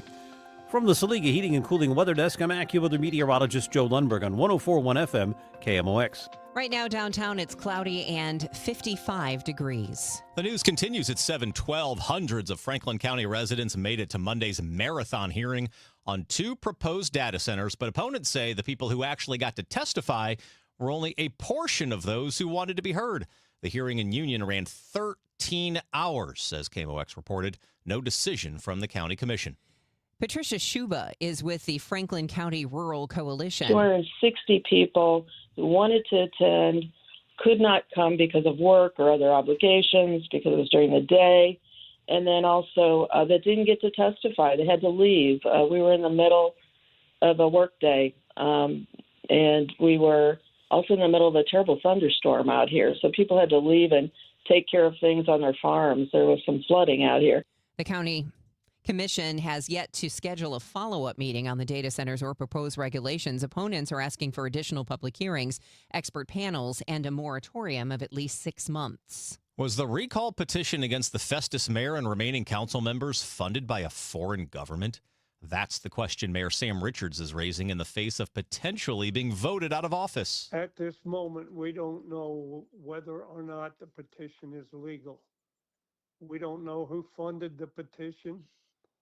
[SPEAKER 21] From the Saliga Heating and Cooling Weather Desk, I'm AccuWeather meteorologist Joe Lundberg on 104.1 FM KMOX.
[SPEAKER 11] Right now downtown, it's cloudy and 55 degrees.
[SPEAKER 12] The news continues at 7:12. Hundreds of Franklin County residents made it to Monday's marathon hearing on 2 proposed data centers, but opponents say the people who actually got to testify were only a portion of those who wanted to be heard. The hearing in Union ran 13 hours, as KMOX reported. No decision from the county commission.
[SPEAKER 11] Patricia Schuba is with the Franklin County Rural Coalition.
[SPEAKER 22] 260 people who wanted to attend could not come because of work or other obligations, because it was during the day, and then also that didn't get to testify. They had to leave. We were in the middle of a work day, and we were also in the middle of a terrible thunderstorm out here, so people had to leave and take care of things on their farms. There was some flooding out here.
[SPEAKER 11] The county commission has yet to schedule a follow-up meeting on the data centers or proposed regulations. Opponents are asking for additional public hearings, expert panels, and a moratorium of at least 6 months.
[SPEAKER 12] Was the recall petition against the Festus mayor and remaining council members funded by a foreign government? That's the question Mayor Sam Richards is raising in the face of potentially being voted out of office.
[SPEAKER 23] At this moment, we don't know whether or not the petition is legal. We don't know who funded the petition.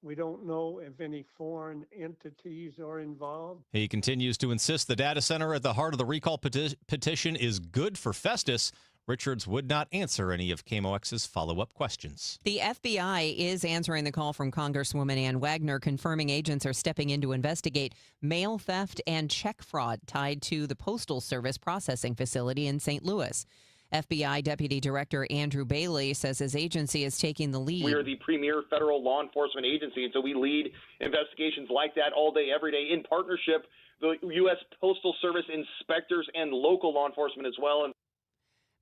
[SPEAKER 23] We don't know if any foreign entities are involved.
[SPEAKER 12] He continues to insist the data center at the heart of the recall petition is good for Festus. Richards would not answer any of KMOX's follow-up questions.
[SPEAKER 11] The FBI is answering the call from Congresswoman Ann Wagner, confirming agents are stepping in to investigate mail theft and check fraud tied to the Postal Service processing facility in St. Louis. FBI Deputy Director Andrew Bailey says his agency is taking the lead.
[SPEAKER 2] We are the premier federal law enforcement agency, and so we lead investigations like that all day, every day, in partnership with the U.S. Postal Service inspectors and local law enforcement as well.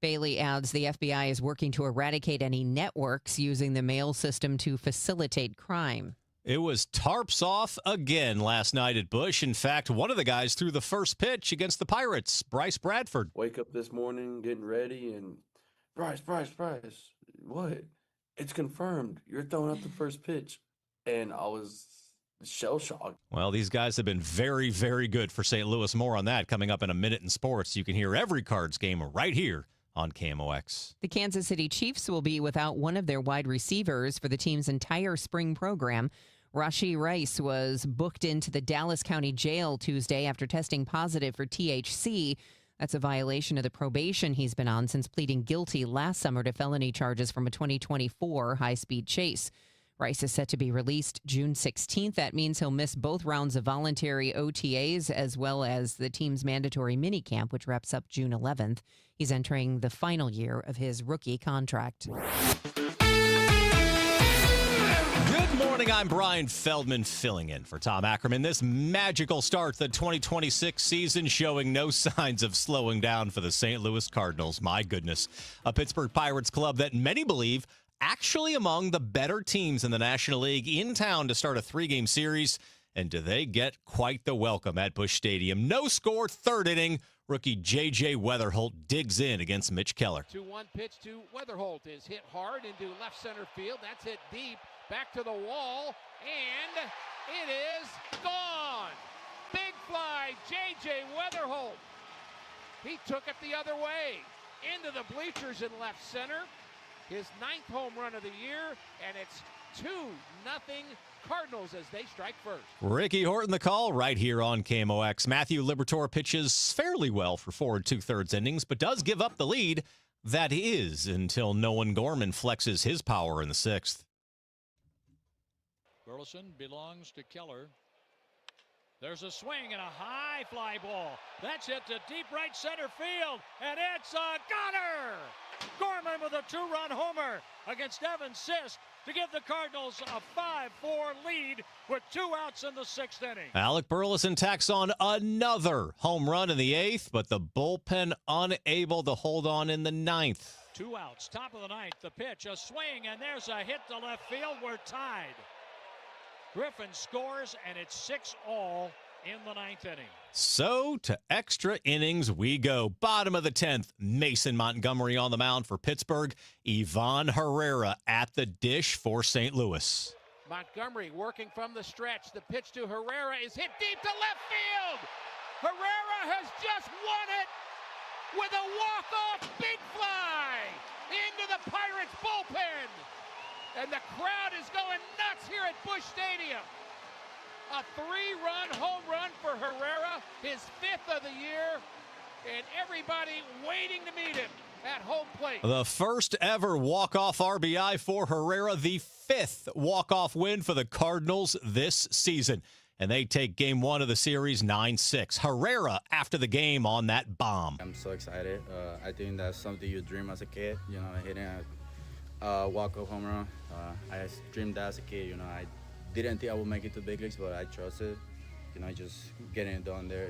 [SPEAKER 11] Bailey adds the FBI is working to eradicate any networks using the mail system to facilitate crime.
[SPEAKER 12] It was tarps off again last night at Busch. In fact, one of the guys threw the first pitch against the Pirates, Bryce Bradford.
[SPEAKER 4] Wake up this morning, getting ready, and Bryce, what? It's confirmed. You're throwing out the first pitch. And I was shell-shocked.
[SPEAKER 12] Well, these guys have been very, very good for St. Louis. More on that coming up in a minute in sports. You can hear every Cards game right here on KMOX.
[SPEAKER 11] The Kansas City Chiefs will be without one of their wide receivers for the team's entire spring program. Rashee Rice was booked into the Dallas County Jail Tuesday after testing positive for THC. That's a violation of the probation he's been on since pleading guilty last summer to felony charges from a 2024 high-speed chase. Rice is set to be released June 16th. That means he'll miss both rounds of voluntary OTAs as well as the team's mandatory minicamp, which wraps up June 11th. He's entering the final year of his rookie contract.
[SPEAKER 12] Good morning, I'm Brian Feldman filling in for Tom Ackerman. This magical start to the 2026 season showing no signs of slowing down for the St. Louis Cardinals. My goodness. A Pittsburgh Pirates club that many believe actually among the better teams in the National League in town to start a 3-game series. And do they get quite the welcome at Busch Stadium? No score, third inning. Rookie J.J. Wetherholt digs in against Mitch Keller.
[SPEAKER 14] 2-1 pitch to Wetherholt is hit hard into left center field. That's hit deep. Back to the wall, and it is gone. Big fly, J.J. Wetherholt. He took it the other way, into the bleachers in left center. His 9th home run of the year, and it's 2-0 Cardinals as they strike first.
[SPEAKER 12] Ricky Horton the call right here on KMOX. Matthew Liberatore pitches fairly well for 4 2/3 innings, but does give up the lead. That is until Nolan Gorman flexes his power in the 6th.
[SPEAKER 18] Burleson belongs to Keller. There's a swing and a high fly ball. That's hit to deep right center field, and it's a goner! Gorman with a 2-run homer against Evan Sisk to give the Cardinals a 5-4 lead with 2 outs in the 6th inning.
[SPEAKER 12] Alec Burleson tacks on another home run in the 8th, but the bullpen unable to hold on in the 9th.
[SPEAKER 18] 2 outs, top of the 9th, the pitch, a swing, and there's a hit to left field. We're tied. Griffin scores, and it's 6-all in the 9th inning.
[SPEAKER 12] So to extra innings we go. Bottom of the 10th, Mason Montgomery on the mound for Pittsburgh. Ivan Herrera at the dish for St. Louis.
[SPEAKER 14] Montgomery working from the stretch. The pitch to Herrera is hit deep to left field. Herrera has just won it with a walk-off big fly into the Pirates bullpen. And the crowd is going nuts here at Busch Stadium. A 3-run home run for Herrera, his 5th of the year, and everybody waiting to meet him at home plate.
[SPEAKER 12] The first ever walk-off RBI for Herrera, the 5th walk-off win for the Cardinals this season. And they take game 1 of the series 9-6. Herrera after the game on that bomb.
[SPEAKER 24] I'm so excited. I think that's something you dream as a kid, hitting a walk-off home run. I dreamed that as a kid, I didn't think I would make it to big leagues, but I trusted, just getting it done there.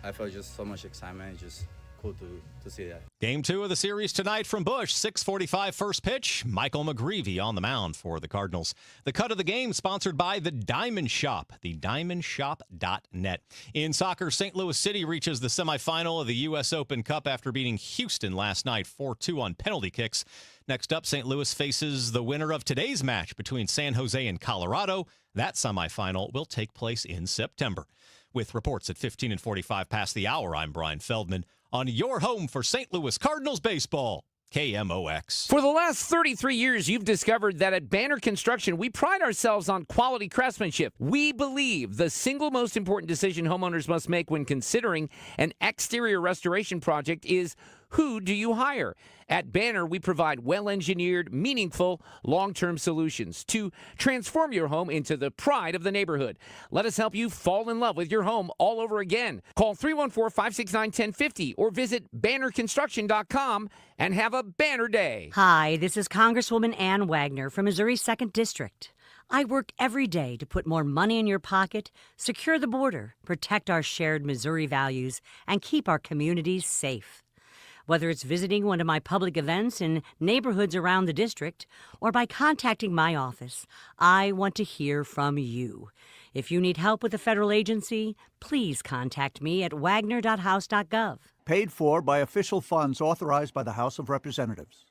[SPEAKER 24] I felt just so much excitement. It's just cool to see that.
[SPEAKER 12] Game 2 of the series tonight from Busch, 6:45 first pitch. Michael McGreevy on the mound for the Cardinals. The cut of the game sponsored by the Diamond Shop, thediamondshop.net. In soccer, St. Louis City reaches the semifinal of the U.S. Open Cup after beating Houston last night 4-2 on penalty kicks. Next up, St. Louis faces the winner of today's match between San Jose and Colorado. That semifinal will take place in September. With reports at 15 and 45 past the hour, I'm Brian Feldman on your home for St. Louis Cardinals baseball, KMOX.
[SPEAKER 5] For the last 33 years, you've discovered that at Banner Construction, we pride ourselves on quality craftsmanship. We believe the single most important decision homeowners must make when considering an exterior restoration project is who do you hire? At Banner, we provide well-engineered, meaningful, long-term solutions to transform your home into the pride of the neighborhood. Let us help you fall in love with your home all over again. Call 314-569-1050 or visit bannerconstruction.com and have a banner day.
[SPEAKER 6] Hi, this is Congresswoman Ann Wagner from Missouri's 2nd District. I work every day to put more money in your pocket, secure the border, protect our shared Missouri values, and keep our communities safe. Whether it's visiting one of my public events in neighborhoods around the district or by contacting my office, I want to hear from you. If you need help with a federal agency, please contact me at wagner.house.gov.
[SPEAKER 7] Paid for by official funds authorized by the House of Representatives.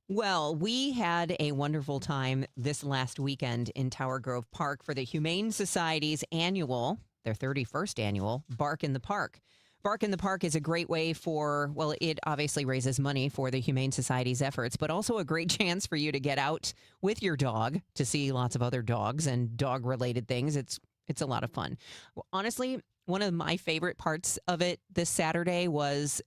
[SPEAKER 11] Well, we had a wonderful time this last weekend in Tower Grove Park for the Humane Society's annual, their 31st annual, Bark in the Park. Bark in the Park is a great way for, well, it obviously raises money for the Humane Society's efforts, but also a great chance for you to get out with your dog to see lots of other dogs and dog-related things. It's a lot of fun. Well, honestly, one of my favorite parts of it this Saturday was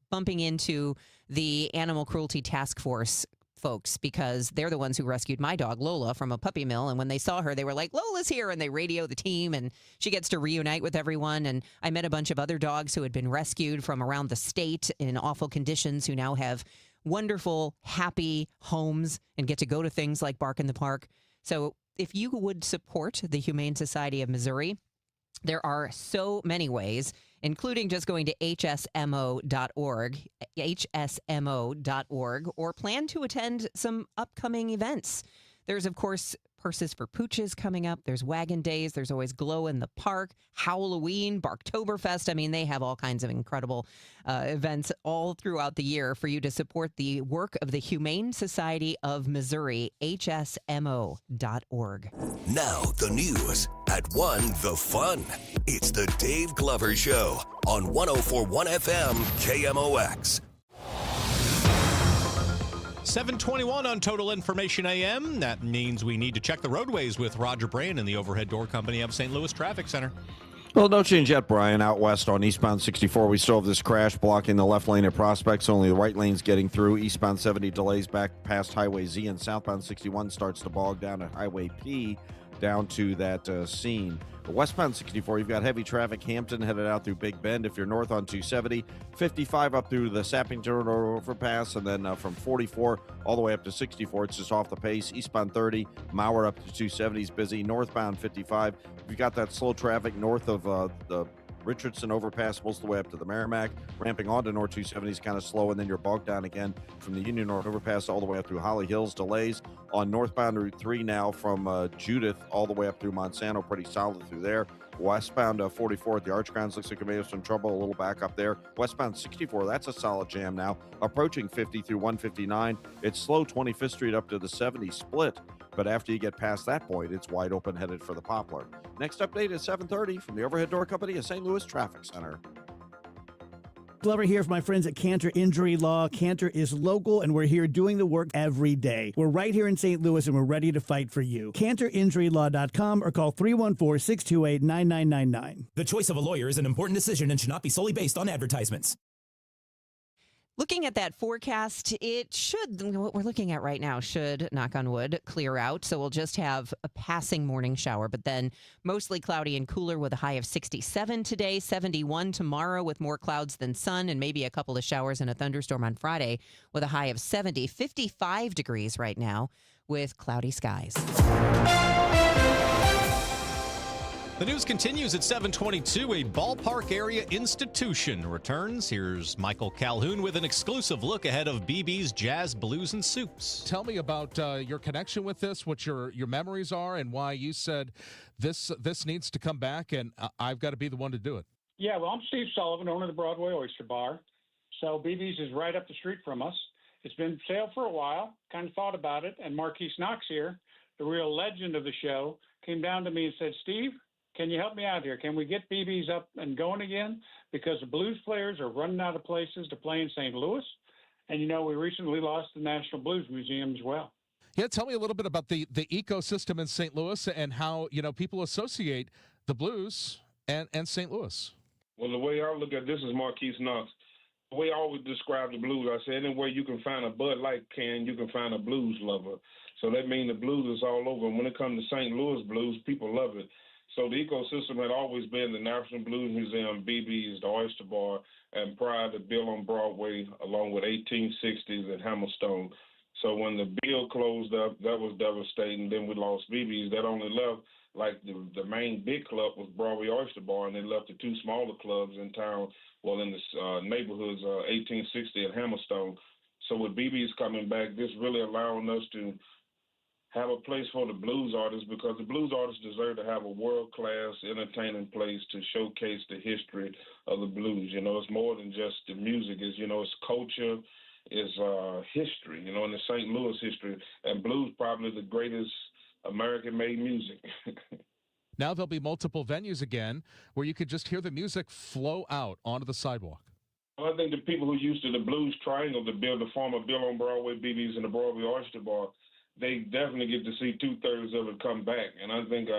[SPEAKER 11] bumping into the Animal Cruelty Task Force folks, because they're the ones who rescued my dog Lola from a puppy mill, and when they saw her they were like, Lola's here, and they radio the team and she gets to reunite with everyone. And I met a bunch of other dogs who had been rescued from around the state in awful conditions who now have wonderful, happy homes and get to go to things like Bark in the Park. So if you would support the Humane Society of Missouri, there are so many ways, including just going to hsmo.org, or plan to attend some upcoming events. There's, of course, Purses for Pooches coming up. There's Wagon Days. There's always Glow in the Park, Halloween, Barktoberfest. I mean, they have all kinds of incredible events all throughout the year for you to support the work of the Humane Society of Missouri, hsmo.org.
[SPEAKER 19] Now the news. At 1, the fun. It's the Dave Glover Show on 104.1 FM KMOX.
[SPEAKER 12] 7:21 on Total Information AM. That means we need to check the roadways with Roger Brain in the Overhead Door Company of St. Louis Traffic Center.
[SPEAKER 20] Well, no change yet, Brian. Out west on eastbound 64, we still have this crash blocking the left lane at Prospects. Only the right lane's getting through. Eastbound 70 delays back past Highway Z, and southbound 61 starts to bog down at Highway P down to that scene. Westbound 64, you've got heavy traffic. Hampton headed out through Big Bend. If you're north on 270, 55 up through the Sappington overpass, and then from 44 all the way up to 64, it's just off the pace. Eastbound 30, Mauer up to 270 is busy. Northbound 55, you've got that slow traffic north of the Richardson overpass most of the way up to the Merrimack. Ramping onto North 270 is kind of slow, and then you're bogged down again from the Union North overpass all the way up through Holly Hills. Delays on northbound Route 3 now from Judith all the way up through Monsanto, pretty solid through there. Westbound 44 at the Arch Grounds looks like it may have some trouble, a little back up there. Westbound 64, that's a solid jam now. Approaching 50 through 159. It's slow 25th Street up to the 70 split, but after you get past that point, it's wide open headed for the Poplar. Next update is 7:30 from the Overhead Door Company of St. Louis Traffic Center.
[SPEAKER 8] Glover here for my friends at Cantor Injury Law. Cantor is local, and we're here doing the work every day. We're right here in St. Louis, and we're ready to fight for you. CantorInjuryLaw.com or call 314-628-9999.
[SPEAKER 9] The choice of a lawyer is an important decision and should not be solely based on advertisements.
[SPEAKER 11] Looking at that forecast, it should, what we're looking at right now, should, knock on wood, clear out. So we'll just have a passing morning shower, but then mostly cloudy and cooler with a high of 67 today, 71 tomorrow with more clouds than sun, and maybe a couple of showers and a thunderstorm on Friday with a high of 70, 55 degrees right now with cloudy skies.
[SPEAKER 12] The news continues at 7:22. A ballpark area institution returns. Here's Michael Calhoun with an exclusive look ahead of BB's Jazz, Blues, and Soups.
[SPEAKER 25] Tell me about your connection with this, what your memories are, and why you said this needs to come back, and I've got to be the one to do it.
[SPEAKER 23] Yeah, well, I'm Steve Sullivan, owner of the Broadway Oyster Bar. So BB's is right up the street from us. It's been for sale for a while, kind of thought about it, and Marquise Knox here, the real legend of the show, came down to me and said, Steve, can you help me out here? Can we get BB's up and going again? Because the blues players are running out of places to play in St. Louis, And, we recently lost the National Blues Museum as well.
[SPEAKER 25] Yeah, tell me a little bit about the ecosystem in St. Louis and how, people associate the blues and St. Louis.
[SPEAKER 1] Well, the way I look at this is Marquise Knox. The way I always describe the blues, I say anywhere you can find a Bud Light can, you can find a blues lover. So that means the blues is all over. And when it comes to St. Louis blues, people love it. So the ecosystem had always been the National Blues Museum, BB's, the Oyster Bar, and prior to Bill on Broadway, along with 1860s and Hammerstone. So when the Bill closed up, that was devastating. Then we lost BB's. That only left, like the main big club was Broadway Oyster Bar, and they left the two smaller clubs in town, in the neighborhoods, 1860 and Hammerstone. So with BB's coming back, this really allowing us to have a place for the blues artists, because the blues artists deserve to have a world-class, entertaining place to showcase the history of the blues. It's more than just the music. It's culture, it's history, in the St. Louis history. And blues probably the greatest American-made music.
[SPEAKER 25] Now there'll be multiple venues again where you could just hear the music flow out onto the sidewalk.
[SPEAKER 1] Well, I think the people who used to the Blues Triangle, the former Bill on Broadway, BB's, and the Broadway Oyster Bar, they definitely get to see 2/3 of it come back. And I think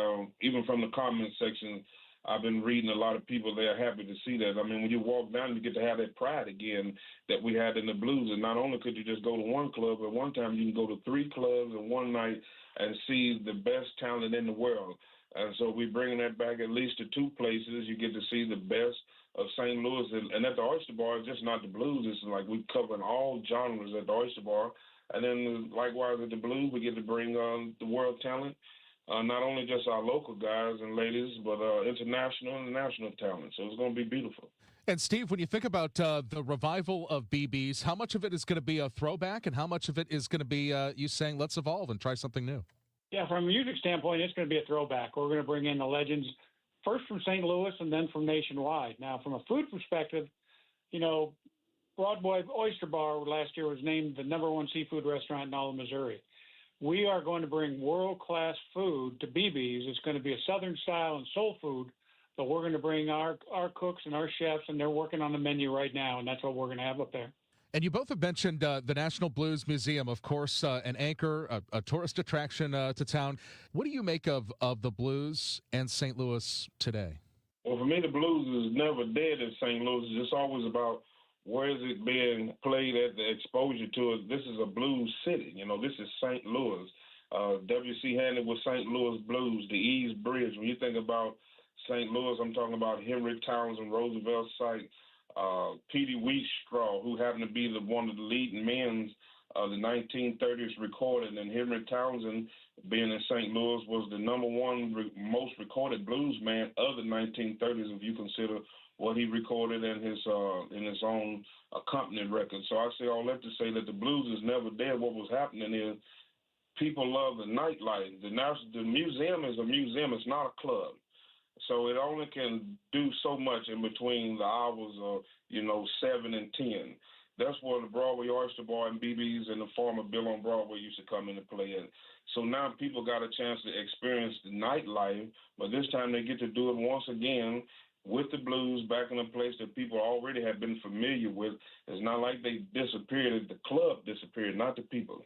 [SPEAKER 1] even from the comment section, I've been reading a lot of people, they're happy to see that. I mean, when you walk down, you get to have that pride again that we had in the blues. And not only could you just go to one club, but one time you can go to 3 clubs in one night and see the best talent in the world. And so we're bringing that back at least to 2 places. You get to see the best of St. Louis. And at the Oyster Bar, it's just not the blues. It's like we're covering all genres at the Oyster Bar. And then likewise at the blues, we get to bring the world talent, not only just our local guys and ladies, but international and national talent. So it's going to be beautiful.
[SPEAKER 25] And Steve, when you think about the revival of BB's, how much of it is going to be a throwback and how much of it is going to be you saying, let's evolve and try something new?
[SPEAKER 23] Yeah, from a music standpoint, it's going to be a throwback. We're going to bring in the legends, first from St. Louis and then from nationwide. Now, from a food perspective, Broadway Oyster Bar last year was named the #1 seafood restaurant in all of Missouri. We are going to bring world-class food to BB's. It's going to be a Southern style and soul food, but we're going to bring our cooks and our chefs, and they're working on the menu right now, and that's what we're going to have up there.
[SPEAKER 25] And you both have mentioned the National Blues Museum, of course, an anchor, a tourist attraction to town. What do you make of the blues and St. Louis today?
[SPEAKER 1] Well, for me, the blues is never dead in St. Louis. It's always about where is it being played at, the exposure to it. This is a blues city. This is St. Louis. W.C. Handy with St. Louis Blues, the East Bridge. When you think about St. Louis, I'm talking about Henry Townsend, Roosevelt site, Petey Wheatstraw, who happened to be one of the leading men of the 1930s recorded, and Henry Townsend, being in St. Louis, was the #1 most recorded blues man of the 1930s, if you consider what he recorded in his own accompanying record. So I say all that to say that the blues is never dead. What was happening is people love the nightlife. The museum is a museum. It's not a club. So it only can do so much in between the hours of, 7 and 10. That's where the Broadway Oyster Bar and BB's and the former Bill on Broadway used to come into play in. So now people got a chance to experience the nightlife, but this time they get to do it once again with the blues back in a place that people already have been familiar with. It's not like they disappeared. The club disappeared, not the people.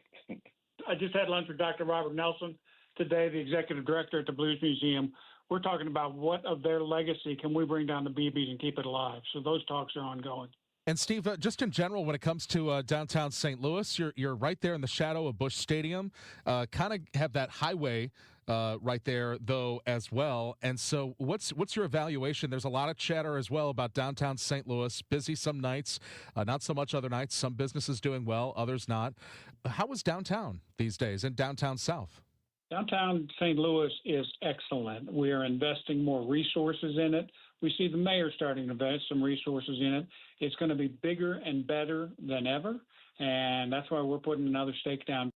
[SPEAKER 23] I just had lunch with Dr. Robert Nelson today, the executive director at the Blues Museum. We're talking about what of their legacy can we bring down to BB's and keep it alive. So those talks are ongoing.
[SPEAKER 25] And Steve, just in general, when it comes to downtown St. Louis, you're right there in the shadow of Busch Stadium. Kind of have that highway right there, though, as well. And so what's your evaluation? There's a lot of chatter as well about downtown St. Louis, busy some nights, not so much other nights. Some businesses doing well, others not. How is downtown these days and downtown South?
[SPEAKER 23] Downtown St. Louis is excellent. We are investing more resources in it. We see the mayor starting to invest some resources in it. It's going to be bigger and better than ever, and that's why we're putting another stake down.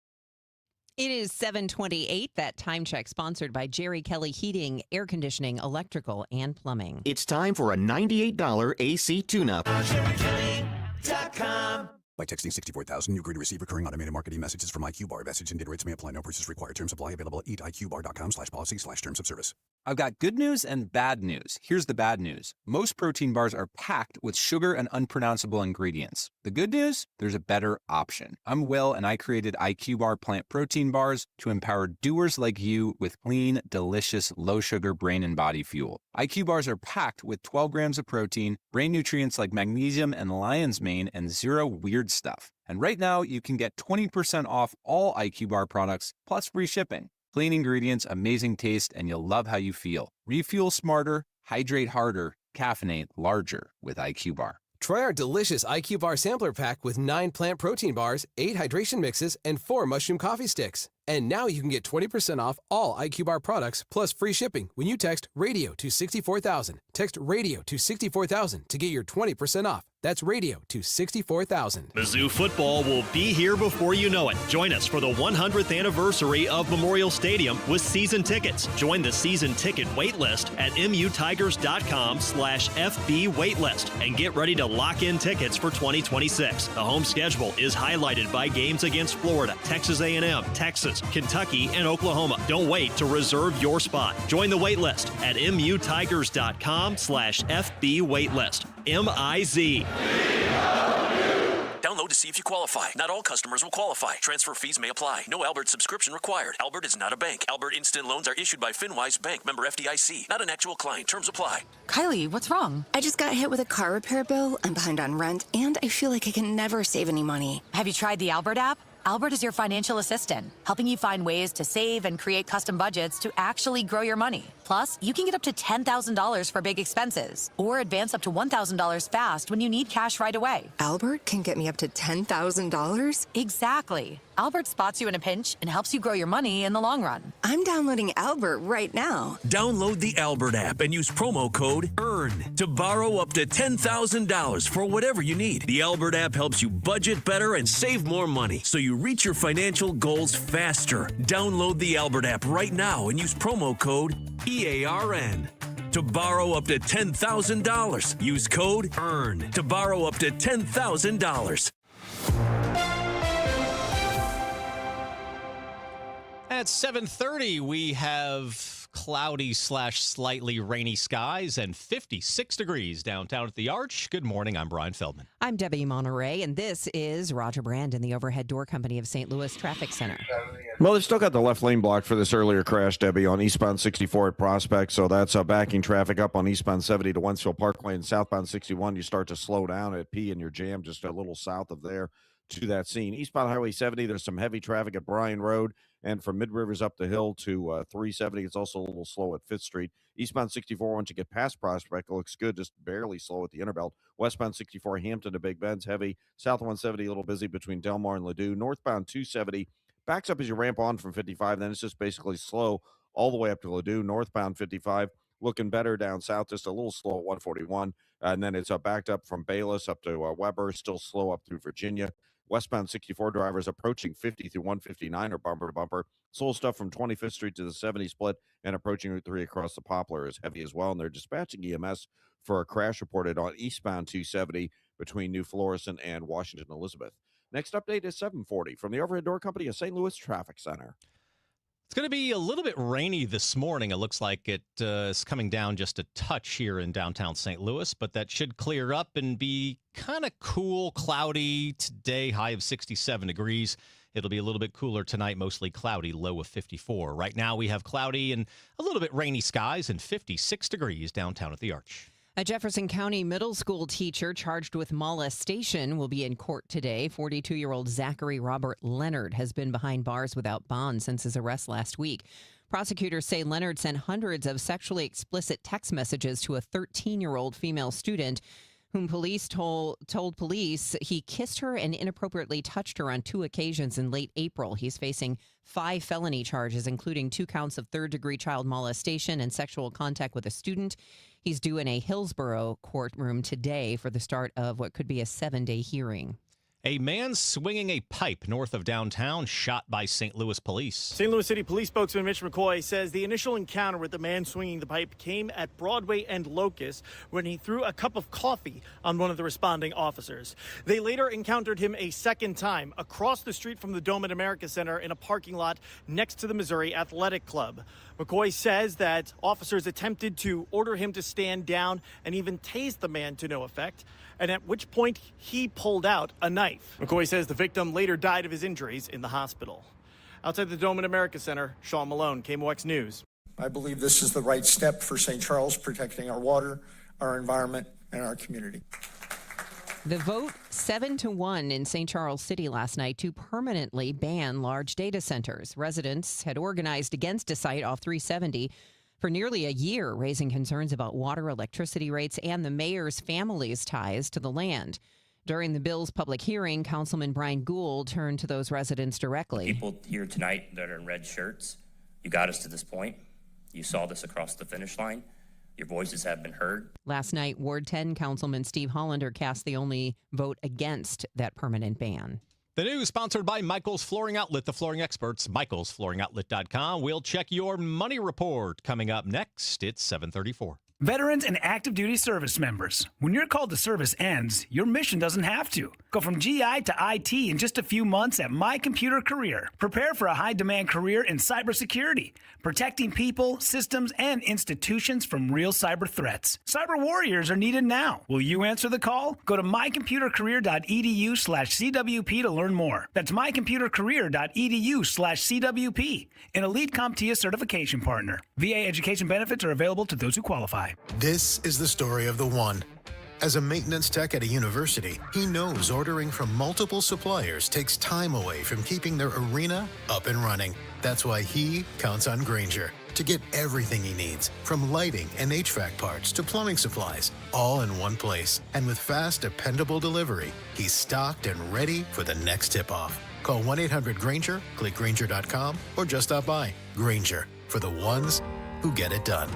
[SPEAKER 11] It is 7:28. That time check sponsored by Jerry Kelly Heating, Air Conditioning, Electrical, and Plumbing.
[SPEAKER 3] It's time for a $98 AC tune-up.
[SPEAKER 10] JerryKelly.com.
[SPEAKER 3] By texting 64000, you agree to receive recurring automated marketing messages from IQ Bar. Message and data rates may apply. No purchase required. Terms apply. Available at eatiqbar.com/policy/terms of service.
[SPEAKER 10] I've got good news and bad news. Here's the bad news. Most protein bars are packed with sugar and unpronounceable ingredients. The good news? There's a better option. I'm Will, and I created IQ Bar plant protein bars to empower doers like you with clean, delicious, low-sugar brain and body fuel. IQ Bars are packed with 12 grams of protein, brain nutrients like magnesium and lion's mane, and zero weird stuff. And right now, you can get 20% off all IQ Bar products, plus free shipping. Clean ingredients, amazing taste, and you'll love how you feel. Refuel smarter, hydrate harder, caffeinate larger with IQ Bar.
[SPEAKER 13] Try our delicious IQ Bar sampler pack with 9 plant protein bars, 8 hydration mixes, and 4 mushroom coffee sticks. And now you can get 20% off all IQ Bar products plus free shipping when you text RADIO to 64,000. Text RADIO to 64,000 to get your 20% off. That's RADIO to 64,000.
[SPEAKER 15] Mizzou football will be here before you know it. Join us for the 100th anniversary of Memorial Stadium with season tickets. Join the season ticket waitlist at mutigers.com/FB waitlist and get ready to lock in tickets for 2026. The home schedule is highlighted by games against Florida, Texas A&M, Texas, Kentucky, and Oklahoma. Don't wait to reserve your spot. Join the waitlist at mutigers.com/FB waitlist. MIZ.
[SPEAKER 16] Download to see if you qualify. Not all customers will qualify. Transfer fees may apply. No Albert subscription required. Albert is not a bank. Albert Instant Loans are issued by FinWise Bank, member FDIC. Not an actual client. Terms apply.
[SPEAKER 26] Kylie, what's wrong? I just got hit with a car repair bill. I'm behind on rent, and I feel like I can never save any money. Have you tried the Albert app? Albert is your financial assistant, helping you find ways to save and create custom budgets to actually grow your money. Plus, you can get up to $10,000 for big expenses or advance up to $1,000 fast when you need cash right away. Albert can get me up to $10,000? Exactly. Albert spots you in a pinch and helps you grow your money in the long run. I'm downloading Albert right now.
[SPEAKER 16] Download the Albert app and use promo code EARN to borrow up to $10,000 for whatever you need. The Albert app helps you budget better and save more money so you reach your financial goals faster. Download the Albert app right now and use promo code EARN to borrow up to $10,000. Use code EARN to borrow up to $10,000.
[SPEAKER 12] At 7:30, we have cloudy/slightly rainy skies and 56 degrees downtown at the Arch. Good morning. I'm Brian Feldman.
[SPEAKER 11] I'm Debbie Monterey, and this is Roger Brand in the Overhead Door Company of St. Louis Traffic Center.
[SPEAKER 20] Well, they've still got the left lane blocked for this earlier crash, Debbie, on eastbound 64 at Prospect. So that's backing traffic up on eastbound 70 to Wensfield Parkway, and southbound 61. You start to slow down at P and your jam just a little south of there to that scene. Eastbound Highway 70, there's some heavy traffic at Bryan Road. And from Mid Rivers up the hill to 370, it's also a little slow at 5th Street. Eastbound 64, once you get past Prospect, it looks good, just barely slow at the Interbelt. Westbound 64, Hampton to Big Bend's heavy. South 170, a little busy between Delmar and Ladue. Northbound 270, backs up as you ramp on from 55. Then it's just basically slow all the way up to Ladue. Northbound 55, looking better down south, just a little slow at 141. And then it's backed up from Bayless up to Weber, still slow up through Virginia. Westbound 64 drivers approaching 50 through 159 are bumper to bumper. Slow stuff from 25th Street to the 70 split and approaching Route 3 across the Poplar is heavy as well. And they're dispatching EMS for a crash reported on eastbound 270 between New Florissant and Washington Elizabeth. Next update is 740 from the Overhead Door Company of St. Louis Traffic Center.
[SPEAKER 12] It's going to be a little bit rainy this morning. It looks like it is coming down just a touch here in downtown St. Louis, but that should clear up and be kind of cool, cloudy today, high of 67 degrees. It'll be a little bit cooler tonight, mostly cloudy, low of 54. Right now we have cloudy and a little bit rainy skies and 56 degrees downtown at the Arch.
[SPEAKER 11] A Jefferson County middle school teacher charged with molestation will be in court today. 42-year-old Zachary Robert Leonard has been behind bars without bond since his arrest last week. Prosecutors say Leonard sent hundreds of sexually explicit text messages to a 13-year-old female student whom police told police he kissed her and inappropriately touched her on 2 occasions in late April. He's facing 5 felony charges, including 2 counts of third-degree child molestation and sexual contact with a student. He's due in a Hillsborough courtroom today for the start of what could be a 7-day hearing.
[SPEAKER 12] A man swinging a pipe north of downtown shot by St. Louis police.
[SPEAKER 2] St. Louis City Police spokesman Mitch McCoy says the initial encounter with the man swinging the pipe came at Broadway and Locust when he threw a cup of coffee on one of the responding officers. They later encountered him a second time across the street from the Dome at America Center in a parking lot next to the Missouri Athletic Club. McCoy says that officers attempted to order him to stand down and even tased the man to no effect, and at which point he pulled out a knife. McCoy says the victim later died of his injuries in the hospital. Outside the Dome at America Center, Sean Malone, KMOX News.
[SPEAKER 4] I believe this is the right step for St. Charles, protecting our water, our environment, and our community.
[SPEAKER 11] The vote 7-1 in St. Charles City last night to permanently ban large data centers. Residents had organized against a site off 370 for nearly a year, raising concerns about water, electricity rates, and the mayor's family's ties to the land. During the bill's public hearing, Councilman Brian Gould turned to those residents directly.
[SPEAKER 17] People here tonight that are in red shirts, you got us to this point. You saw this across the finish line. Your voices have been heard.
[SPEAKER 11] Last night, Ward 10 Councilman Steve Hollander cast the only vote against that permanent ban.
[SPEAKER 12] The news sponsored by Michael's Flooring Outlet, the flooring experts, michaelsflooringoutlet.com. We'll check your money report coming up next. It's 7:34.
[SPEAKER 18] Veterans and active duty service members, when your call to service ends, your mission doesn't have to. Go from GI to IT in just a few months at My Computer Career. Prepare for a high-demand career in cybersecurity, protecting people, systems, and institutions from real cyber threats. Cyber warriors are needed now. Will you answer the call? Go to mycomputercareer.edu/CWP to learn more. That's mycomputercareer.edu/CWP, an elite CompTIA certification partner. VA education benefits are available to those who qualify.
[SPEAKER 21] This is the story of the one. As a maintenance tech at a university, he knows ordering from multiple suppliers takes time away from keeping their arena up and running. That's why he counts on Grainger to get everything he needs, from lighting and HVAC parts to plumbing supplies, all in one place. And with fast, dependable delivery, he's stocked and ready for the next tip-off. Call 1-800-GRAINGER, click Grainger.com, or just stop by. Grainger, for the ones who get it done.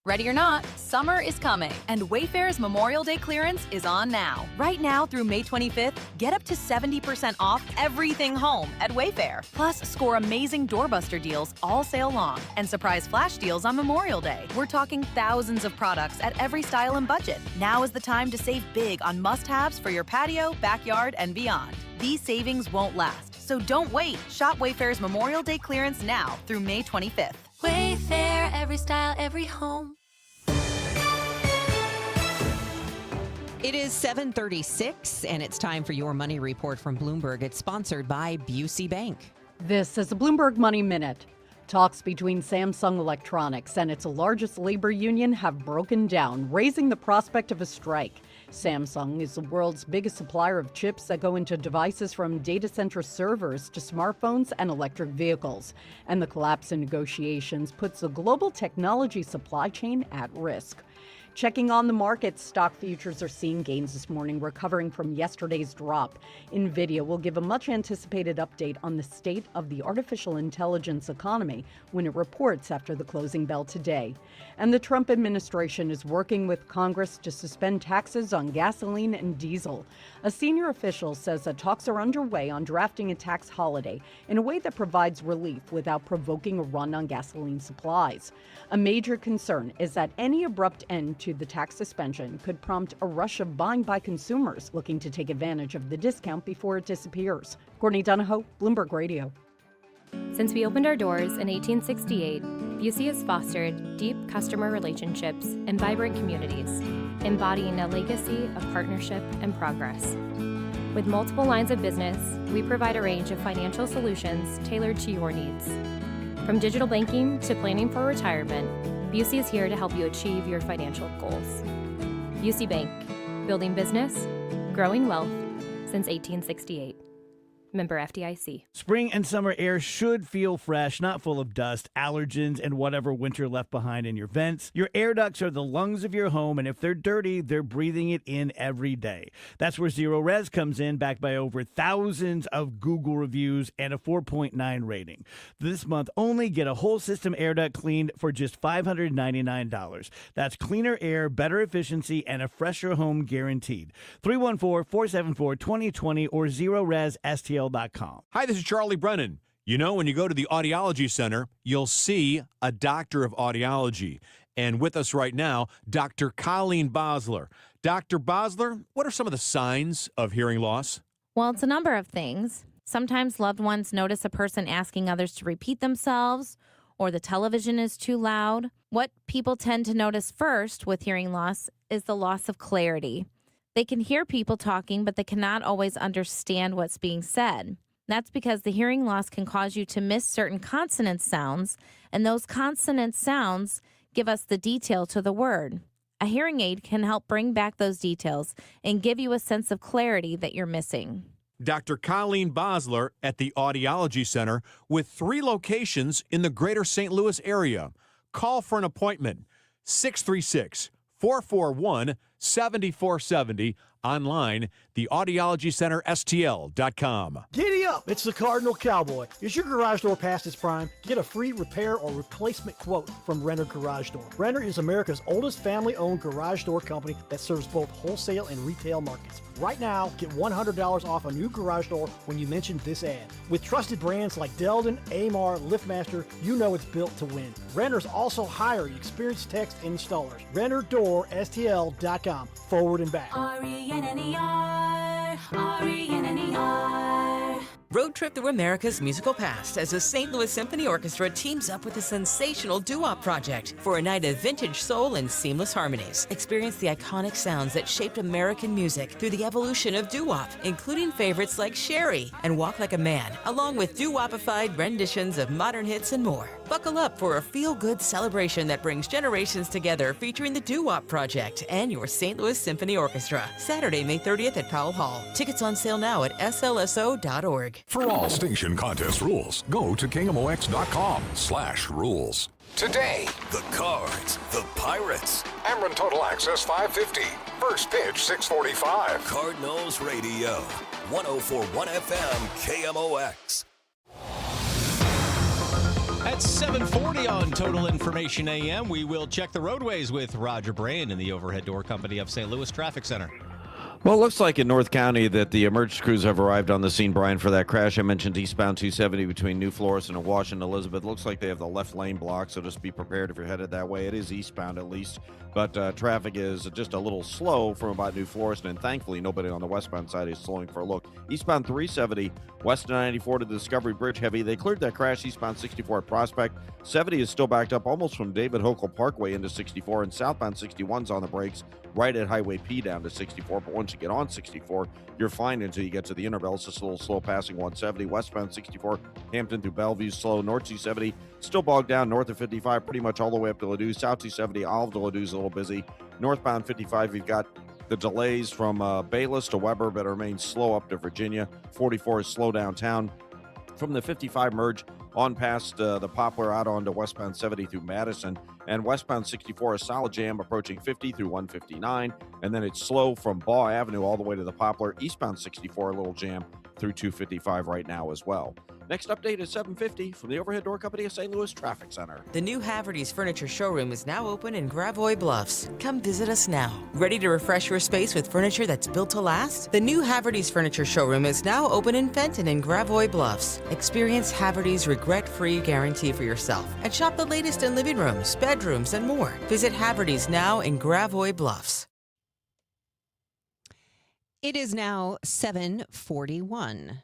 [SPEAKER 22] Ready or not, summer is coming, and Wayfair's Memorial Day clearance is on now. Right now through May 25th, get up to 70% off everything home at Wayfair. Plus, score amazing doorbuster deals all sale long and surprise flash deals on Memorial Day. We're talking thousands of products at every style and budget. Now is the time to save big on must-haves for your patio, backyard, and beyond. These savings won't last, so don't wait. Shop Wayfair's Memorial Day clearance now through May 25th.
[SPEAKER 27] Wayfair, every style, every home.
[SPEAKER 11] It is 7:36, and it's time for your money report from Bloomberg. It's sponsored by Busey Bank.
[SPEAKER 28] This is the Bloomberg Money Minute. Talks between Samsung Electronics and its largest labor union have broken down, raising the prospect of a strike. Samsung is the world's biggest supplier of chips that go into devices from data center servers to smartphones and electric vehicles. And the collapse in negotiations puts the global technology supply chain at risk. Checking on the markets, stock futures are seeing gains this morning, recovering from yesterday's drop. NVIDIA will give a much-anticipated update on the state of the artificial intelligence economy when it reports after the closing bell today. And the Trump administration is working with Congress to suspend taxes on gasoline and diesel. A senior official says that talks are underway on drafting a tax holiday in a way that provides relief without provoking a run on gasoline supplies. A major concern is that any abrupt end to the tax suspension could prompt a rush of buying by consumers looking to take advantage of the discount before it disappears. Courtney Donahoe, Bloomberg Radio.
[SPEAKER 29] Since we opened our doors in 1868, Busey has fostered deep customer relationships and vibrant communities, embodying a legacy of partnership and progress. With multiple lines of business, we provide a range of financial solutions tailored to your needs. From digital banking to planning for retirement, Busey is here to help you achieve your financial goals. Busey Bank, building business, growing wealth since 1868. Member FDIC.
[SPEAKER 1] Spring and summer air should feel fresh, not full of dust, allergens, and whatever winter left behind in your vents. Your air ducts are the lungs of your home, and if they're dirty, they're breathing it in every day. That's where Zero Res comes in, backed by over thousands of Google reviews and a 4.9 rating. This month, only get a whole system air duct cleaned for just $599. That's cleaner air, better efficiency, and a fresher home guaranteed. 314-474-2020 or ZeroResSTL.com.
[SPEAKER 5] Hi, this is Charlie Brennan. You know, when you go to the Audiology Center, you'll see a doctor of audiology. And with us right now, Dr. Colleen Bosler. Dr. Bosler, what are some of the signs of hearing loss?
[SPEAKER 6] Well, it's a number of things. Sometimes loved ones notice a person asking others to repeat themselves, or the television is too loud. What people tend to notice first with hearing loss is the loss of clarity. They can hear people talking, but they cannot always understand what's being said. That's because the hearing loss can cause you to miss certain consonant sounds, and those consonant sounds give us the detail to the word. A hearing aid can help bring back those details and give you a sense of clarity that you're missing.
[SPEAKER 5] Dr. Colleen Bosler at the Audiology Center with 3 locations in the greater St. Louis area. Call for an appointment, 636-441-7470. Online, theaudiologycenterstl.com.
[SPEAKER 7] Giddy up! It's the Cardinal Cowboy. Is your garage door past its prime? Get a free repair or replacement quote from Renner Garage Door. Renner is America's oldest family-owned garage door company that serves both wholesale and retail markets. Right now, get $100 off a new garage door when you mention this ad. With trusted brands like Delden, Amar, LiftMaster, you know it's built to win. Renters also hire experienced techs and installers. RennerDoorSTL.com. Forward and back.
[SPEAKER 27] R-E-N-N-E-R, R-E-N-N-E-R.
[SPEAKER 8] Road trip through America's musical past as the St. Louis Symphony Orchestra teams up with the sensational doo-wop project for a night of vintage soul and seamless harmonies. Experience the iconic sounds that shaped American music through the evolution of doo-wop, including favorites like Sherry and Walk Like a Man, along with doo-wopified renditions of modern hits and more. Buckle up for a feel-good celebration that brings generations together, featuring the doo-wop project and your St. Louis Symphony Orchestra. Saturday, May 30th at Powell Hall. Tickets on sale now at slso.org.
[SPEAKER 9] For all station contest rules, go to KMOX.com/rules.
[SPEAKER 14] Today, the Cards, the Pirates. Ameren Total Access 550. First pitch 6:45. Cardinals Radio. 104.1 FM KMOX.
[SPEAKER 12] At 7:40 on Total Information AM, we will check the roadways with Roger Brain in the Overhead Door Company of St. Louis Traffic Center.
[SPEAKER 20] Well, it looks like in North County that the emergency crews have arrived on the scene, Brian, for that crash. I mentioned eastbound 270 between New Florissant and Washington Elizabeth. Looks like they have the left lane blocked, so just be prepared if you're headed that way. It is eastbound at least, but traffic is just a little slow from about New Florissant, and thankfully nobody on the westbound side is slowing for a look. Eastbound 370, west of 94 to the Discovery Bridge heavy. They cleared that crash eastbound 64 at Prospect. 70 is still backed up almost from David Hochul Parkway into 64, and southbound 61's on the brakes right at Highway P down to 64, but once you get on 64, you're fine until you get to the Intervale. It's just a little slow passing 170. Westbound 64, Hampton through Bellevue, slow. North 270, still bogged down north of 55, pretty much all the way up to Ladue. South 270, Olive to Ladue is a little busy. Northbound 55, you've got the delays from Bayless to Weber, but it remains slow up to Virginia. 44 is slow downtown. From the 55 merge on past the Poplar out onto westbound 70 through Madison, and westbound 64 a solid jam approaching 50 through 159, and then it's slow from Baugh Avenue all the way to the Poplar. Eastbound 64 a little jam through 255 right now as well. Next update is 7:50 from the Overhead Door Company of St. Louis Traffic Center.
[SPEAKER 8] The new Haverty's Furniture Showroom is now open in Gravois Bluffs. Come visit us now. Ready to refresh your space with furniture that's built to last? The new Haverty's Furniture Showroom is now open in Fenton and Gravois Bluffs. Experience Haverty's regret-free guarantee for yourself and shop the latest in living rooms, bedrooms, and more. Visit Haverty's now in Gravois Bluffs.
[SPEAKER 11] It is now 7:41.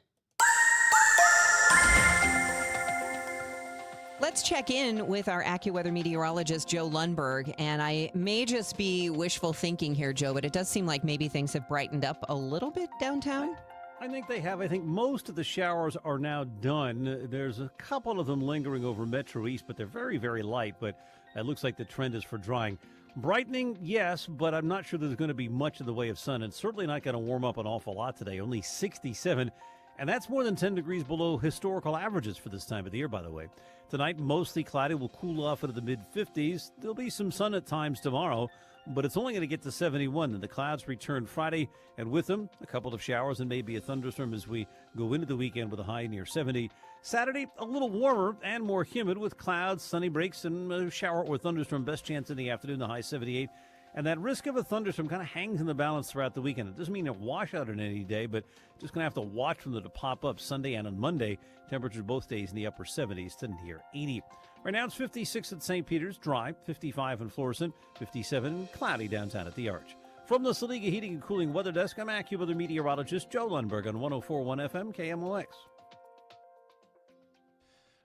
[SPEAKER 11] Let's check in with our AccuWeather meteorologist, Joe Lundberg. And I may just be wishful thinking here, Joe, but it does seem like maybe things have brightened up a little bit downtown.
[SPEAKER 19] I think they have. I think most of the showers are now done. There's a couple of them lingering over Metro East, but they're very, very light. But it looks like the trend is for drying. Brightening, yes, but I'm not sure there's going to be much in the way of sun. And certainly not going to warm up an awful lot today. Only 67. And that's more than 10 degrees below historical averages for this time of the year, by the way. Tonight, mostly cloudy, will cool off into the mid-50s. There'll be some sun at times tomorrow, but it's only going to get to 71. And the clouds return Friday, and with them, a couple of showers and maybe a thunderstorm as we go into the weekend with a high near 70. Saturday, a little warmer and more humid with clouds, sunny breaks, and a shower or thunderstorm. Best chance in the afternoon, the high 78. And that risk of a thunderstorm kind of hangs in the balance throughout the weekend. It doesn't mean a washout in any day, but just going to have to watch for them to pop up Sunday and on Monday. Temperatures both days in the upper 70s to near 80. Right now it's 56 at St. Peter's, dry, 55 in Florissant, 57 cloudy downtown at the Arch. From the Saliga Heating and Cooling Weather Desk, I'm AccuWeather meteorologist Joe Lundberg on 104.1 FM KMOX.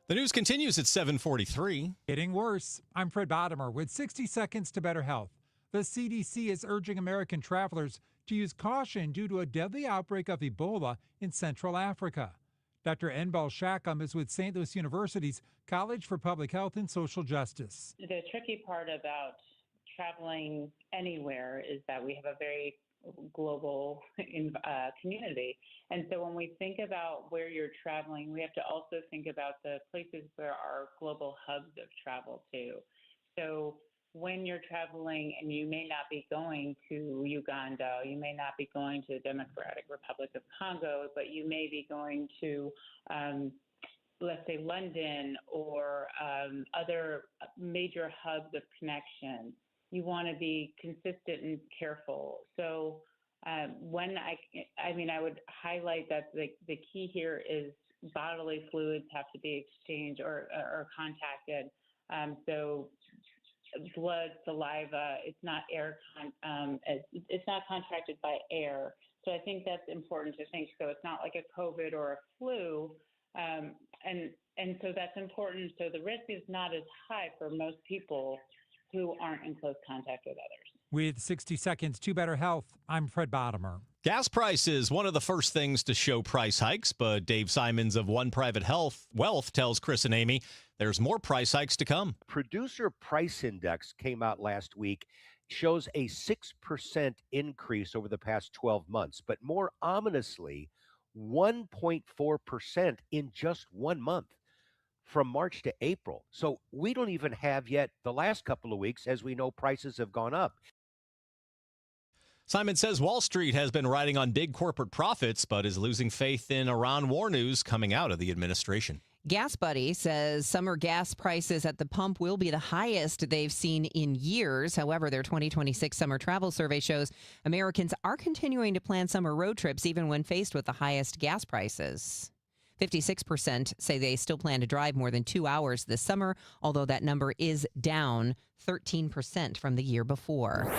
[SPEAKER 12] The news continues at 7:43.
[SPEAKER 3] Getting worse. I'm Fred Bottomer with 60 Seconds to Better Health. The CDC is urging American travelers to use caution due to a deadly outbreak of Ebola in Central Africa. Dr. Enbal Shakam is with St. Louis University's College for Public Health and Social Justice.
[SPEAKER 10] The tricky part about traveling anywhere is that we have a very global community. And so when we think about where you're traveling, we have to also think about the places where our global hubs of travel to. So when you're traveling and you may not be going to Uganda, you may not be going to the Democratic Republic of Congo, but you may be going to, let's say, London or other major hubs of connection. You want to be consistent and careful. So I would highlight that the key here is bodily fluids have to be exchanged or contacted. So blood, saliva, it's not it's not contracted by air. So I think that's important to think. So it's not like a COVID or a flu. And so that's important. So the risk is not as high for most people who aren't in close contact with others.
[SPEAKER 3] With 60 Seconds to Better Health, I'm Fred Bottomer.
[SPEAKER 12] Gas prices, one of the first things to show price hikes, but Dave Simons of One Private Wealth tells Chris and Amy there's more price hikes to come.
[SPEAKER 13] Producer Price Index came out last week, shows a 6% increase over the past 12 months, but more ominously, 1.4% in just 1 month from March to April. So we don't even have yet the last couple of weeks, as we know prices have gone up.
[SPEAKER 12] Simon says Wall Street has been riding on big corporate profits, but is losing faith in Iran war news coming out of the administration.
[SPEAKER 11] Gas Buddy says summer gas prices at the pump will be the highest they've seen in years. However, their 2026 summer travel survey shows Americans are continuing to plan summer road trips even when faced with the highest gas prices. 56% say they still plan to drive more than 2 hours this summer, although that number is down 13% from the year before.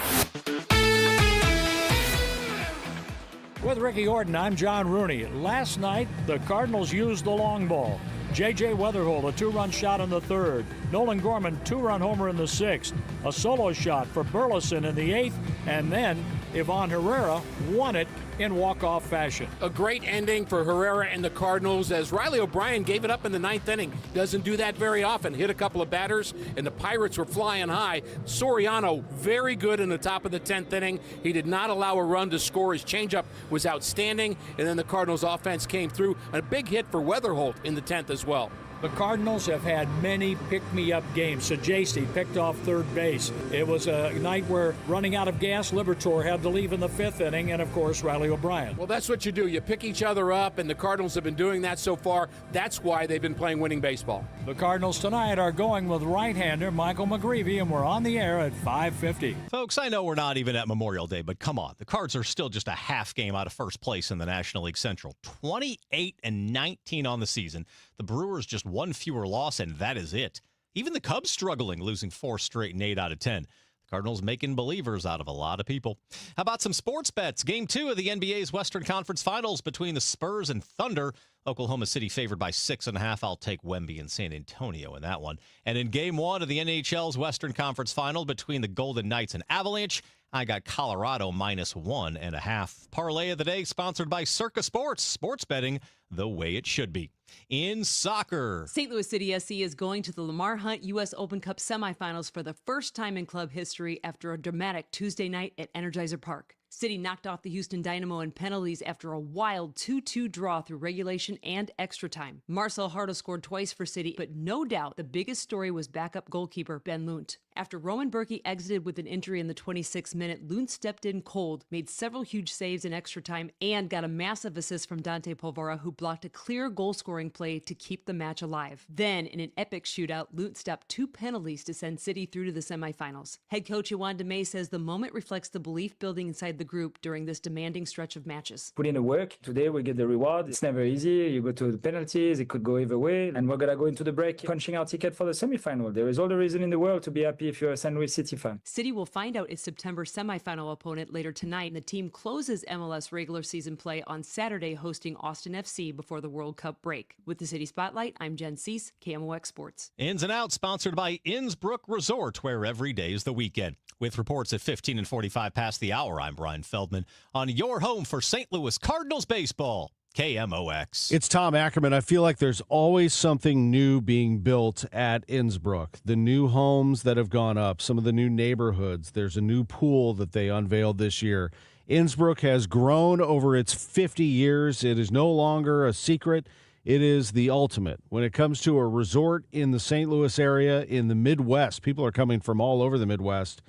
[SPEAKER 15] With Ricky Orton, I'm John Rooney. Last night, the Cardinals used the long ball. J.J. Weatherholt, a two-run shot in the third. Nolan Gorman, two-run homer in the sixth. A solo shot for Burleson in the eighth. And then Ivan Herrera won it in walk-off fashion.
[SPEAKER 16] A great ending for Herrera and the Cardinals as Riley O'Brien gave it up in the ninth inning. Doesn't do that very often. Hit a couple of batters, and the Pirates were flying high. Soriano, very good in the top of the 10th inning. He did not allow a run to score. His changeup was outstanding, and then the Cardinals offense came through. A big hit for Weatherholt in the 10th as well.
[SPEAKER 15] The Cardinals have had many pick-me-up games. Sajasi picked off third base. It was a night where, running out of gas, Liberatore had to leave in the fifth inning, and, of course, Riley O'Brien.
[SPEAKER 16] Well, that's what you do. You pick each other up, and the Cardinals have been doing that so far. That's why they've been playing winning baseball.
[SPEAKER 15] The Cardinals tonight are going with right-hander Michael McGreevy, and we're on the air at 5:50.
[SPEAKER 12] Folks, I know we're not even at Memorial Day, but come on. The Cards are still just a half game out of first place in the National League Central. 28-19 on the season. The Brewers just one fewer loss, and that is it. Even the Cubs struggling, losing 4 straight and 8 out of 10. The Cardinals making believers out of a lot of people. How about some sports bets? Game 2 of the NBA's Western Conference Finals between the Spurs and Thunder. Oklahoma City favored by 6.5. I'll take Wemby and San Antonio in that one. And in Game 1 of the NHL's Western Conference Final between the Golden Knights and Avalanche, I got Colorado -1.5. Parlay of the day sponsored by Circa Sports. Sports betting the way it should be. In soccer,
[SPEAKER 23] St. Louis City SC is going to the Lamar Hunt U.S. Open Cup semifinals for the first time in club history after a dramatic Tuesday night at Energizer Park. City knocked off the Houston Dynamo in penalties after a wild 2-2 draw through regulation and extra time. Marcel Hardo scored twice for City, but no doubt the biggest story was backup goalkeeper Ben Lunt. After Roman Berkey exited with an injury in the 26th minute, Lunt stepped in cold, made several huge saves in extra time, and got a massive assist from Dante Polvora, who blocked a clear goal-scoring play to keep the match alive. Then, in an epic shootout, Lunt stopped 2 penalties to send City through to the semifinals. Head coach Yohan DeMay says the moment reflects the belief building inside the group during this demanding stretch of matches.
[SPEAKER 2] Put in the work. Today we get the reward. It's never easy. You go to the penalties. It could go either way. And we're going to go into the break punching our ticket for the semifinal. There is all the reason in the world to be happy if you're a St. Louis City fan.
[SPEAKER 23] City will find out its September semifinal opponent later tonight, and the team closes MLS regular season play on Saturday, hosting Austin FC before the World Cup break. With the City Spotlight, I'm Jen Cease, KMOX Sports.
[SPEAKER 12] Ins and Outs, sponsored by Innsbrook Resort, where every day is the weekend. With reports at 15 and 45 past the hour, I'm Brian Feldman on your home for St. Louis Cardinals baseball. KMOX.
[SPEAKER 4] It's Tom Ackerman. I feel like there's always something new being built at Innsbrook. The new homes that have gone up, some of the new neighborhoods. There's a new pool that they unveiled this year. Innsbrook has grown over its 50 years. It is no longer a secret. It is the ultimate. When it comes to a resort in the St. Louis area, in the Midwest, people are coming from all over the Midwest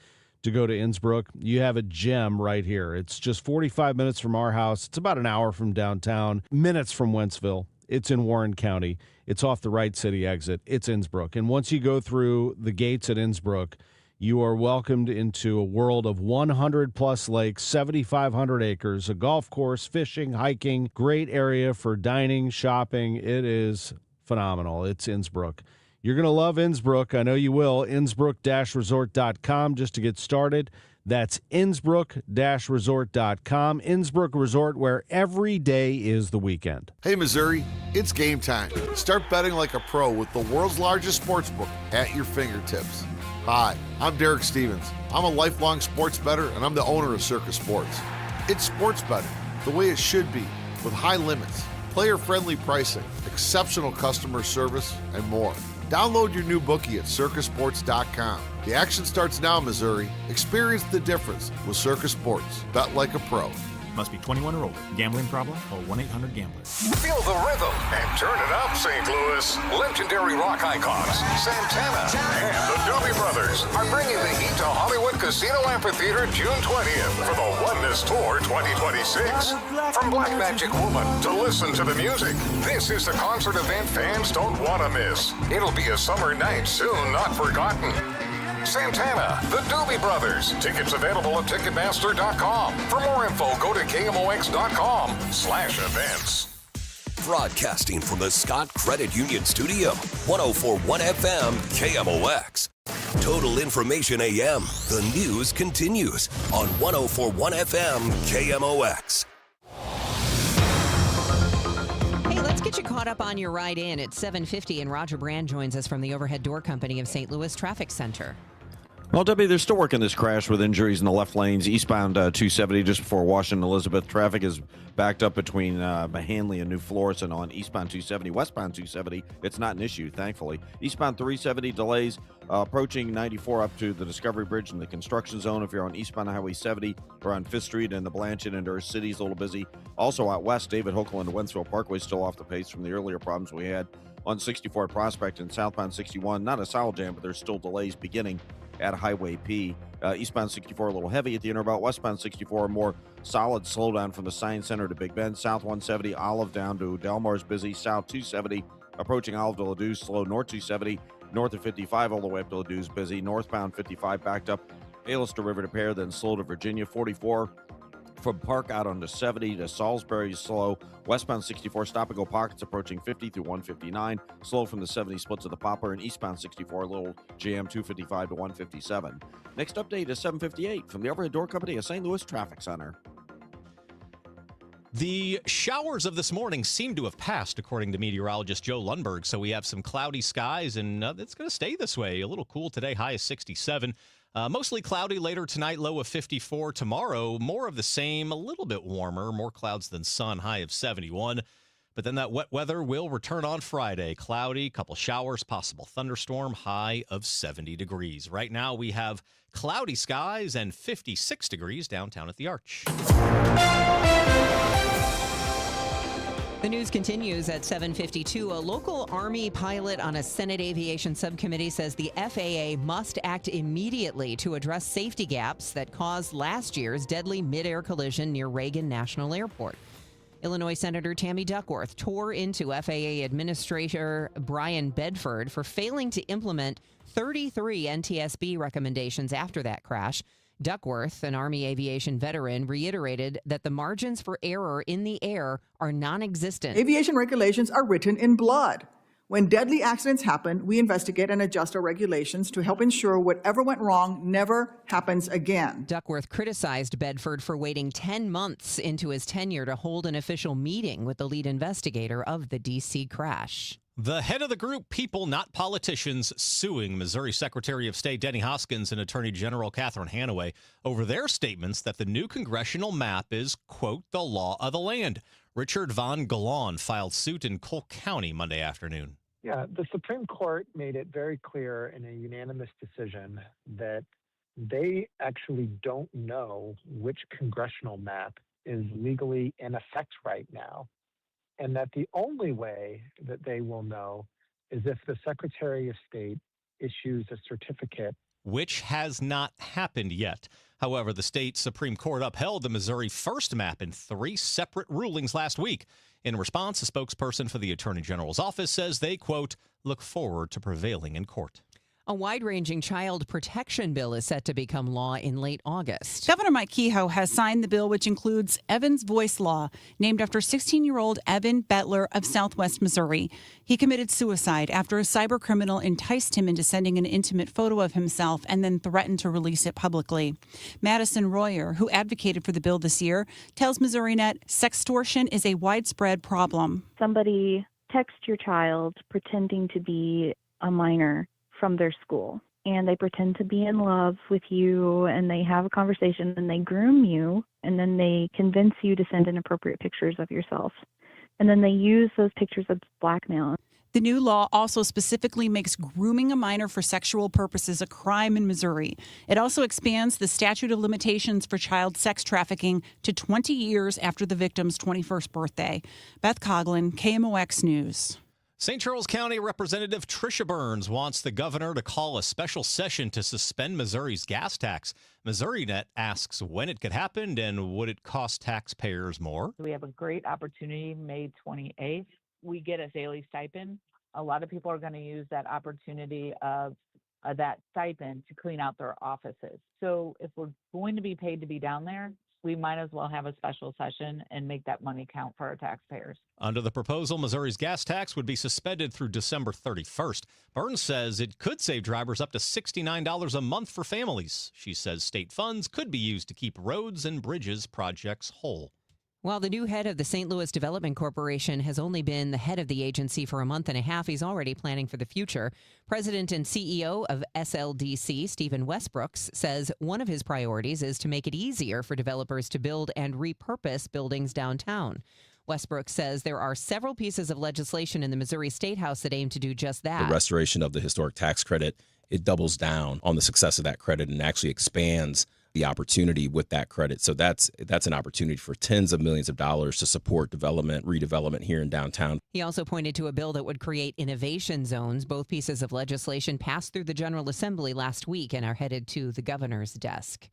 [SPEAKER 4] to go to Innsbrook. You have a gem right here. It's just 45 minutes from our house. It's about an hour from downtown, minutes from Wentzville. It's in Warren County. It's off the Wright City exit. It's Innsbrook. And once you go through the gates at Innsbrook, you are welcomed into a world of 100-plus lakes, 7,500 acres, a golf course, fishing, hiking, great area for dining, shopping. It is phenomenal. It's Innsbrook. You're going to love Innsbrook. I know you will. Innsbrook-resort.com just to get started. That's Innsbrook-resort.com. Innsbrook Resort, where every day is the weekend.
[SPEAKER 17] Hey, Missouri, it's game time. Start betting like a pro with the world's largest sportsbook at your fingertips. Hi, I'm Derek Stevens. I'm a lifelong sports bettor, and I'm the owner of Circus Sports. It's sports betting the way it should be, with high limits, player-friendly pricing, exceptional customer service, and more. Download your new bookie at circusports.com. The action starts now, Missouri. Experience the difference with Circus Sports. Bet like a pro.
[SPEAKER 18] Must be 21 or older. Gambling problem? Call 1-800-GAMBLER.
[SPEAKER 14] Feel the rhythm and turn it up, St. Louis. Legendary rock icons Santana and the Doobie Brothers are bringing the heat to Hollywood Casino Amphitheater June 20th for the Oneness Tour 2026. From Black Magic Woman to Listen to the Music, this is the concert event fans don't want to miss. It'll be a summer night soon not forgotten. Santana, the Doobie Brothers. Tickets available at Ticketmaster.com. For more info, go to KMOX.com/events. Broadcasting from the Scott Credit Union Studio, 104.1 FM KMOX. Total Information AM. The news continues on 104.1 FM KMOX.
[SPEAKER 11] Hey, let's get you caught up on your ride in. It's 7:50, and Roger Brand joins us from the Overhead Door Company of St. Louis Traffic Center.
[SPEAKER 20] Well, Debbie, they're still working this crash with injuries in the left lanes. Eastbound 270 just before Washington Elizabeth. Traffic is backed up between Mahanley and New Florissant on eastbound 270. Westbound 270, it's not an issue, thankfully. Eastbound 370 delays approaching 94 up to the Discovery Bridge in the construction zone. If you're on eastbound Highway 70 or on 5th Street and the Blanchard and Earth City is a little busy. Also out west, David Hochland to Wentzville Parkway still off the pace from the earlier problems we had on 64 Prospect and southbound 61. Not a solid jam, but there's still delays beginning at Highway P. Eastbound 64 a little heavy at the Interbout. Westbound 64 more solid slowdown from the Science Center to Big Bend. South 170 Olive down to Delmar's busy. South 270 approaching Olive to Ladue slow. North 270 north of 55 all the way up to Ladue's busy. Northbound 55 backed up Palos to River to Pear, then slow to Virginia. 44 from Park out onto 70 to Salisbury slow. Westbound 64 stop and go pockets approaching 50 through 159. Slow from the 70 split to the Popper. And eastbound 64 little jam 255 to 157. Next update is 7:58 from the Overhead Door Company of St. Louis Traffic Center.
[SPEAKER 12] The showers of this morning seem to have passed, according to meteorologist Joe Lundberg. So we have some cloudy skies, and it's going to stay this way. A little cool today, high of 67. Mostly cloudy later tonight, low of 54. Tomorrow, more of the same, a little bit warmer, more clouds than sun, high of 71. But then that wet weather will return on Friday. Cloudy, couple showers, possible thunderstorm, high of 70 degrees. Right now we have cloudy skies and 56 degrees downtown at the Arch.
[SPEAKER 11] The news continues at 7:52. A local Army pilot on a Senate Aviation Subcommittee says the FAA must act immediately to address safety gaps that caused last year's deadly mid-air collision near Reagan National Airport. Illinois Senator Tammy Duckworth tore into FAA Administrator Brian Bedford for failing to implement 33 NTSB recommendations after that crash. Duckworth, an Army aviation veteran, reiterated that the margins for error in the air are non-existent.
[SPEAKER 1] Aviation regulations are written in blood. When deadly accidents happen, we investigate and adjust our regulations to help ensure whatever went wrong never happens again.
[SPEAKER 11] Duckworth criticized Bedford for waiting 10 months into his tenure to hold an official meeting with the lead investigator of the D.C. crash.
[SPEAKER 12] The head of the group People Not Politicians suing Missouri Secretary of State Denny Hoskins and Attorney General Catherine Hanaway over their statements that the new congressional map is, quote, the law of the land. Richard Von Galan filed suit in Cole County Monday afternoon.
[SPEAKER 6] Yeah, the Supreme Court made it very clear in a unanimous decision that they actually don't know which congressional map is legally in effect right now. And that the only way that they will know is if the Secretary of State issues a certificate.
[SPEAKER 12] Which has not happened yet. However, the state Supreme Court upheld the Missouri first map in 3 separate rulings last week. In response, a spokesperson for the Attorney General's office says they, quote, look forward to prevailing in court.
[SPEAKER 11] A wide-ranging child protection bill is set to become law in late August.
[SPEAKER 21] Governor Mike Kehoe has signed the bill, which includes Evan's Voice Law, named after 16-year-old Evan Bettler of Southwest Missouri. He committed suicide after a cybercriminal enticed him into sending an intimate photo of himself and then threatened to release it publicly. Madison Royer, who advocated for the bill this year, tells MissouriNet sextortion is a widespread problem.
[SPEAKER 22] Somebody texts your child pretending to be a minor from their school, and they pretend to be in love with you, and they have a conversation, and they groom you, and then they convince you to send inappropriate pictures of yourself, and then they use those pictures as blackmail.
[SPEAKER 21] The new law also specifically makes grooming a minor for sexual purposes a crime in Missouri. It also expands the statute of limitations for child sex trafficking to 20 years after the victim's 21st birthday. Beth Coughlin, KMOX News.
[SPEAKER 12] St. Charles County Representative Tricia Burns wants the governor to call a special session to suspend Missouri's gas tax. MissouriNet asks when it could happen and would it cost taxpayers more?
[SPEAKER 24] We have a great opportunity May 28th. We get a daily stipend. A lot of people are going to use that opportunity of that stipend to clean out their offices. So if we're going to be paid to be down there, we might as well have a special session and make that money count for our taxpayers.
[SPEAKER 12] Under the proposal, Missouri's gas tax would be suspended through December 31st. Burns says it could save drivers up to $69 a month for families. She says state funds could be used to keep roads and bridges projects whole.
[SPEAKER 11] While the new head of the St. Louis Development Corporation has only been the head of the agency for a month and a half, he's already planning for the future. President and CEO of SLDC, Stephen Westbrooks, says one of his priorities is to make it easier for developers to build and repurpose buildings downtown. Westbrook says there are several pieces of legislation in the Missouri State House that aim to do just that.
[SPEAKER 25] The restoration of the historic tax credit, it doubles down on the success of that credit and actually expands the opportunity with that credit. So that's an opportunity for tens of millions of dollars to support development, redevelopment here in downtown.
[SPEAKER 11] He also pointed to a bill that would create innovation zones. Both pieces of legislation passed through the General Assembly last week and are headed to the governor's desk.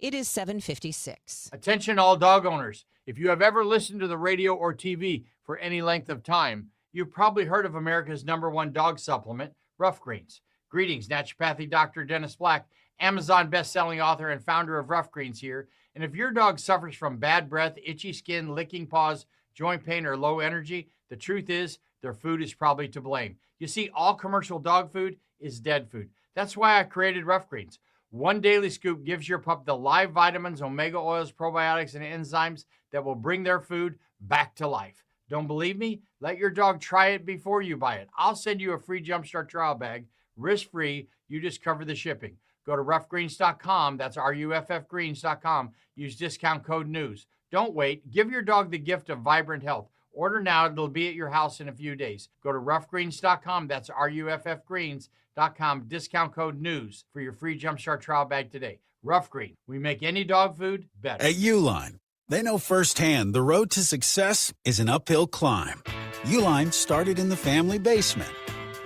[SPEAKER 11] It is 7:56.
[SPEAKER 26] Attention all dog owners. If you have ever listened to the radio or TV for any length of time, you've probably heard of America's #1 dog supplement, Rough Greens. Greetings, naturopathic Dr. Dennis Black, Amazon best-selling author and founder of Rough Greens here. And if your dog suffers from bad breath, itchy skin, licking paws, joint pain, or low energy, the truth is their food is probably to blame. You see, all commercial dog food is dead food. That's why I created Rough Greens. One daily scoop gives your pup the live vitamins, omega oils, probiotics, and enzymes that will bring their food back to life. Don't believe me? Let your dog try it before you buy it. I'll send you a free Jumpstart trial bag, risk-free. You just cover the shipping. Go to roughgreens.com. That's ruffgreens.com. Use discount code NEWS. Don't wait. Give your dog the gift of vibrant health. Order now. It'll be at your house in a few days. Go to roughgreens.com. That's RUFFgreens.com. Discount code NEWS for your free Jumpstart trial bag today. Rough Green. We make any dog food better.
[SPEAKER 5] At Uline, they know firsthand the road to success is an uphill climb. Uline started in the family basement,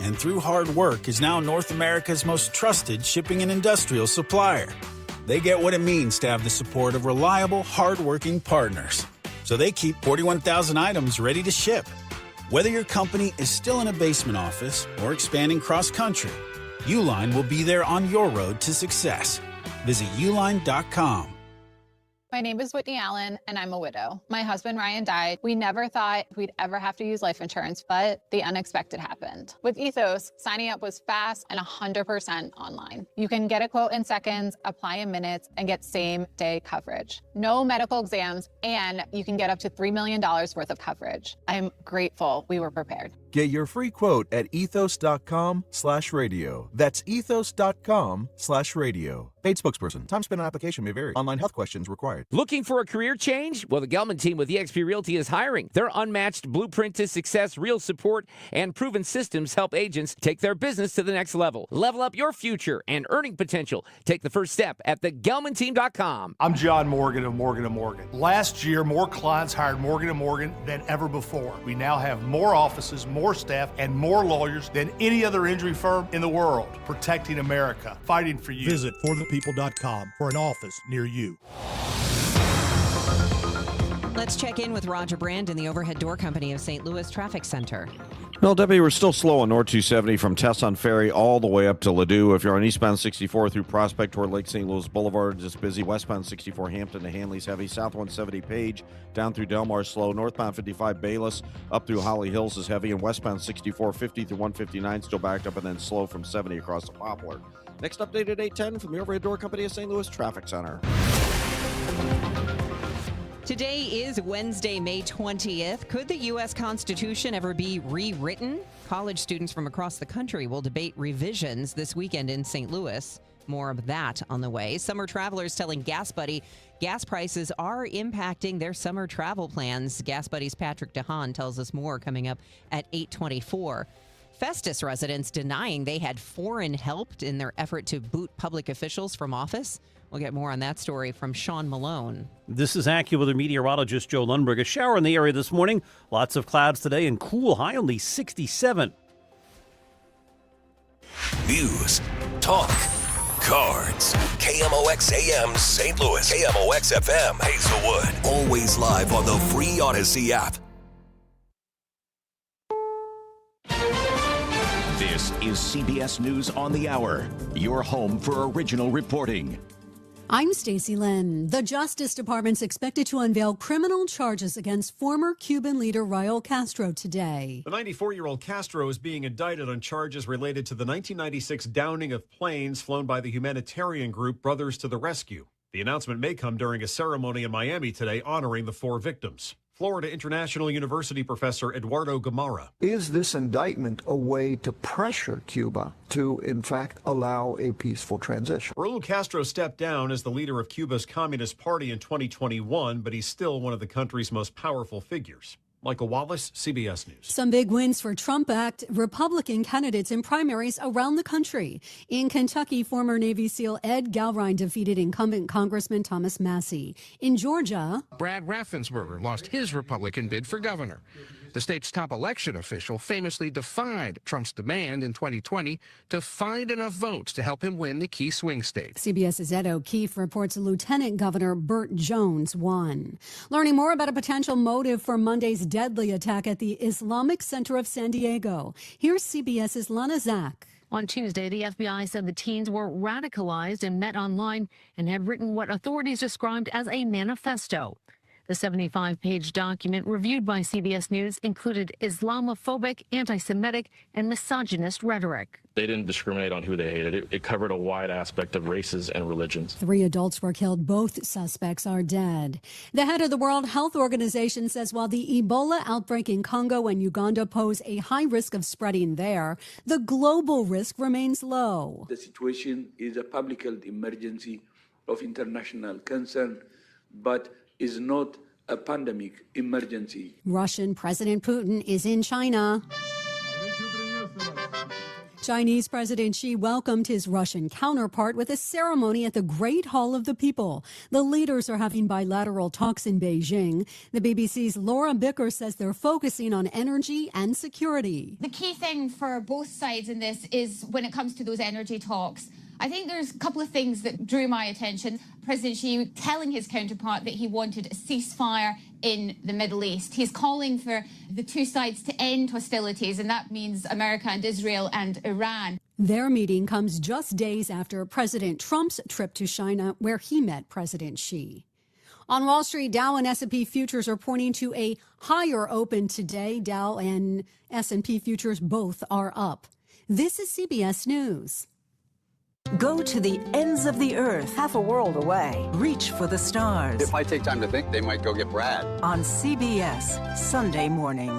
[SPEAKER 5] and through hard work is now North America's most trusted shipping and industrial supplier. They get what it means to have the support of reliable, hardworking partners. So they keep 41,000 items ready to ship. Whether your company is still in a basement office or expanding cross-country, Uline will be there on your road to success. Visit uline.com.
[SPEAKER 7] My name is Whitney Allen, and I'm a widow. My husband, Ryan, died. We never thought we'd ever have to use life insurance, but the unexpected happened. With Ethos, signing up was fast and 100% online. You can get a quote in seconds, apply in minutes, and get same-day coverage. No medical exams, and you can get up to $3 million worth of coverage. I'm grateful we were prepared.
[SPEAKER 8] Get your free quote at ethos.com/radio. That's ethos.com/radio. Paid spokesperson. Time spent on application may vary. Online health questions required.
[SPEAKER 9] Looking for a career change? Well, the Gelman team with eXp Realty is hiring. Their unmatched blueprint to success, real support, and proven systems help agents take their business to the next level. Level up your future and earning potential. Take the first step at thegelmanteam.com.
[SPEAKER 10] I'm John Morgan of Morgan & Morgan. Last year, more clients hired Morgan & Morgan than ever before. We now have more offices, more staff, and more lawyers than any other injury firm in the world, protecting America, fighting for you.
[SPEAKER 19] Visit forthepeople.com for an office near you.
[SPEAKER 11] Let's check in with Roger Brand in the Overhead Door Company of St. Louis Traffic Center.
[SPEAKER 20] Well, Debbie, we're still slow on North 270 from Tesson Ferry all the way up to Ladue. If you're on eastbound 64 through Prospect toward Lake St. Louis Boulevard, it's busy. Westbound 64 Hampton to Hanley's heavy. South 170 Page down through Delmar slow. Northbound 55 Bayless up through Holly Hills is heavy. And westbound 64 50 through 159 still backed up and then slow from 70 across the Poplar. Next update at 8:10 from the Overhead Door Company of St. Louis Traffic Center.
[SPEAKER 11] Today is Wednesday, May 20th. Could the U.S. Constitution ever be rewritten? College students from across the country will debate revisions this weekend in St. Louis. More of that on the way. Summer travelers telling Gas Buddy gas prices are impacting their summer travel plans. Gas Buddy's Patrick DeHaan tells us more coming up at 8:24. Festus residents denying they had foreign help in their effort to boot public officials from office. We'll get more on that story from Sean Malone.
[SPEAKER 27] This is AccuWeather meteorologist Joe Lundberg. A shower in the area this morning. Lots of clouds today and cool, high only 67.
[SPEAKER 14] News, talk, cards. KMOX AM St. Louis. KMOX FM Hazelwood. Always live on the free Odyssey app.
[SPEAKER 28] This is CBS News on the Hour, your home for original reporting.
[SPEAKER 29] I'm Stacey Lynn. The Justice Department's expected to unveil criminal charges against former Cuban leader Raul Castro today.
[SPEAKER 30] The 94-year-old Castro is being indicted on charges related to the 1996 downing of planes flown by the humanitarian group Brothers to the Rescue. The announcement may come during a ceremony in Miami today honoring the 4 victims. Florida International University professor Eduardo Gamarra.
[SPEAKER 31] Is this indictment a way to pressure Cuba to, in fact, allow a peaceful transition?
[SPEAKER 30] Raul Castro stepped down as the leader of Cuba's Communist Party in 2021, but he's still one of the country's most powerful figures. Michael Wallace, CBS News.
[SPEAKER 29] Some big wins for Trump-backed Republican candidates in primaries around the country. In Kentucky, former Navy SEAL Ed Galrine defeated incumbent Congressman Thomas Massey. In Georgia,
[SPEAKER 32] Brad Raffensperger lost his Republican bid for governor. The state's top election official famously defied Trump's demand in 2020 to find enough votes to help him win the key swing state.
[SPEAKER 29] CBS's Ed O'Keefe reports Lieutenant Governor Burt Jones won. Learning more about a potential motive for Monday's deadly attack at the Islamic Center of San Diego. Here's CBS's Lana Zak.
[SPEAKER 33] On Tuesday, the FBI said the teens were radicalized and met online and had written what authorities described as a manifesto. The 75-page document reviewed by CBS News included Islamophobic, anti-Semitic, and misogynist rhetoric.
[SPEAKER 34] They didn't discriminate on who they hated. It covered a wide aspect of races and religions.
[SPEAKER 29] 3 adults were killed. Both suspects are dead. The head of the World Health Organization says while the Ebola outbreak in Congo and Uganda pose a high risk of spreading there, the global risk remains low.
[SPEAKER 35] The situation is a public health emergency of international concern, but is not
[SPEAKER 1] a pandemic emergency.
[SPEAKER 29] Russian President Putin is in China. Chinese President Xi welcomed his Russian counterpart with a ceremony at the Great Hall of the People. The leaders are having bilateral talks in Beijing. The BBC's Laura Bicker says they're focusing on energy and security.
[SPEAKER 2] The key thing for both sides in this is when it comes to those energy talks, I think there's a couple of things that drew my attention. President Xi telling his counterpart that he wanted a ceasefire in the Middle East. He's calling for the two sides to end hostilities, and that means America and Israel and Iran.
[SPEAKER 29] Their meeting comes just days after President Trump's trip to China, where he met President Xi. On Wall Street, Dow and S&P futures are pointing to a higher open today. Dow and S&P futures both are up. This is CBS News.
[SPEAKER 3] Go to the ends of the earth, half a world away. Reach for the stars.
[SPEAKER 4] If I take time to think, they might go get Brad.
[SPEAKER 3] On CBS, Sunday morning.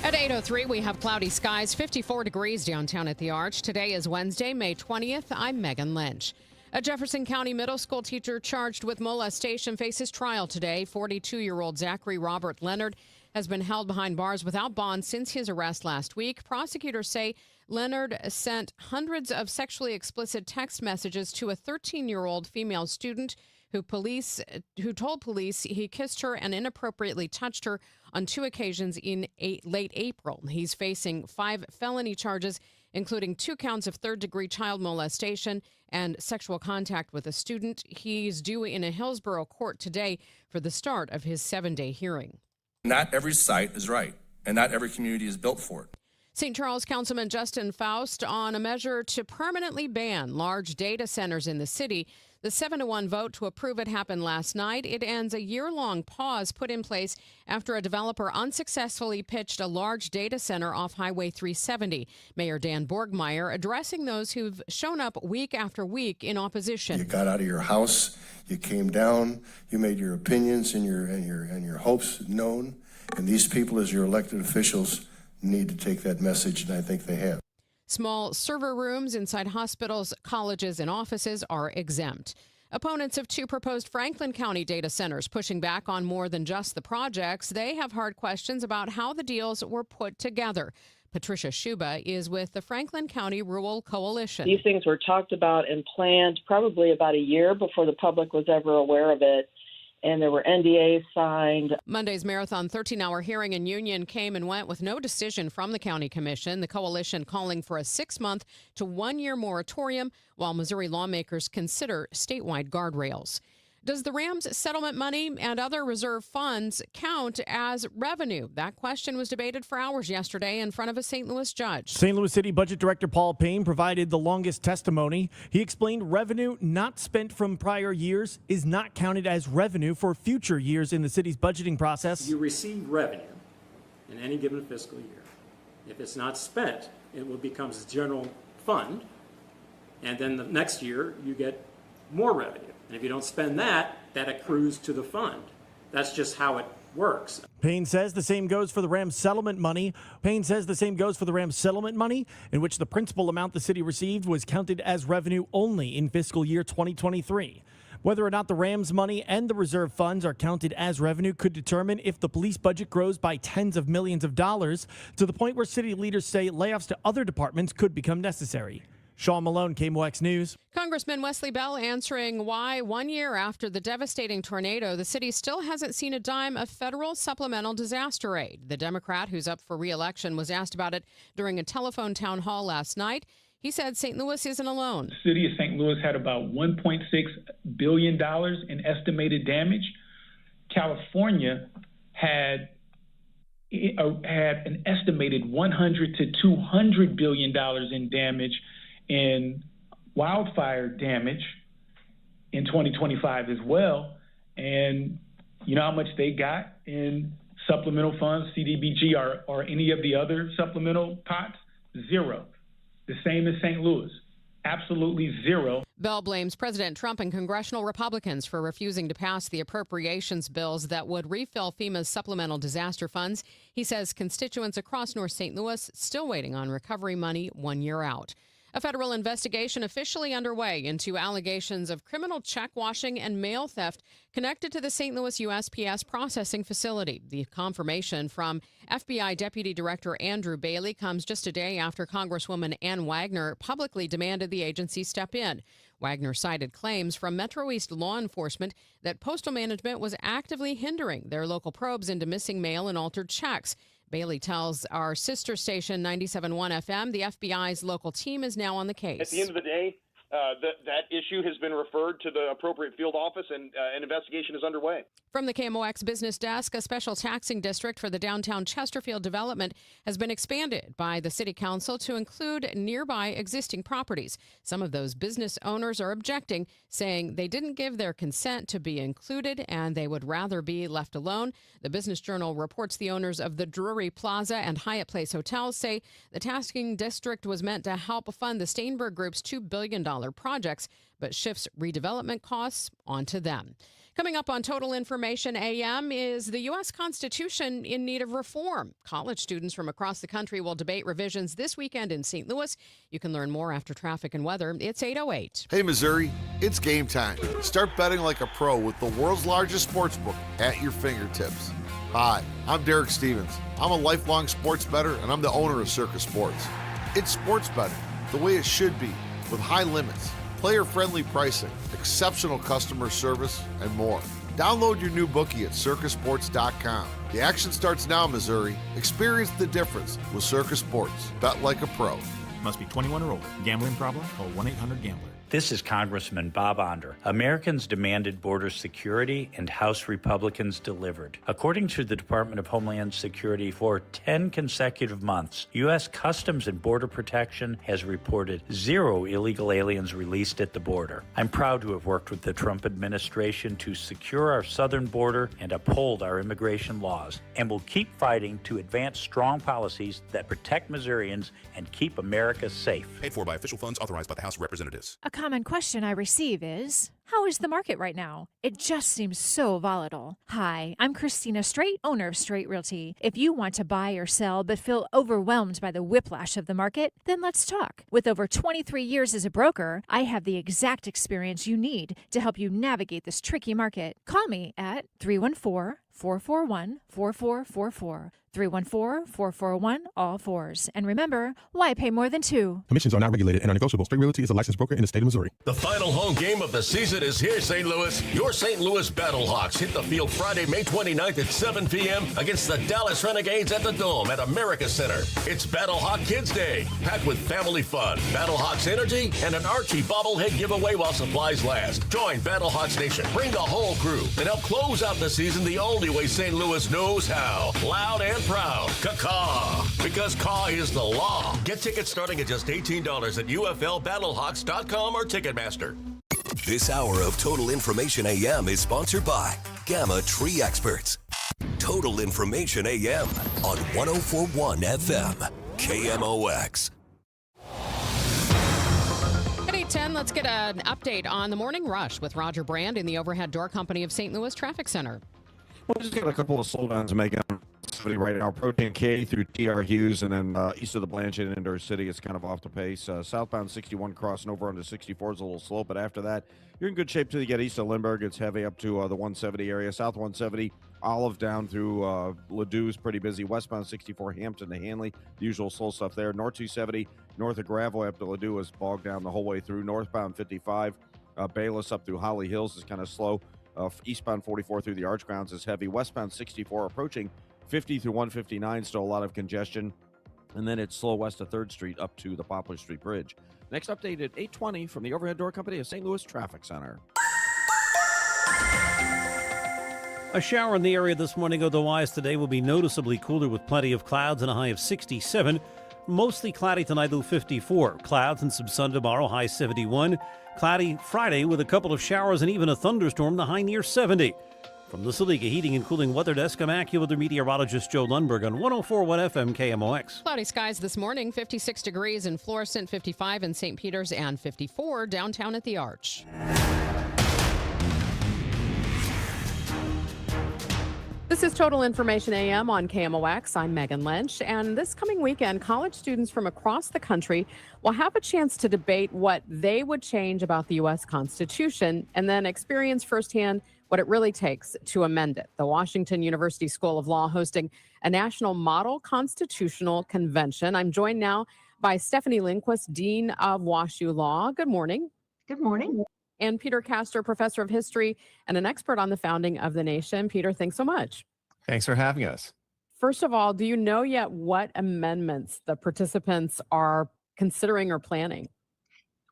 [SPEAKER 6] At 8:03, we have cloudy skies, 54 degrees downtown at the Arch. Today is Wednesday, May 20th. I'm Megan Lynch. A Jefferson County middle school teacher charged with molestation faces trial today. 42-year-old Zachary Robert Leonard has been held behind bars without bond since his arrest last week. Prosecutors say Leonard sent hundreds of sexually explicit text messages to a 13-year-old female student who told police he kissed her and inappropriately touched her on 2 occasions in late April. He's facing 5 felony charges, including 2 counts of third-degree child molestation and sexual contact with a student. He's due in a Hillsborough court today for the start of his 7-day hearing.
[SPEAKER 13] Not every site is right, and not every community is built for it.
[SPEAKER 6] St. Charles Councilman Justin Faust on a measure to permanently ban large data centers in the city. The 7-1 vote to approve it happened last night. It ends a year-long pause put in place after a developer unsuccessfully pitched a large data center off Highway 370. Mayor Dan Borgmeyer addressing those who've shown up week after week in opposition.
[SPEAKER 15] You got out of your house, you came down, you made your opinions and your hopes known, and these people, as your elected officials, need to take that message, and I think they have.
[SPEAKER 6] Small server rooms inside hospitals, colleges, and offices are exempt. Opponents of 2 proposed Franklin County data centers pushing back on more than just the projects. They have hard questions about how the deals were put together. Patricia Schuba is with the Franklin County Rural Coalition.
[SPEAKER 16] These things were talked about and planned probably about a year before the public was ever aware of it. And there were NDAs signed.
[SPEAKER 6] Monday's marathon 13-hour hearing in Union came and went with no decision from the county commission. The coalition calling for a 6-month to 1-year moratorium while Missouri lawmakers consider statewide guardrails. Does the Rams settlement money and other reserve funds count as revenue? That question was debated for hours yesterday in front of a St. Louis judge.
[SPEAKER 17] St. Louis City Budget Director Paul Payne provided the longest testimony. He explained revenue not spent from prior years is not counted as revenue for future years in the city's budgeting process.
[SPEAKER 18] You receive revenue in any given fiscal year. If it's not spent, it becomes general fund, and then the next year you get more revenue. And if you don't spend that, that accrues to the fund. That's just how it works.
[SPEAKER 17] Payne says the same goes for the Rams settlement money. in which the principal amount the city received was counted as revenue only in fiscal year 2023. Whether or not the Rams money and the reserve funds are counted as revenue could determine if the police budget grows by tens of millions of dollars, to the point where city leaders say layoffs to other departments could become necessary. Sean Malone, KMOX News.
[SPEAKER 6] Congressman Wesley Bell answering why 1 year after the devastating tornado, the city still hasn't seen a dime of federal supplemental disaster aid. The Democrat who's up for re-election was asked about it during a telephone town hall last night. He said St. Louis isn't alone.
[SPEAKER 21] The city of St. Louis had about $1.6 billion in estimated damage. California had an estimated $100 to $200 billion in damage in wildfire damage in 2025 as well. And you know how much they got in supplemental funds, CDBG, or any of the other supplemental pots? Zero. The same as St. Louis. Absolutely zero.
[SPEAKER 6] Bell blames President Trump and congressional Republicans for refusing to pass the appropriations bills that would refill FEMA's supplemental disaster funds. He says constituents across North St. Louis still waiting on recovery money 1 year out. A federal investigation officially underway into allegations of criminal check washing and mail theft connected to the St. Louis USPS processing facility. The confirmation from FBI Deputy Director Andrew Bailey comes just a day after Congresswoman Ann Wagner publicly demanded the agency step in. Wagner cited claims from Metro East law enforcement that Postal Management was actively hindering their local probes into missing mail and altered checks. Bailey tells our sister station 97.1 FM the FBI's local team is now on the case.
[SPEAKER 5] At the end of the day, that issue has been referred to the appropriate field office, and an investigation is underway.
[SPEAKER 6] From the KMOX Business Desk, a special taxing district for the downtown Chesterfield development has been expanded by the City Council to include nearby existing properties. Some of those business owners are objecting, saying they didn't give their consent to be included and they would rather be left alone. The Business Journal reports the owners of the Drury Plaza and Hyatt Place hotels say the tasking district was meant to help fund the Steinberg Group's $2 billion projects, but shifts redevelopment costs onto them. Coming up on Total Information AM is the U.S. Constitution in need of reform. College students from across the country will debate revisions this weekend in St. Louis. You can learn more after traffic and weather. It's 8:08.
[SPEAKER 7] Hey, Missouri, it's game time. Start betting like a pro with the world's largest sports book at your fingertips. Hi, I'm Derek Stevens. I'm a lifelong sports bettor, and I'm the owner of Circus Sports. It's sports betting the way it should be, with high limits, player-friendly pricing, exceptional customer service, and more. Download your new bookie at circusports.com. The action starts now, Missouri. Experience the difference with Circus Sports. Bet like a pro.
[SPEAKER 8] Must be 21 or older. Gambling problem? Call 1-800-GAMBLER.
[SPEAKER 9] This is Congressman Bob Onder. Americans demanded border security, and House Republicans delivered. According to the Department of Homeland Security, for 10 consecutive months, U.S. Customs and Border Protection has reported 0 illegal aliens released at the border. I'm proud to have worked with the Trump administration to secure our southern border and uphold our immigration laws, and will keep fighting to advance strong policies that protect Missourians and keep America safe.
[SPEAKER 10] Paid for by official funds authorized by the House of Representatives.
[SPEAKER 11] A common question I receive is, how is the market right now? It just seems so volatile. Hi, I'm Christina Straight, owner of Straight Realty. If you want to buy or sell but feel overwhelmed by the whiplash of the market, then let's talk. With over 23 years as a broker, I have the exact experience you need to help you navigate this tricky market. Call me at 314-441-4444. 314-441-ALL-4s. And remember, why pay more than 2?
[SPEAKER 12] Commissions are not regulated and are negotiable. Straight Realty is a licensed broker in the state of Missouri.
[SPEAKER 14] The final home game of the season is here, St. Louis. Your St. Louis Battlehawks hit the field Friday, May 29th at 7 p.m. against the Dallas Renegades at the Dome at America Center. It's Battlehawk Kids Day, packed with family fun, Battlehawks energy, and an Archie bobblehead giveaway while supplies last. Join Battlehawks Nation. Bring the whole crew and help close out the season the only way St. Louis knows how. Loud and proud. Caw-caw. Because caw is the law. Get tickets starting at just $18 at UFLBattlehawks.com or Ticketmaster. This hour of Total Information AM is sponsored by Gamma Tree Experts. Total Information AM on 104.1 FM. KMOX.
[SPEAKER 6] At 8:10, let's get an update on the morning rush with Roger Brand in the Overhead Door Company of St. Louis Traffic Center.
[SPEAKER 19] Well, just got a couple of slowdowns to make on right now. Protein K through TR Hughes, and then east of the Blanchard into our city, it's kind of off the pace. Southbound 61 crossing over onto 64 is a little slow, but after that, you're in good shape till you get east of Lindbergh. It's heavy up to the 170 area. South 170, Olive down through Ladue is pretty busy. Westbound 64, Hampton to Hanley, the usual slow stuff there. North 270, north of Gravois up to Ladue is bogged down the whole way through. Northbound 55, Bayless up through Holly Hills is kind of slow. Eastbound 44 through the Arch Grounds is heavy. Westbound 64 approaching 50 through 159, still a lot of congestion. And then it's slow west of 3rd Street up to the Poplar Street Bridge. Next update at 8:20 from the Overhead Door Company of St. Louis Traffic Center.
[SPEAKER 27] A shower in the area this morning, otherwise today will be noticeably cooler with plenty of clouds and a high of 67. Mostly cloudy tonight, low 54. Clouds and some sun tomorrow, high 71. Cloudy Friday with a couple of showers and even a thunderstorm, the high near 70. From the Saliga Heating and Cooling Weather Desk, I'm AccuWeather meteorologist Joe Lundberg on 104.1 FM KMOX.
[SPEAKER 6] Cloudy skies this morning, 56 degrees in Florissant, 55 in St. Peters, and 54 downtown at the Arch. This is Total Information AM on KMOX. I'm Megan Lynch. And this coming weekend, college students from across the country will have a chance to debate what they would change about the U.S. Constitution and then experience firsthand what it really takes to amend it. The Washington University School of Law hosting a National Model Constitutional Convention. I'm joined now by Stephanie Lindquist, Dean of WashU Law. Good morning.
[SPEAKER 1] Good morning.
[SPEAKER 6] And Peter Castor, professor of history and an expert on the founding of the nation. Peter, thanks so much.
[SPEAKER 2] Thanks for having us.
[SPEAKER 6] First of all, do you know yet what amendments the participants are considering or planning?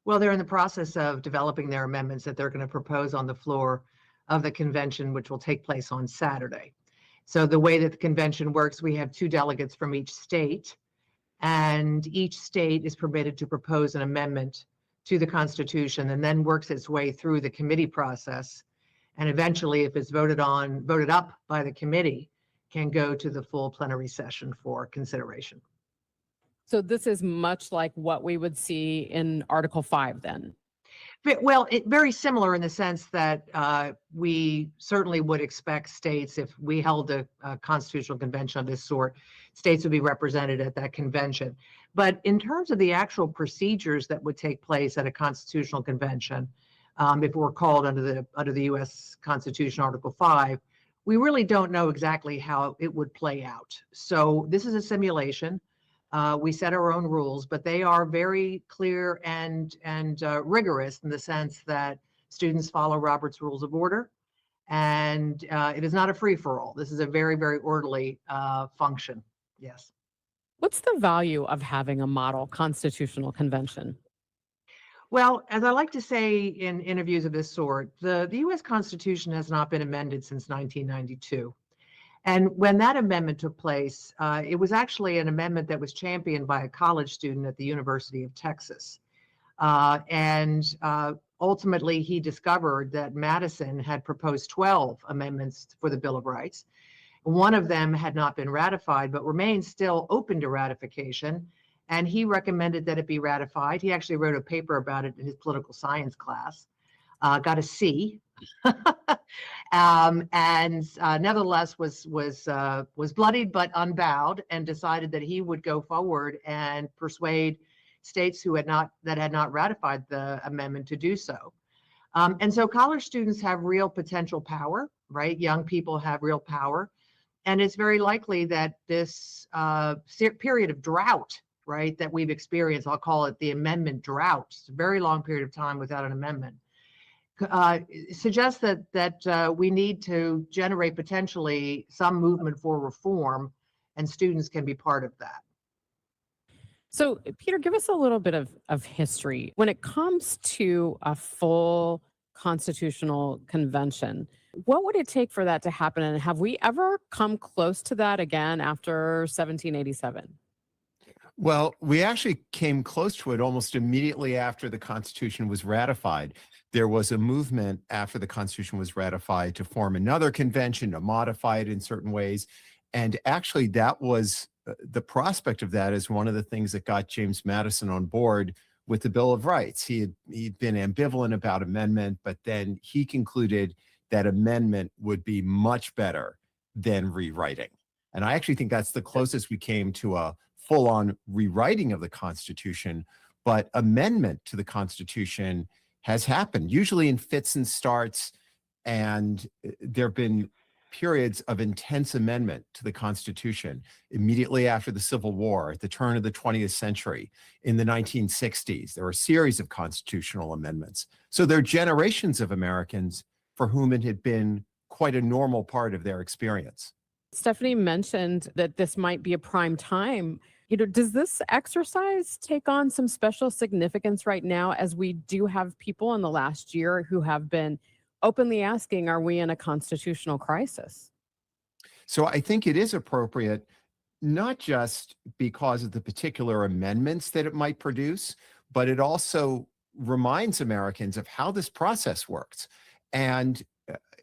[SPEAKER 1] Well, they're in the process of developing their amendments that they're going to propose on the floor of the convention, which will take place on Saturday. So the way that the convention works, we have 2 delegates from each state, and each state is permitted to propose an amendment to the Constitution and then works its way through the committee process. And eventually, if it's voted up by the committee, can go to the full plenary session for consideration.
[SPEAKER 6] So this is much like what we would see in Article 5 then?
[SPEAKER 1] Well, very similar in the sense that we certainly would expect states, if we held a constitutional convention of this sort, states would be represented at that convention. But in terms of the actual procedures that would take place at a constitutional convention, if it were called under the U.S. Constitution, Article 5, we really don't know exactly how it would play out. So this is a simulation. We set our own rules, but they are very clear and rigorous in the sense that students follow Robert's Rules of Order, and it is not a free-for-all. This is a very, very orderly function. Yes.
[SPEAKER 6] What's the value of having a model constitutional convention?
[SPEAKER 1] Well, as I like to say in interviews of this sort, the U.S. Constitution has not been amended since 1992. And when that amendment took place, it was actually an amendment that was championed by a college student at the University of Texas. Ultimately, he discovered that Madison had proposed 12 amendments for the Bill of Rights. One of them had not been ratified, but remained still open to ratification. And he recommended that it be ratified. He actually wrote a paper about it in his political science class, got a C. Nevertheless was bloodied but unbowed, and decided that he would go forward and persuade states that had not ratified the amendment to do so. And so college students have real potential power, right? Young people have real power. And it's very likely that this period of drought, right, that we've experienced, I'll call it the amendment drought, it's a very long period of time without an amendment, suggests that we need to generate potentially some movement for reform, and students can be part of that.
[SPEAKER 6] So, Peter, give us a little bit of history. When it comes to a full constitutional convention, what would it take for that to happen? And have we ever come close to that again after 1787?
[SPEAKER 2] Well, we actually came close to it almost immediately after the Constitution was ratified. There was a movement after the Constitution was ratified to form another convention, to modify it in certain ways. And actually, that was the prospect of that is one of the things that got James Madison on board with the Bill of Rights. He'd been ambivalent about amendment, but then he concluded that amendment would be much better than rewriting. And I actually think that's the closest we came to a full-on rewriting of the Constitution, but amendment to the Constitution has happened, usually in fits and starts, and there have been periods of intense amendment to the Constitution immediately after the Civil War, at the turn of the 20th century, in the 1960s. There were a series of constitutional amendments. So there are generations of Americans for whom it had been quite a normal part of their experience.
[SPEAKER 6] Stephanie mentioned that this might be a prime time. Does this exercise take on some special significance right now, as we do have people in the last year who have been openly asking, are we in a constitutional crisis?
[SPEAKER 2] So I think it is appropriate, not just because of the particular amendments that it might produce, but it also reminds Americans of how this process works. And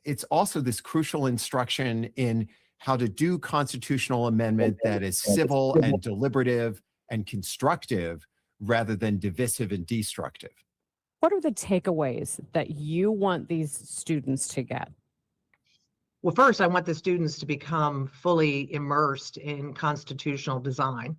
[SPEAKER 2] it's also this crucial instruction in how to do constitutional amendment that is civil and deliberative and constructive rather than divisive and destructive.
[SPEAKER 6] What are the takeaways that you want these students to get?
[SPEAKER 1] Well, first, I want the students to become fully immersed in constitutional design.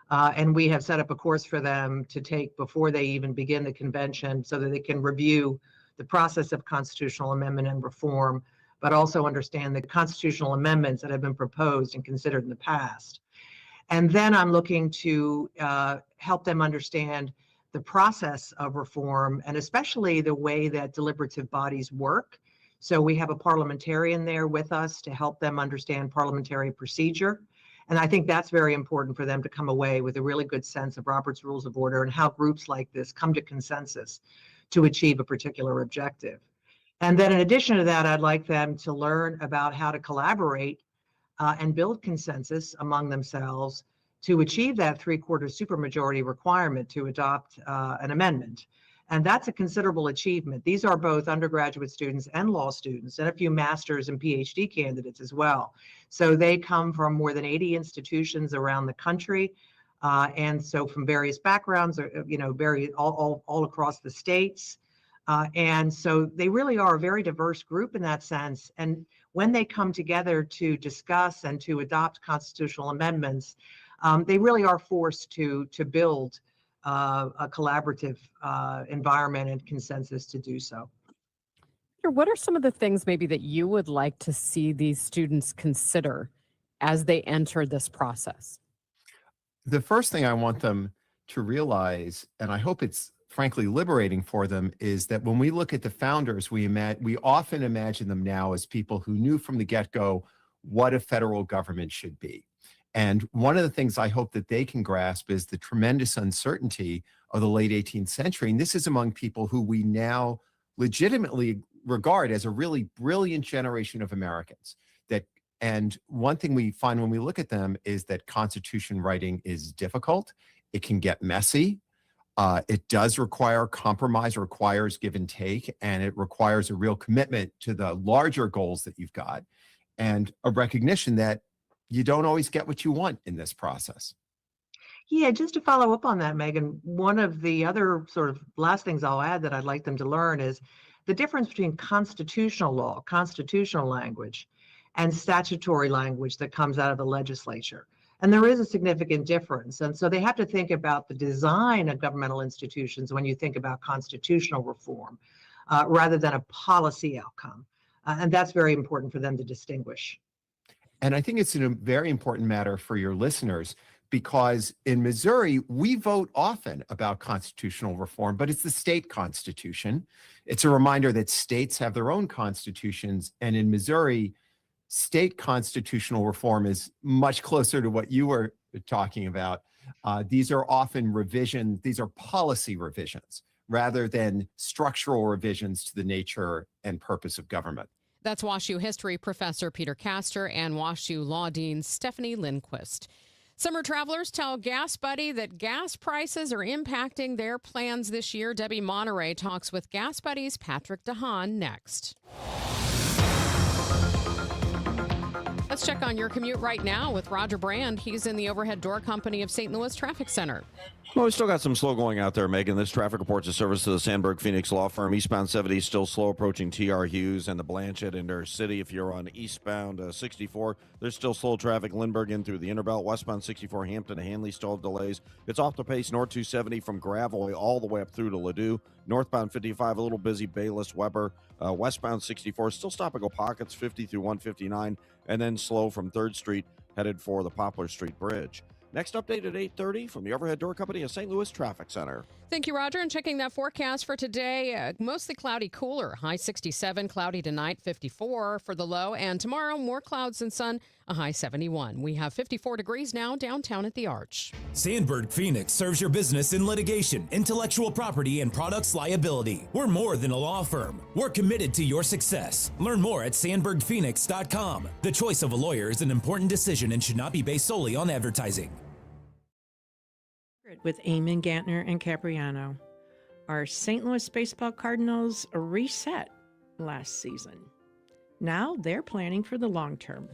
[SPEAKER 1] And we have set up a course for them to take before they even begin the convention so that they can review the process of constitutional amendment and reform, but also understand the constitutional amendments that have been proposed and considered in the past. And then I'm looking to help them understand the process of reform and especially the way that deliberative bodies work. So we have a parliamentarian there with us to help them understand parliamentary procedure. And I think that's very important for them to come away with a really good sense of Robert's Rules of Order and how groups like this come to consensus to achieve a particular objective. And then in addition to that, I'd like them to learn about how to collaborate and build consensus among themselves to achieve that 3/4 supermajority requirement to adopt an amendment. And that's a considerable achievement. These are both undergraduate students and law students, and a few master's and PhD candidates as well. So they come from more than 80 institutions around the country, and so from various backgrounds, all across the states. And so they really are a very diverse group in that sense. And when they come together to discuss and to adopt constitutional amendments, they really are forced to build a collaborative environment and consensus to do so.
[SPEAKER 4] What are some of the things maybe that you would like to see these students consider as they enter this process?
[SPEAKER 2] The first thing I want them to realize, and I hope it's frankly liberating for them, is that when we look at the founders, we often imagine them now as people who knew from the get-go what a federal government should be. And one of the things I hope that they can grasp is the tremendous uncertainty of the late 18th century. And this is among people who we now legitimately regard as a really brilliant generation of Americans. And one thing we find when we look at them is that constitution writing is difficult. It can get messy. It does require compromise, requires give and take, and it requires a real commitment to the larger goals that you've got and a recognition that you don't always get what you want in this process.
[SPEAKER 1] Yeah, just to follow up on that, Megan, one of the other sort of last things I'll add that I'd like them to learn is the difference between constitutional law, constitutional language, and statutory language that comes out of the legislature. And there is a significant difference. And so they have to think about the design of governmental institutions when you think about constitutional reform, rather than a policy outcome. And that's very important for them to distinguish.
[SPEAKER 2] And I think it's a very important matter for your listeners because in Missouri, we vote often about constitutional reform, but it's the state constitution. It's a reminder that states have their own constitutions. And in Missouri, state constitutional reform is much closer to what you were talking about. These are often revisions, these are policy revisions rather than structural revisions to the nature and purpose of government.
[SPEAKER 6] That's WashU history professor Peter Castor and WashU law dean Stephanie Lindquist. Summer travelers tell Gas Buddy that gas prices are impacting their plans this year. Debbie Monterey talks with Gas Buddy's Patrick DeHaan next. Let's check on your commute right now with Roger Brand. He's in the Overhead Door Company of St. Louis Traffic Center.
[SPEAKER 19] Well, we still got some slow going out there, Megan. This traffic reports a service to the Sandberg Phoenix Law Firm. Eastbound 70 still slow approaching T.R. Hughes and the Blanchett into City. If you're on eastbound 64, there's still slow traffic. Lindbergh in through the Interbelt. Westbound 64, Hampton to Hanley still have delays. It's off the pace. North 270 from Gravois all the way up through to Ladue. Northbound 55, a little busy. Bayless, Weber. Westbound 64, still stop and go pockets 50 through 159. And then slow from 3rd Street headed for the Poplar Street Bridge. Next update at 8:30 from the Overhead Door Company of St. Louis Traffic Center.
[SPEAKER 6] Thank you, Roger. And checking that forecast for today, mostly cloudy, cooler. High 67, cloudy tonight, 54 for the low. And tomorrow, more clouds and sun, a high 71. We have 54 degrees now downtown at the Arch.
[SPEAKER 20] Sandberg Phoenix serves your business in litigation, intellectual property, and products liability. We're more than a law firm. We're committed to your success. Learn more at sandbergphoenix.com. The choice of a lawyer is an important decision and should not be based solely on advertising.
[SPEAKER 22] With Eamon Gantner and Capriano. Our St. Louis Baseball Cardinals reset last season. Now they're planning for the long term.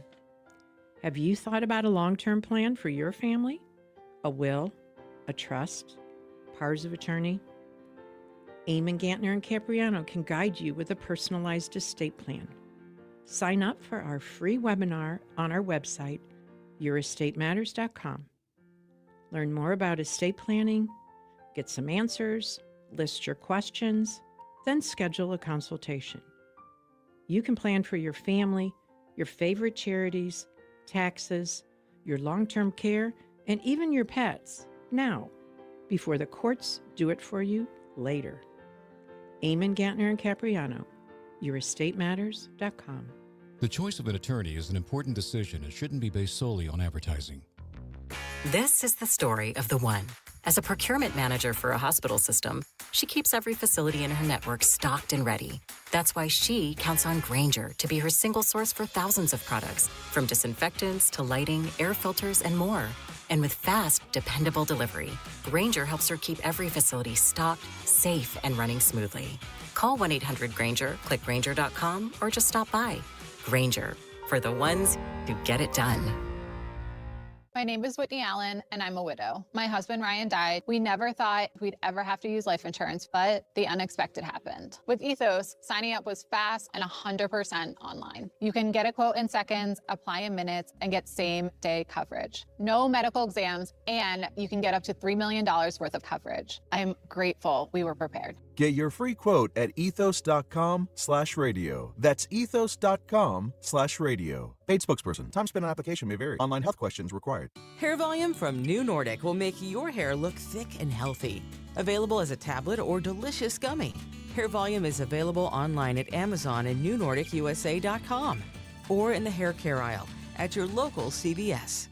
[SPEAKER 22] Have you thought about a long-term plan for your family? A will, a trust, powers of attorney? Eamon Gantner and Capriano can guide you with a personalized estate plan. Sign up for our free webinar on our website, yourestateMatters.com. Learn more about estate planning, get some answers, list your questions, then schedule a consultation. You can plan for your family, your favorite charities, taxes, your long-term care, and even your pets now, before the courts do it for you later. Eamon Gantner and Capriano, yourestateMatters.com.
[SPEAKER 3] The choice of an attorney is an important decision and shouldn't be based solely on advertising.
[SPEAKER 13] This is the story of the one. As a procurement manager for a hospital system, she keeps every facility in her network stocked and ready. That's why she counts on Grainger to be her single source for thousands of products, from disinfectants to lighting, air filters, and more. And with fast, dependable delivery, Grainger helps her keep every facility stocked, safe, and running smoothly. Call 1-800-GRAINGER, click Grainger.com, or just stop by. Grainger, for the ones who get it done.
[SPEAKER 15] My name is Whitney Allen, and I'm a widow. My husband, Ryan, died. We never thought we'd ever have to use life insurance, but the unexpected happened. With Ethos, signing up was fast and 100% online. You can get a quote in seconds, apply in minutes, and get same-day coverage. No medical exams, and you can get up to $3 million worth of coverage. I'm grateful we were prepared.
[SPEAKER 23] Get your free quote at ethos.com/radio. That's ethos.com/radio. Paid spokesperson. Time spent on application may vary. Online health questions required.
[SPEAKER 24] Hair Volume from New Nordic will make your hair look thick and healthy. Available as a tablet or delicious gummy. Hair Volume is available online at Amazon and newnordicusa.com or in the hair care aisle at your local CVS.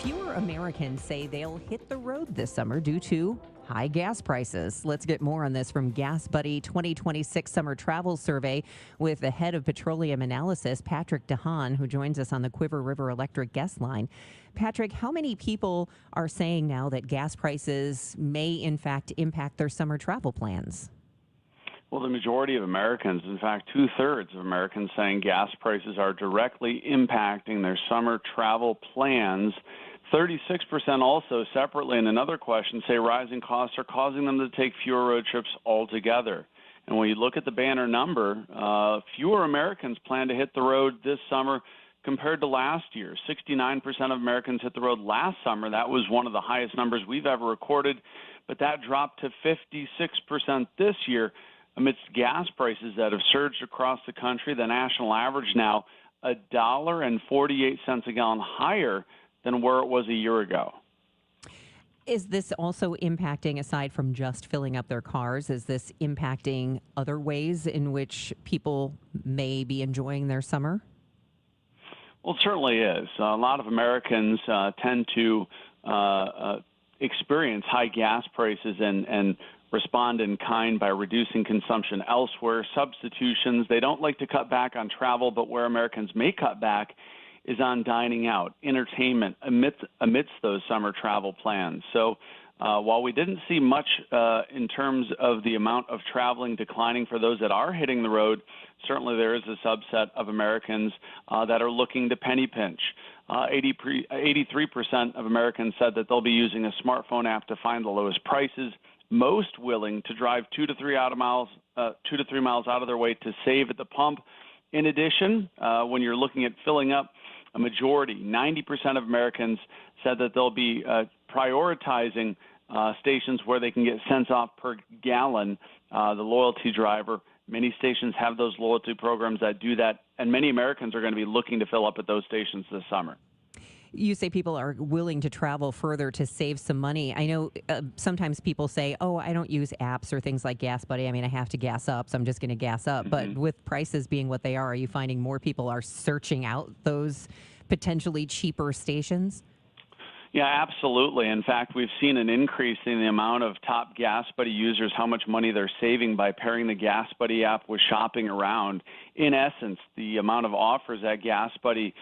[SPEAKER 25] Fewer Americans say they'll hit the road this summer due to high gas prices. Let's get more on this from Gas Buddy 2026 Summer Travel Survey with the head of petroleum analysis, Patrick DeHaan, who joins us on the Quiver River Electric guest line. Patrick, how many people are saying now that gas prices may in fact impact their summer travel plans?
[SPEAKER 26] Well, the majority of Americans, in fact, 2/3 of Americans saying gas prices are directly impacting their summer travel plans. 36% also separately in another question say rising costs are causing them to take fewer road trips altogether. And when you look at the banner number, fewer Americans plan to hit the road this summer compared to last year. 69% of Americans hit the road last summer. That was one of the highest numbers we've ever recorded, but that dropped to 56% this year amidst gas prices that have surged across the country. The national average now $1.48 a gallon higher than where it was a year ago.
[SPEAKER 25] Is this also impacting, aside from just filling up their cars, is this impacting other ways in which people may be enjoying their summer?
[SPEAKER 26] Well, it certainly is. A lot of Americans tend to experience high gas prices and respond in kind by reducing consumption elsewhere, substitutions. They don't like to cut back on travel, but where Americans may cut back is on dining out, entertainment, amidst those summer travel plans. So while we didn't see much in terms of the amount of traveling declining for those that are hitting the road, certainly there is a subset of Americans that are looking to penny pinch. 83% of Americans said that they'll be using a smartphone app to find the lowest prices, most willing to drive 2 to 3 miles out of their way to save at the pump. In addition, when you're looking at filling up, a majority, 90% of Americans said that they'll be prioritizing stations where they can get cents off per gallon. The loyalty driver, many stations have those loyalty programs that do that, and many Americans are going to be looking to fill up at those stations this summer.
[SPEAKER 25] You say people are willing to travel further to save some money. I know sometimes people say, oh, I don't use apps or things like Gas Buddy. I mean, I have to gas up, so I'm just going to gas up. Mm-hmm. But with prices being what they are you finding more people are searching out those potentially cheaper stations?
[SPEAKER 26] Yeah, absolutely. In fact, we've seen an increase in the amount of top Gas Buddy users, how much money they're saving by pairing the Gas Buddy app with shopping around. In essence, the amount of offers that Gas Buddy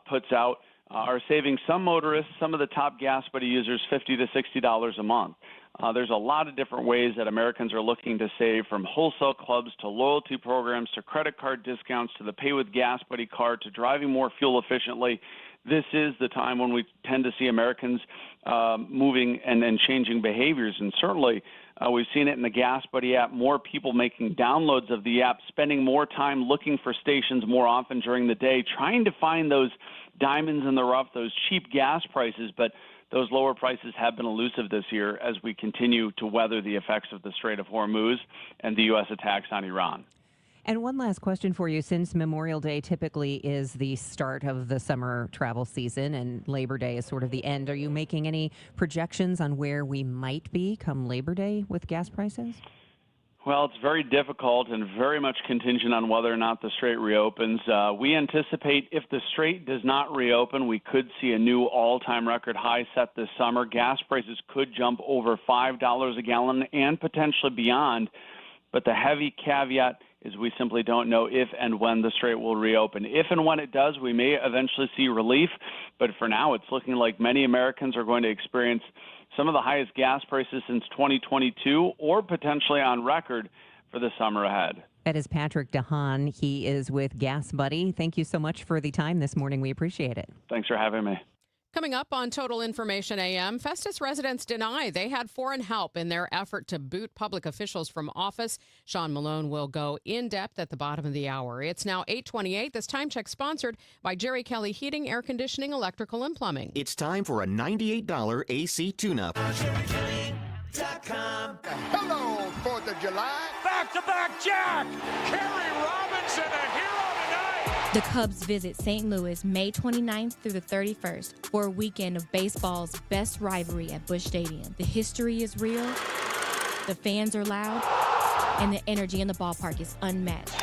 [SPEAKER 26] puts out are saving some motorists, some of the top Gas Buddy users, $50 to $60 a month. There's a lot of different ways that Americans are looking to save, from wholesale clubs to loyalty programs to credit card discounts to the Pay with Gas Buddy card to driving more fuel efficiently. this is the time when we tend to see Americans moving and then changing behaviors. And certainly we've seen it in the Gas Buddy app, more people making downloads of the app, spending more time looking for stations more often during the day, trying to find those diamonds in the rough, those cheap gas prices. But those lower prices have been elusive this year as we continue to weather the effects of the Strait of Hormuz and the U.S. attacks on Iran.
[SPEAKER 25] And one last question for you. Since Memorial Day typically is the start of the summer travel season and Labor Day is sort of the end, are you making any projections on where we might be come Labor Day with gas prices?
[SPEAKER 26] Well, it's very difficult and very much contingent on whether or not the Strait reopens. We anticipate if the Strait does not reopen, we could see a new all-time record high set this summer. Gas prices could jump over $5 a gallon and potentially beyond. But the heavy caveat is we simply don't know if and when the Strait will reopen. If and when it does, we may eventually see relief. But for now, it's looking like many Americans are going to experience some of the highest gas prices since 2022 or potentially on record for the summer ahead.
[SPEAKER 25] That is Patrick DeHaan. He is with Gas Buddy. Thank you so much for the time this morning. We appreciate it.
[SPEAKER 26] Thanks for having me.
[SPEAKER 6] Coming up on Total Information AM, Festus residents deny they had foreign help in their effort to boot public officials from office. Sean Malone will go in depth at the bottom of the hour. It's now 8:28. This time check sponsored by Jerry Kelly Heating, Air Conditioning, Electrical, and Plumbing.
[SPEAKER 5] It's time for a $98 AC tune-up.
[SPEAKER 7] Hello, 4th of July. Back-to-back Jack. Kerry Robinson, a hero tonight.
[SPEAKER 8] The Cubs visit St. Louis May 29th through the 31st for a weekend of baseball's best rivalry at Busch Stadium. The history is real, the fans are loud, and the energy in the ballpark is unmatched.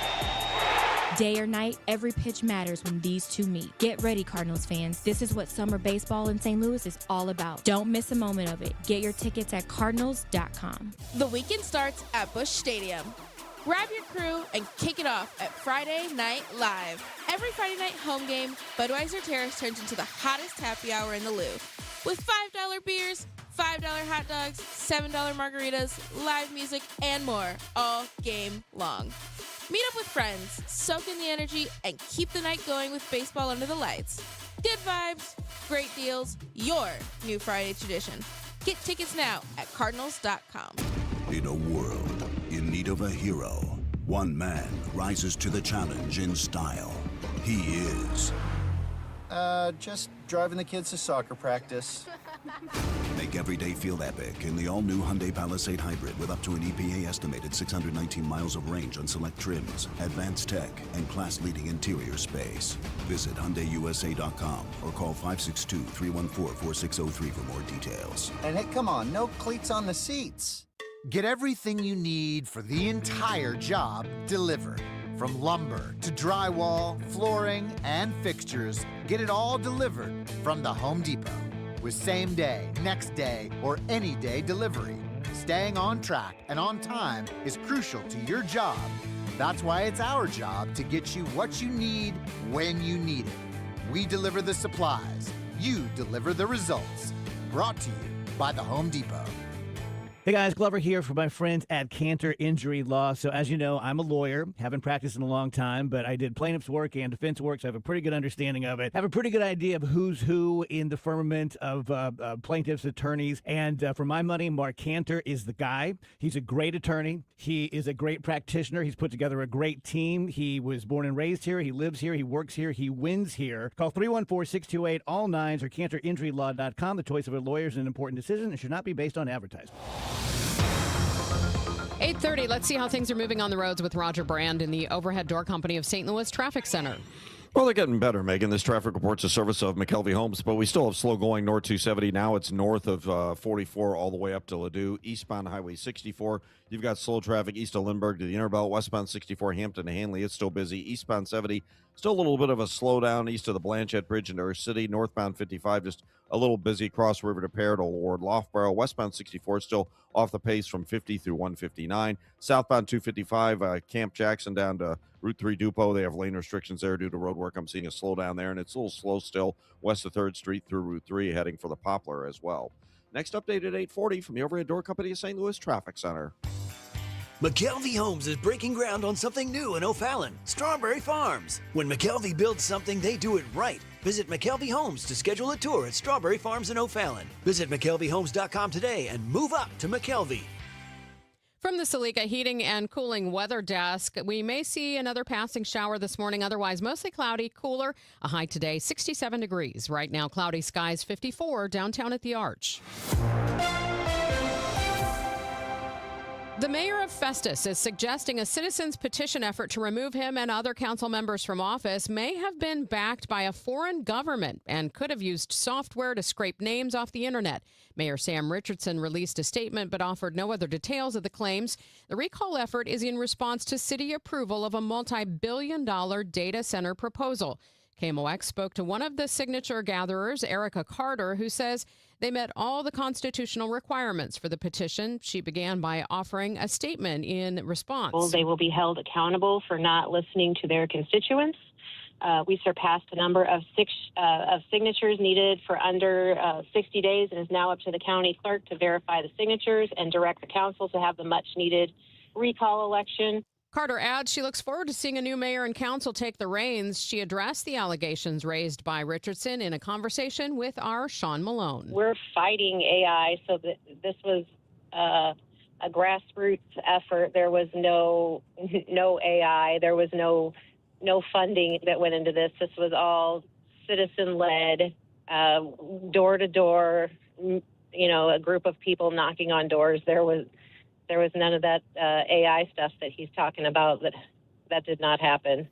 [SPEAKER 8] Day or night, every pitch matters when these two meet. Get ready, Cardinals fans. This is what summer baseball in St. Louis is all about. Don't miss a moment of it. Get your tickets at cardinals.com.
[SPEAKER 16] The weekend starts at Busch Stadium. Grab your crew and kick it off at Friday Night Live. Every Friday night home game, Budweiser Terrace turns into the hottest happy hour in the Lou. With $5 beers, $5 hot dogs, $7 margaritas, live music, and more all game long. Meet up with friends, soak in the energy, and keep the night going with baseball under the lights. Good vibes, great deals, your new Friday tradition. Get tickets now at cardinals.com.
[SPEAKER 17] In a world in need of a hero, one man rises to the challenge in style. He is...
[SPEAKER 18] just driving the kids to soccer practice.
[SPEAKER 17] Make every day feel epic in the all-new Hyundai Palisade Hybrid with up to an EPA-estimated 619 miles of range on select trims, advanced tech, and class-leading interior space. Visit HyundaiUSA.com or call 562-314-4603 for more details.
[SPEAKER 18] And hey, come on, no cleats on the seats.
[SPEAKER 21] Get everything you need for the entire job delivered. From lumber to drywall, flooring, and fixtures, get it all delivered from the Home Depot. With same day, next day, or any day delivery. Staying on track and on time is crucial to your job. That's why it's our job to get you what you need when you need it. We deliver the supplies. You deliver the results. Brought to you by the Home Depot.
[SPEAKER 28] Hey guys, Glover here for my friends at Cantor Injury Law. So as you know, I'm a lawyer, haven't practiced in a long time, but I did plaintiff's work and defense work, so I have a pretty good understanding of it. I have a pretty good idea of who's who in the firmament of plaintiffs' attorneys. And for my money, Mark Cantor is the guy. He's a great attorney. He is a great practitioner. He's put together a great team. He was born and raised here. He lives here. He works here. He wins here. Call 314-628-ALL-9s or CantorInjuryLaw.com. The choice of a lawyer is an important decision and should not be based on advertising.
[SPEAKER 6] 8:30. Let's see how things are moving on the roads with Roger Brand in the Overhead Door Company of St. Louis Traffic Center.
[SPEAKER 19] Well, they're getting better, Megan. This traffic report's a service of McKelvey Homes, but we still have slow going north 270. Now it's north of 44 all the way up to Ladue. Eastbound Highway 64, you've got slow traffic east of Lindbergh to the Interbelt. Westbound 64, Hampton to Hanley, it's still busy. Eastbound 70, still a little bit of a slowdown east of the Blanchette Bridge into our city. Northbound 55, just a little busy. Cross River to Parrot, Old Ward, Loughborough. Westbound 64, still off the pace from 50 through 159. Southbound 255, Camp Jackson down to Route 3 Dupo. They have lane restrictions there due to road work. I'm seeing a slowdown there, and it's a little slow still west of 3rd Street through Route 3, heading for the Poplar as well. Next update at 8:40 from the Overhead Door Company of St. Louis Traffic Center.
[SPEAKER 1] McKelvey Homes is breaking ground on something new in O'Fallon, Strawberry Farms. When McKelvey builds something, they do it right. Visit McKelvey Homes to schedule a tour at Strawberry Farms in O'Fallon. Visit McKelveyHomes.com today and move up to McKelvey.
[SPEAKER 6] From the Salika Heating and Cooling Weather Desk, we may see another passing shower this morning. Otherwise, mostly cloudy, cooler. A high today, 67 degrees. Right now, cloudy skies, 54 downtown at the Arch. The mayor of Festus is suggesting a citizens' petition effort to remove him and other council members from office may have been backed by a foreign government and could have used software to scrape names off the internet. Mayor Sam Richardson released a statement but offered no other details of the claims. The recall effort is in response to city approval of a multi-billion-dollar data center proposal. KMOX spoke to one of the signature gatherers, Erica Carter, who says they met all the constitutional requirements for the petition. She began by offering a statement in response.
[SPEAKER 4] Well, they will be held accountable for not listening to their constituents. We surpassed a number of signatures needed for under 60 days, and is now up to the county clerk to verify the signatures and direct the council to have the much-needed recall election.
[SPEAKER 6] Carter adds she looks forward to seeing a new mayor and council take the reins. She addressed the allegations raised by Richardson in a conversation with our Sean Malone.
[SPEAKER 4] We're fighting AI, so that this was a grassroots effort. There was no AI. There was no funding that went into this. This was all citizen-led, door-to-door, a group of people knocking on doors. There was none of that AI stuff that he's talking about. That did not happen.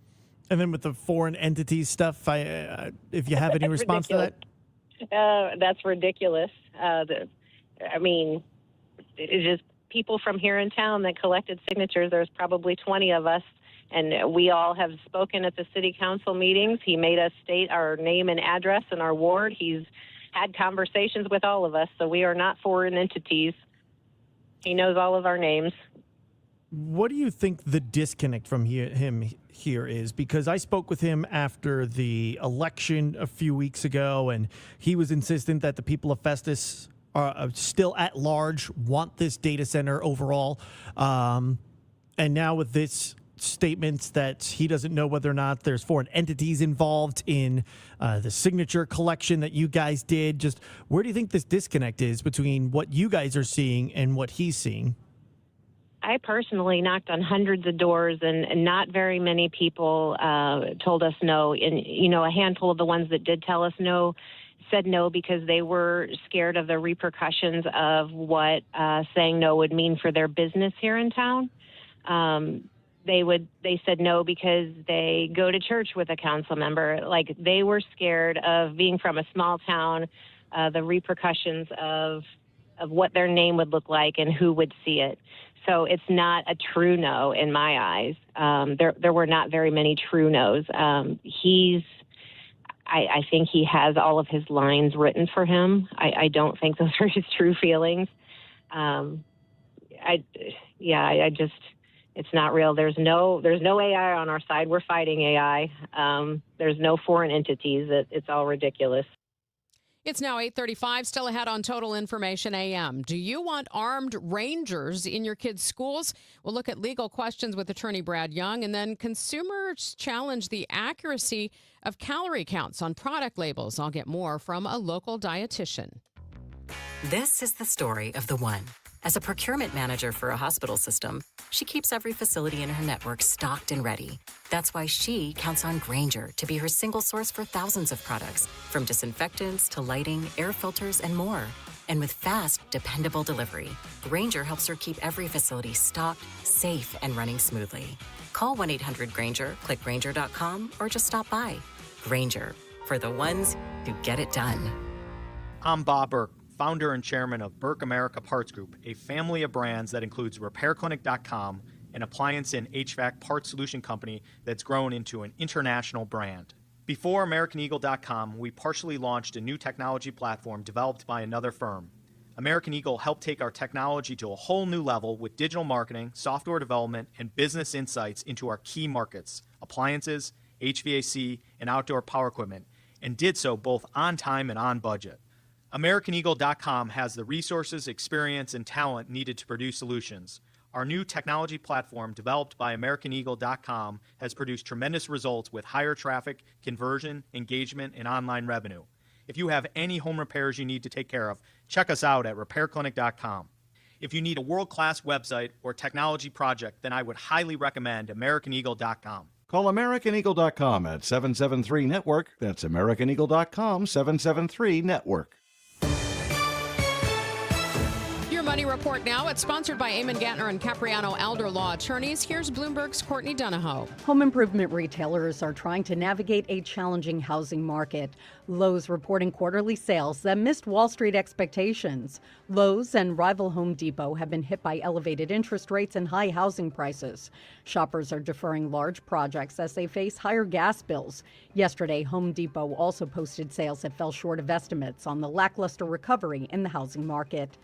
[SPEAKER 9] And then with the foreign entities stuff, if you have any response to that?
[SPEAKER 4] That's ridiculous. It's just people from here in town that collected signatures. There's probably 20 of us, and we all have spoken at the city council meetings. He made us state our name and address in our ward. He's had conversations with all of us, so we are not foreign entities. He knows all of our names.
[SPEAKER 9] What do you think the disconnect from him here is? Because I spoke with him after the election a few weeks ago, and he was insistent that the people of Festus are still at large, want this data center overall. And now with this statements that he doesn't know whether or not there's foreign entities involved in the signature collection that you guys did. Just where do you think this disconnect is between what you guys are seeing and what he's seeing?
[SPEAKER 4] I personally knocked on hundreds of doors, and not very many people told us no. And, a handful of the ones that did tell us no said no because they were scared of the repercussions of what saying no would mean for their business here in town. They said no because they go to church with a council member. Like, they were scared of being from a small town, the repercussions of what their name would look like and who would see it. So it's not a true no in my eyes. There were not very many true no's. I think he has all of his lines written for him. I don't think those are his true feelings. It's not real. There's no AI on our side. We're fighting AI. There's no foreign entities. It's all ridiculous.
[SPEAKER 6] It's now 8:35, still ahead on Total Information AM. Do you want armed rangers in your kids' schools? We'll look at legal questions with attorney Brad Young, and then consumers challenge the accuracy of calorie counts on product labels. I'll get more from a local dietitian.
[SPEAKER 13] This is the story of the one. As a procurement manager for a hospital system, she keeps every facility in her network stocked and ready. That's why she counts on Grainger to be her single source for thousands of products, from disinfectants to lighting, air filters, and more. And with fast, dependable delivery, Grainger helps her keep every facility stocked, safe, and running smoothly. Call 1-800-GRAINGER, click Grainger.com, or just stop by. Grainger, for the ones who get it done.
[SPEAKER 10] I'm Bob Burke, founder and chairman of Burke America Parts Group, a family of brands that includes RepairClinic.com, an appliance and HVAC parts solution company that's grown into an international brand. Before AmericanEagle.com, we partially launched a new technology platform developed by another firm. American Eagle helped take our technology to a whole new level with digital marketing, software development, and business insights into our key markets, appliances, HVAC, and outdoor power equipment, and did so both on time and on budget. AmericanEagle.com has the resources, experience, and talent needed to produce solutions. Our new technology platform, developed by AmericanEagle.com, has produced tremendous results with higher traffic, conversion, engagement, and online revenue. If you have any home repairs you need to take care of, check us out at RepairClinic.com. If you need a world-class website or technology project, then I would highly recommend AmericanEagle.com.
[SPEAKER 2] Call AmericanEagle.com at 773-NETWORK. That's AmericanEagle.com, 773-NETWORK.
[SPEAKER 6] Your Money Report now. It's sponsored by Eamon Gantner and Capriano Elder Law Attorneys. Here's Bloomberg's Courtney Donahoe.
[SPEAKER 3] Home improvement retailers are trying to navigate a challenging housing market. Lowe's reporting quarterly sales that missed Wall Street expectations. Lowe's and rival Home Depot have been hit by elevated interest rates and high housing prices. Shoppers are deferring large projects as they face higher gas bills. Yesterday, Home Depot also posted sales that fell short of estimates on the lackluster recovery in the housing market.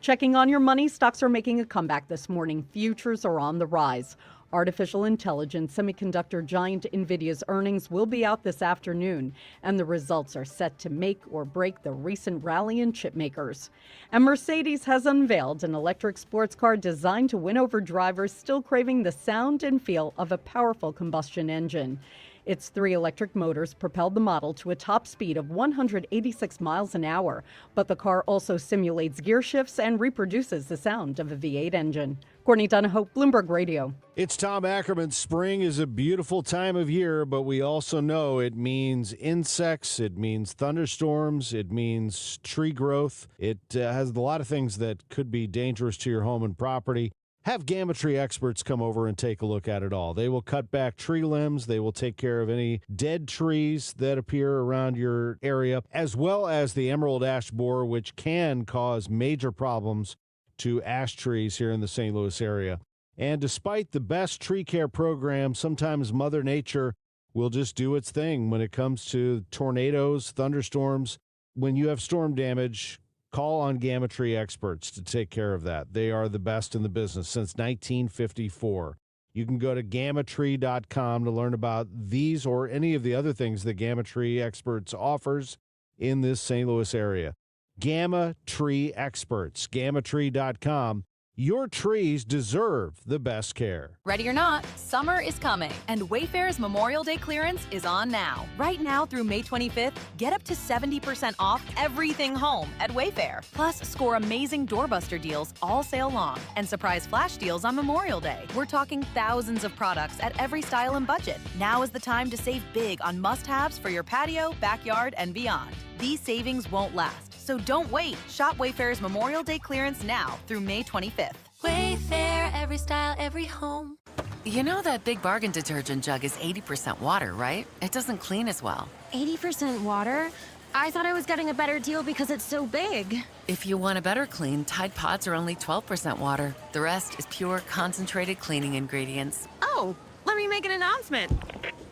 [SPEAKER 3] Checking on your money, stocks are making a comeback this morning. Futures are on the rise. Artificial intelligence semiconductor giant NVIDIA's earnings will be out this afternoon, and the results are set to make or break the recent rally in chip makers. And Mercedes has unveiled an electric sports car designed to win over drivers still craving the sound and feel of a powerful combustion engine. Its 3 electric motors propelled the model to a top speed of 186 miles an hour, but the car also simulates gear shifts and reproduces the sound of a V8 engine. Courtney Donahoe, Bloomberg Radio.
[SPEAKER 11] It's Tom Ackerman. Spring is a beautiful time of year, but we also know it means insects, it means thunderstorms, it means tree growth. It has a lot of things that could be dangerous to your home and property. Have Gamma Tree experts come over and take a look at it all. They will cut back tree limbs. They will take care of any dead trees that appear around your area, as well as the emerald ash borer, which can cause major problems to ash trees here in the St. Louis area. And despite the best tree care program, sometimes Mother Nature will just do its thing when it comes to tornadoes, thunderstorms. When you have storm damage, call on Gamma Tree experts to take care of that. They are the best in the business since 1954. You can go to gammatree.com to learn about these or any of the other things that Gamma Tree experts offers in this St. Louis area. Gamma Tree experts, gammatree.com. Your trees deserve the best care.
[SPEAKER 12] Ready or not, summer is coming, and Wayfair's Memorial Day clearance is on now. Right now through May 25th, get up to 70% off everything home at Wayfair. Plus, score amazing doorbuster deals all sale long and surprise flash deals on Memorial Day. We're talking thousands of products at every style and budget. Now is the time to save big on must-haves for your patio, backyard, and beyond. These savings won't last. So don't wait. Shop Wayfair's Memorial Day clearance now through May 25th.
[SPEAKER 14] Wayfair, every style, every home.
[SPEAKER 13] You know that Big Bargain detergent jug is 80% water, right? It doesn't clean as well.
[SPEAKER 14] 80% water? I thought I was getting a better deal because it's so big.
[SPEAKER 13] If you want a better clean, Tide Pods are only 12% water. The rest is pure, concentrated cleaning ingredients.
[SPEAKER 14] Oh, let me make an announcement.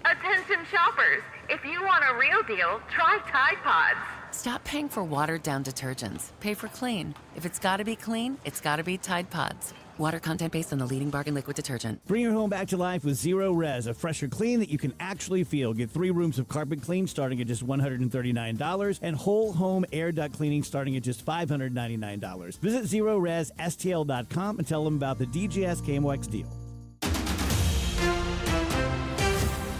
[SPEAKER 20] Attention shoppers, if you want a real deal, try Tide Pods.
[SPEAKER 13] Stop paying for watered-down detergents. Pay for clean. If it's gotta be clean, it's gotta be Tide Pods. Water content based on the leading bargain liquid detergent.
[SPEAKER 28] Bring your home back to life with Zero Res, a fresher clean that you can actually feel. Get 3 rooms of carpet clean starting at just $139 and whole home air duct cleaning starting at just $599. Visit ZeroResSTL.com and tell them about the DGS KMOX deal.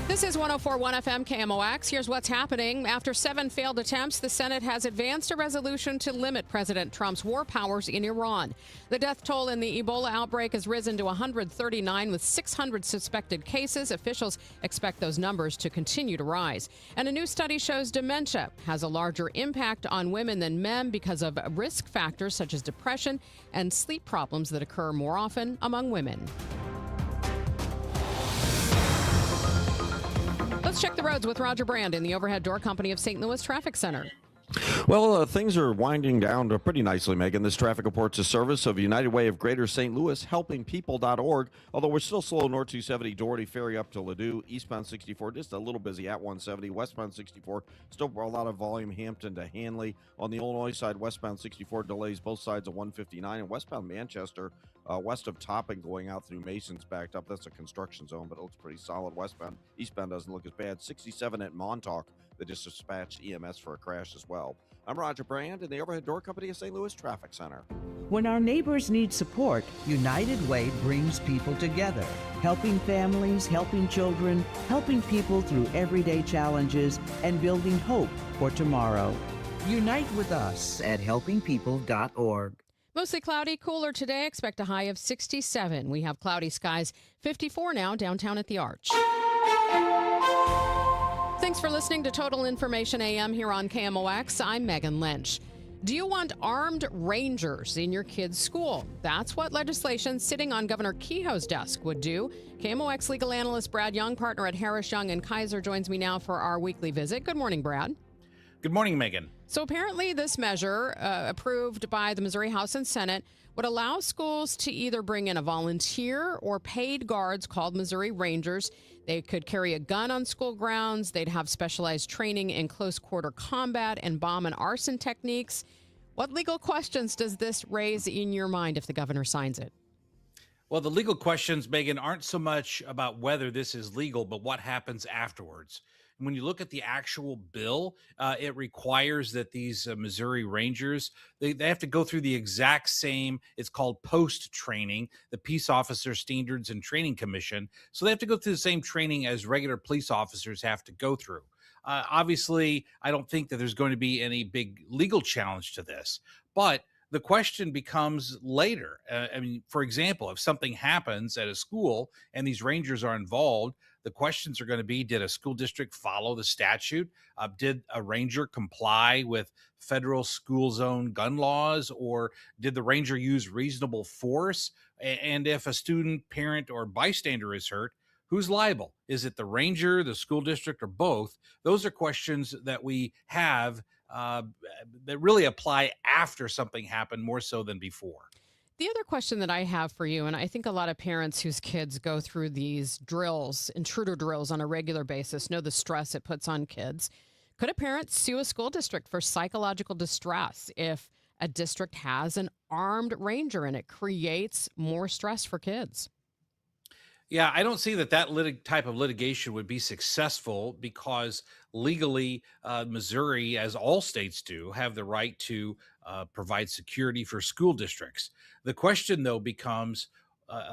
[SPEAKER 6] This is 104.1 FM KMOX. Here's what's happening. After 7 failed attempts, the Senate has advanced a resolution to limit President Trump's war powers in Iran. The death toll in the Ebola outbreak has risen to 139 with 600 suspected cases. Officials expect those numbers to continue to rise. And a new study shows dementia has a larger impact on women than men because of risk factors such as depression and sleep problems that occur more often among women. Let's check the roads with Roger Brand in the Overhead Door Company of St. Louis Traffic Center.
[SPEAKER 19] Well, things are winding down pretty nicely, Megan. This traffic report's a service of United Way of Greater St. Louis, helpingpeople.org. Although we're still slow, North 270, Doherty Ferry up to Ladue, eastbound 64, just a little busy at 170, westbound 64, still a lot of volume, Hampton to Hanley. On the Illinois side, westbound 64 delays both sides of 159, and westbound Manchester, west of Topping going out through Mason's backed up. That's a construction zone, but it looks pretty solid westbound. Eastbound doesn't look as bad. 67 at Montauk. They just dispatched EMS for a crash as well. I'm Roger Brand in the Overhead Door Company of St. Louis Traffic Center.
[SPEAKER 5] When our neighbors need support, United Way brings people together, helping families, helping children, helping people through everyday challenges, and building hope for tomorrow. Unite with us at helpingpeople.org.
[SPEAKER 6] Mostly cloudy, cooler today. Expect a high of 67. We have cloudy skies, 54 now downtown at the Arch. Thanks for listening to Total Information AM here on KMOX. I'm Megan Lynch. Do you want armed rangers in your kid's school? That's what legislation sitting on Governor Kehoe's desk would do. KMOX legal analyst Brad Young, partner at Harris, Young & Kaiser, joins me now for our weekly visit. Good morning, Brad.
[SPEAKER 15] Good morning, Megan.
[SPEAKER 6] So apparently this measure, approved by the Missouri House and Senate, would allow schools to either bring in a volunteer or paid guards called Missouri Rangers. They could carry a gun on school grounds. They'd have specialized training in close quarter combat and bomb and arson techniques. What legal questions does this raise in your mind if the governor signs it?
[SPEAKER 15] Well, the legal questions, Megan, aren't so much about whether this is legal, but what happens afterwards. When you look at the actual bill, it requires that these Missouri Rangers, they have to go through the exact same, it's called post-training, the Peace Officer Standards and Training Commission. So they have to go through the same training as regular police officers have to go through. Obviously, I don't think that there's going to be any big legal challenge to this, but the question becomes later. I mean, for example, if something happens at a school and these Rangers are involved, the questions are going to be, did a school district follow the statute? Did a Ranger comply with federal school zone gun laws? Or did the Ranger use reasonable force? And if a student, parent, or bystander is hurt, who's liable? Is it the Ranger, the school district, or both? Those are questions that we have that really apply after something happened more so than before.
[SPEAKER 6] The other question that I have for you, and I think a lot of parents whose kids go through these drills, intruder drills on a regular basis, know the stress it puts on kids. Could a parent sue a school district for psychological distress if a district has an armed ranger and it creates more stress for kids?
[SPEAKER 15] Yeah, I don't see that type of litigation would be successful because legally, Missouri, as all states do, have the right to provide security for school districts. The question, though, becomes,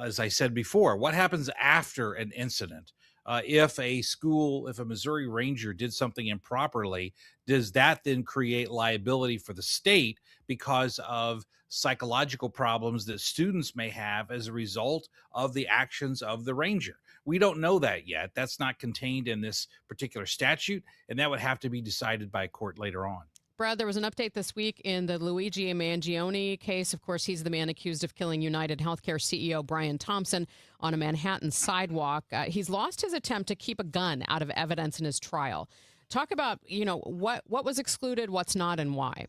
[SPEAKER 15] as I said before, what happens after an incident? If a Missouri Ranger did something improperly, does that then create liability for the state because of psychological problems that students may have as a result of the actions of the Ranger? We don't know that yet. That's not contained in this particular statute, and that would have to be decided by a court later on.
[SPEAKER 6] Brad, there was an update this week in the Luigi Mangione case. Of course, he's the man accused of killing United Healthcare CEO Brian Thompson on a Manhattan sidewalk. He's lost his attempt to keep a gun out of evidence in his trial. Talk about, what was excluded, what's not, and why.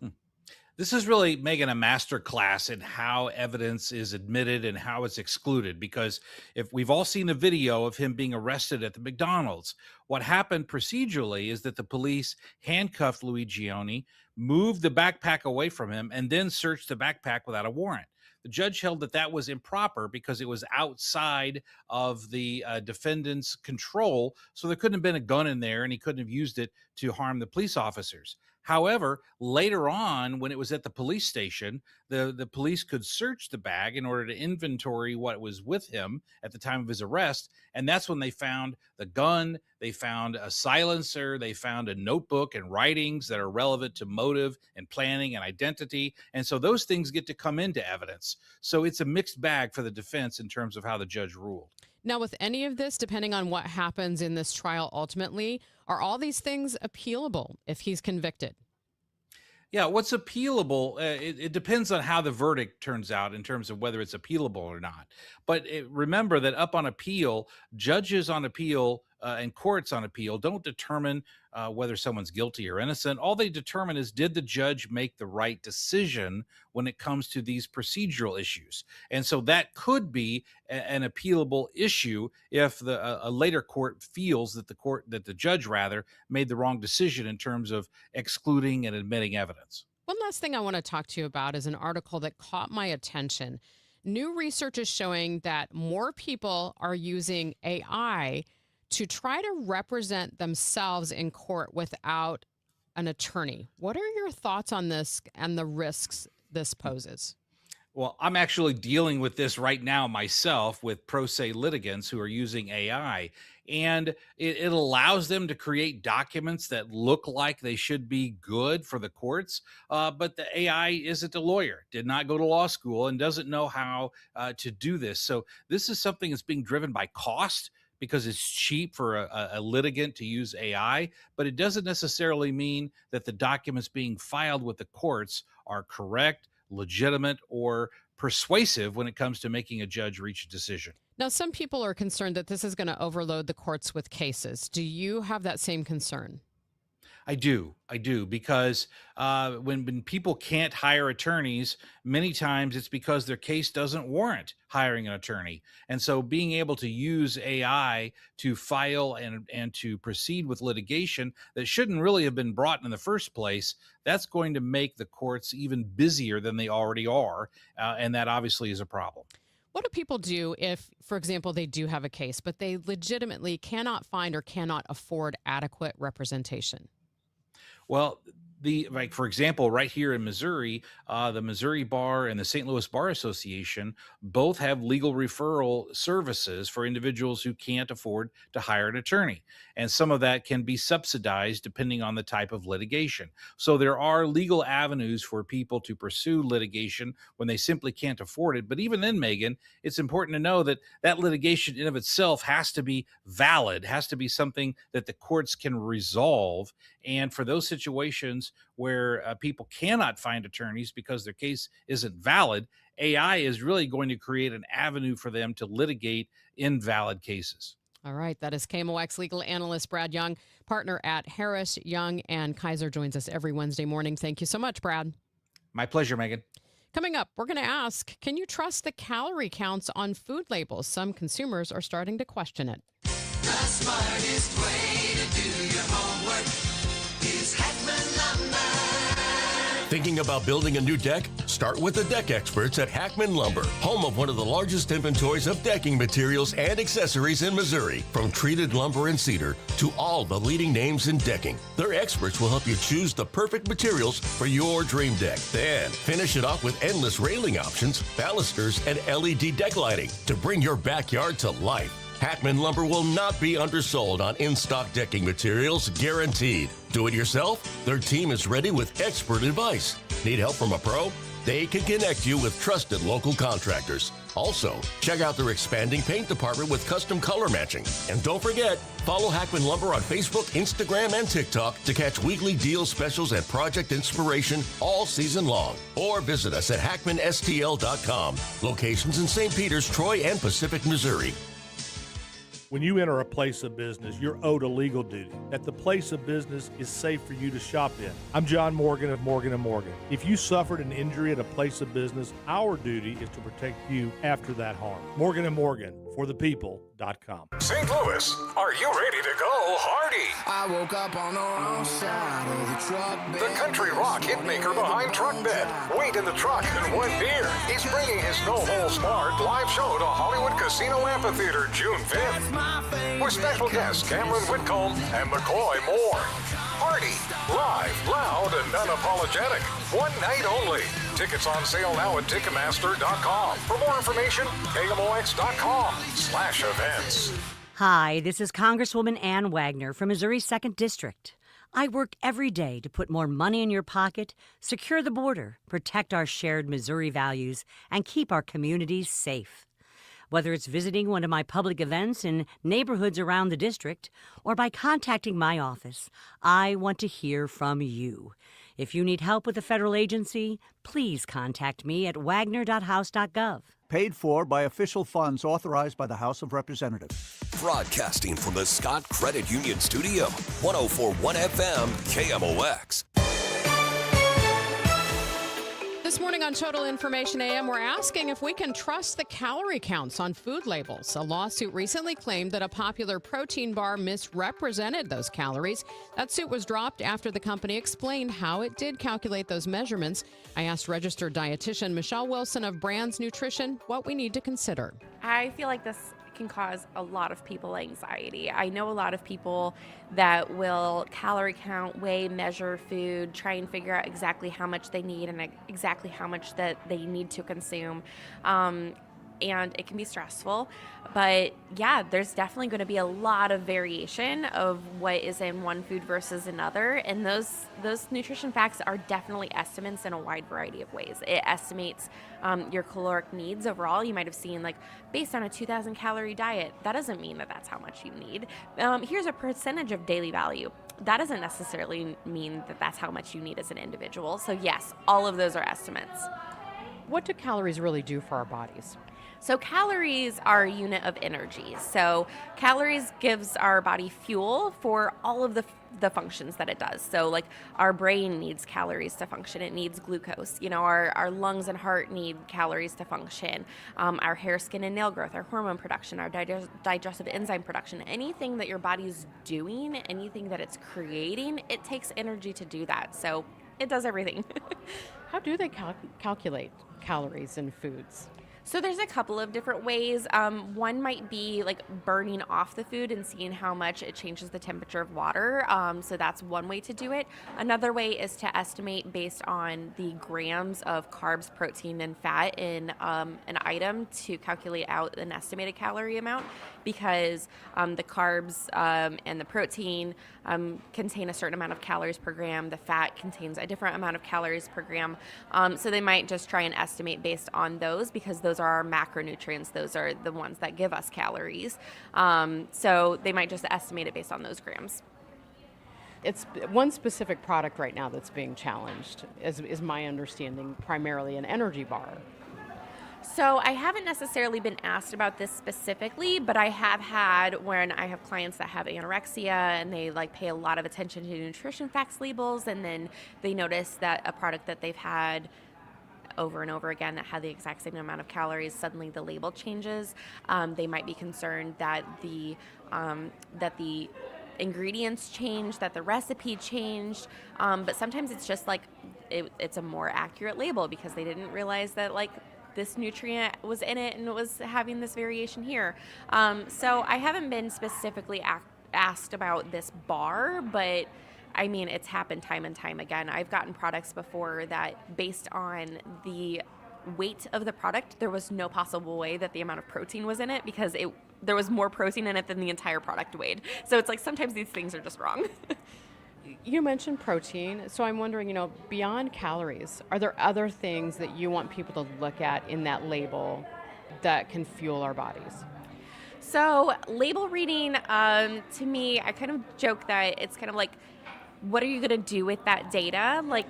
[SPEAKER 15] This is really, Megan, a master class in how evidence is admitted and how it's excluded, because if we've all seen the video of him being arrested at the McDonald's, what happened procedurally is that the police handcuffed Luigione, moved the backpack away from him, and then searched the backpack without a warrant. The judge held that that was improper because it was outside of the defendant's control, so there couldn't have been a gun in there, and he couldn't have used it to harm the police officers. However, later on, when it was at the police station, the police could search the bag in order to inventory what was with him at the time of his arrest, and that's when they found the gun, they found a silencer, they found a notebook and writings that are relevant to motive and planning and identity, and so those things get to come into evidence. So it's a mixed bag for the defense in terms of how the judge ruled.
[SPEAKER 6] Now, with any of this, depending on what happens in this trial ultimately, are all these things appealable if he's convicted?
[SPEAKER 15] Yeah, what's appealable, it depends on how the verdict turns out in terms of whether it's appealable or not. But remember that up on appeal, judges on appeal and courts on appeal don't determine whether someone's guilty or innocent. All they determine is, did the judge make the right decision when it comes to these procedural issues? And so that could be an appealable issue if a later court feels that the judge made the wrong decision in terms of excluding and admitting evidence.
[SPEAKER 6] One last thing I want to talk to you about is an article that caught my attention. New research is showing that more people are using AI to try to represent themselves in court without an attorney. What are your thoughts on this and the risks this poses?
[SPEAKER 15] Well, I'm actually dealing with this right now myself with pro se litigants who are using AI, and it allows them to create documents that look like they should be good for the courts, but the AI isn't a lawyer, did not go to law school, and doesn't know how to do this. So this is something that's being driven by cost, because it's cheap for a litigant to use AI, but it doesn't necessarily mean that the documents being filed with the courts are correct, legitimate, or persuasive when it comes to making a judge reach a decision.
[SPEAKER 6] Now, some people are concerned that this is going to overload the courts with cases. Do you have that same concern?
[SPEAKER 15] I do, because when people can't hire attorneys, many times it's because their case doesn't warrant hiring an attorney. And so being able to use AI to file and to proceed with litigation that shouldn't really have been brought in the first place, that's going to make the courts even busier than they already are. And that obviously is a problem.
[SPEAKER 6] What do people do if, for example, they do have a case, but they legitimately cannot find or cannot afford adequate representation?
[SPEAKER 15] Well, for example, right here in Missouri, the Missouri Bar and the St. Louis Bar Association both have legal referral services for individuals who can't afford to hire an attorney. And some of that can be subsidized depending on the type of litigation. So there are legal avenues for people to pursue litigation when they simply can't afford it. But even then, Megan, it's important to know that that litigation in of itself has to be valid, has to be something that the courts can resolve. And for those situations where people cannot find attorneys because their case isn't valid, AI is really going to create an avenue for them to litigate invalid cases.
[SPEAKER 6] All right. That is KMOX legal analyst Brad Young, partner at Harris, Young, and Kaiser, joins us every Wednesday morning. Thank you so much, Brad.
[SPEAKER 15] My pleasure, Megan.
[SPEAKER 6] Coming up, we're going to ask, can you trust the calorie counts on food labels? Some consumers are starting to question it.
[SPEAKER 7] The smartest way to do your homework is Hackman Lumber.
[SPEAKER 8] Thinking about building a new deck? Start with the deck experts at Hackman Lumber, home of one of the largest inventories of decking materials and accessories in Missouri. From treated lumber and cedar to all the leading names in decking, their experts will help you choose the perfect materials for your dream deck. Then finish it off with endless railing options, balusters, and LED deck lighting to bring your backyard to life. Hackman Lumber will not be undersold on in-stock decking materials, guaranteed. Do it yourself? Their team is ready with expert advice. Need help from a pro? They can connect you with trusted local contractors. Also, check out their expanding paint department with custom color matching. And don't forget, follow Hackman Lumber on Facebook, Instagram, and TikTok to catch weekly deal specials and project inspiration all season long. Or visit us at hackmanstl.com. Locations in St. Peters, Troy, and Pacific, Missouri.
[SPEAKER 22] When you enter a place of business, you're owed a legal duty, that the place of business is safe for you to shop in. I'm John Morgan of Morgan & Morgan. If you suffered an injury at a place of business, our duty is to protect you after that harm. Morgan & Morgan, for the people.com.
[SPEAKER 23] St. Louis, are you ready to go Hardy?
[SPEAKER 7] I woke up on the wrong side of the truck bed.
[SPEAKER 23] The country rock hitmaker behind Truck Bed. Wait in the truck and one beer. He's bringing his No Holds Barred live show to Hollywood Casino Amphitheater June 5th. With special guests Cameron Whitcomb and McCoy Moore. Hardy, live, loud, and unapologetic. One night only. Tickets on sale now at Ticketmaster.com. For more information, KMOX.com/events.
[SPEAKER 24] Hi, this is Congresswoman Ann Wagner from Missouri's 2nd District. I work every day to put more money in your pocket, secure the border, protect our shared Missouri values, and keep our communities safe. Whether it's visiting one of my public events in neighborhoods around the district or by contacting my office, I want to hear from you. If you need help with a federal agency, please contact me at wagner.house.gov.
[SPEAKER 25] Paid for by official funds authorized by the House of Representatives.
[SPEAKER 26] Broadcasting from the Scott Credit Union Studio, 104.1 FM, KMOX.
[SPEAKER 6] This morning on Total Information AM, we're asking if we can trust the calorie counts on food labels. A lawsuit recently claimed that a popular protein bar misrepresented those calories. That suit was dropped after the company explained how it did calculate those measurements. I asked registered dietitian Michelle Wilson of Brands Nutrition what we need to consider.
[SPEAKER 27] I feel like this
[SPEAKER 1] can cause a lot of people anxiety. I know a lot of people that will calorie count, weigh, measure food, try and figure out exactly how much they need and exactly how much that they need to consume. And it can be stressful. But yeah, there's definitely going to be a lot of variation of what is in one food versus another. And those nutrition facts are definitely estimates in a wide variety of ways. It estimates your caloric needs overall. You might have seen, like, based on a 2,000 calorie diet, that doesn't mean that that's how much you need. Here's a percentage of daily value. That doesn't necessarily mean that that's how much you need as an individual. So yes, all of those are estimates.
[SPEAKER 6] What do calories really do for our bodies?
[SPEAKER 1] So calories are a unit of energy. So calories gives our body fuel for all of the functions that it does. So like our brain needs calories to function. It needs glucose. You know, our lungs and heart need calories to function. Our hair, skin, and nail growth, our hormone production, our digestive enzyme production, anything that your body's doing, anything that it's creating, it takes energy to do that. So it does everything.
[SPEAKER 6] How do they calculate calories in foods?
[SPEAKER 1] So there's a couple of different ways. One might be like burning off the food and seeing how much it changes the temperature of water. So that's one way to do it. Another way is to estimate based on the grams of carbs, protein, and fat in an item to calculate out an estimated calorie amount, because the carbs and the protein contain a certain amount of calories per gram. The fat contains a different amount of calories per gram. So they might just try and estimate based on those, because those are our macronutrients. Those are the ones that give us calories. So they might just estimate it based on those grams.
[SPEAKER 6] It's one specific product right now that's being challenged, is my understanding, primarily an energy bar.
[SPEAKER 1] So I haven't necessarily been asked about this specifically, but I have had, when I have clients that have anorexia and they like pay a lot of attention to nutrition facts labels, and then they notice that a product that they've had over and over again that had the exact same amount of calories, suddenly the label changes. They might be concerned that the ingredients changed, that the recipe changed, but sometimes it's just like it's a more accurate label because they didn't realize that like this nutrient was in it and it was having this variation here. So I haven't been specifically asked about this bar, but I mean, it's happened time and time again. I've gotten products before that, based on the weight of the product, there was no possible way that the amount of protein was in it, because there was more protein in it than the entire product weighed. So it's like sometimes these things are just wrong.
[SPEAKER 6] You mentioned protein, so I'm wondering, beyond calories, are there other things that you want people to look at in that label that can fuel our bodies?
[SPEAKER 1] So label reading, to me, I kind of joke that it's kind of like, what are you going to do with that data? Like,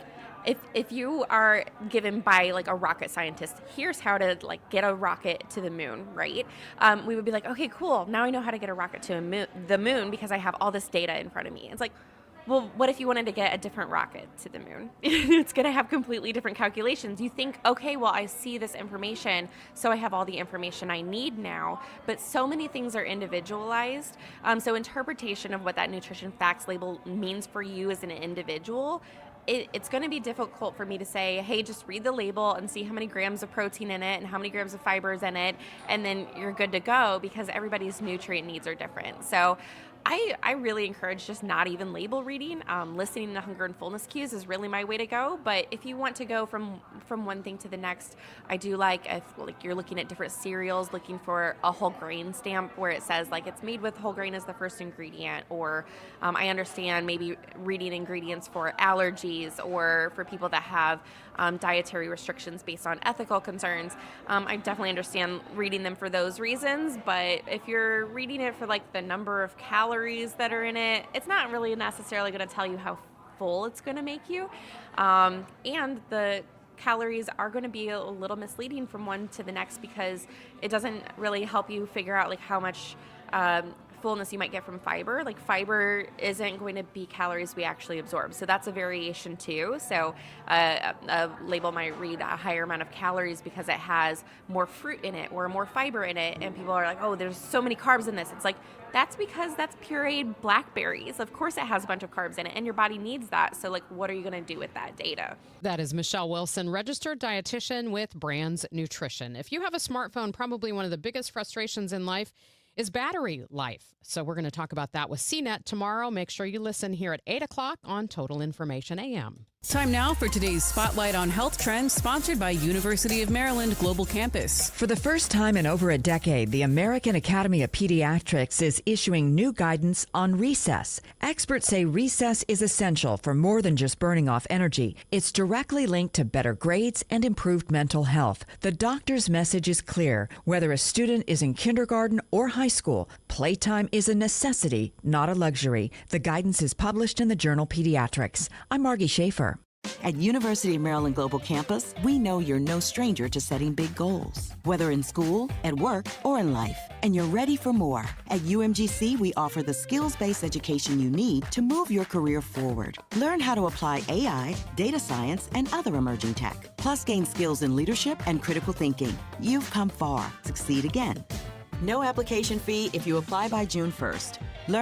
[SPEAKER 1] if you are given by like a rocket scientist, here's how to like get a rocket to the moon, right? We would be like, okay, cool. Now I know how to get a rocket to the moon because I have all this data in front of me. It's like, well, what if you wanted to get a different rocket to the moon? It's going to have completely different calculations. You think, okay, well, I see this information, so I have all the information I need now. But so many things are individualized. So interpretation of what that nutrition facts label means for you as an individual, it's going to be difficult for me to say, hey, just read the label and see how many grams of protein in it and how many grams of fibers in it, and then you're good to go, because everybody's nutrient needs are different. So I really encourage just not even label reading. Listening to hunger and fullness cues is really my way to go. But if you want to go from one thing to the next, I do like if you're looking at different cereals, looking for a whole grain stamp where it says like it's made with whole grain as the first ingredient. Or I understand maybe reading ingredients for allergies or for people that have dietary restrictions based on ethical concerns. I definitely understand reading them for those reasons. But if you're reading it for like the number of calories that are in it, it's not really necessarily going to tell you how full it's going to make you. And the calories are going to be a little misleading from one to the next, because it doesn't really help you figure out like how much fullness you might get from fiber. Like fiber isn't going to be calories we actually absorb. So that's a variation too. So a label might read a higher amount of calories because it has more fruit in it or more fiber in it. And people are like, oh, there's so many carbs in this. It's like, that's because that's pureed blackberries. Of course it has a bunch of carbs in it and your body needs that. So like, what are you going to do with that data?
[SPEAKER 6] That is Michelle Wilson, registered dietitian with Brands Nutrition. If you have a smartphone, probably one of the biggest frustrations in life is battery life. So we're going to talk about that with CNET tomorrow. Make sure you listen here at 8 o'clock on Total Information AM.
[SPEAKER 4] Time now for today's Spotlight on Health Trends, sponsored by University of Maryland Global Campus.
[SPEAKER 9] For the first time in over a decade, the American Academy of Pediatrics is issuing new guidance on recess. Experts say recess is essential for more than just burning off energy. It's directly linked to better grades and improved mental health. The doctor's message is clear. Whether a student is in kindergarten or high school, playtime is a necessity, not a luxury. The guidance is published in the journal Pediatrics. I'm Margie Schaefer.
[SPEAKER 10] At University of Maryland Global Campus, we know you're no stranger to setting big goals, whether in school, at work, or in life, and you're ready for more. At UMGC, we offer the skills-based education you need to move your career forward. Learn how to apply AI, data science, and other emerging tech, plus gain skills in leadership and critical thinking. You've come far. Succeed again. No application fee if you apply by June 1st. Learn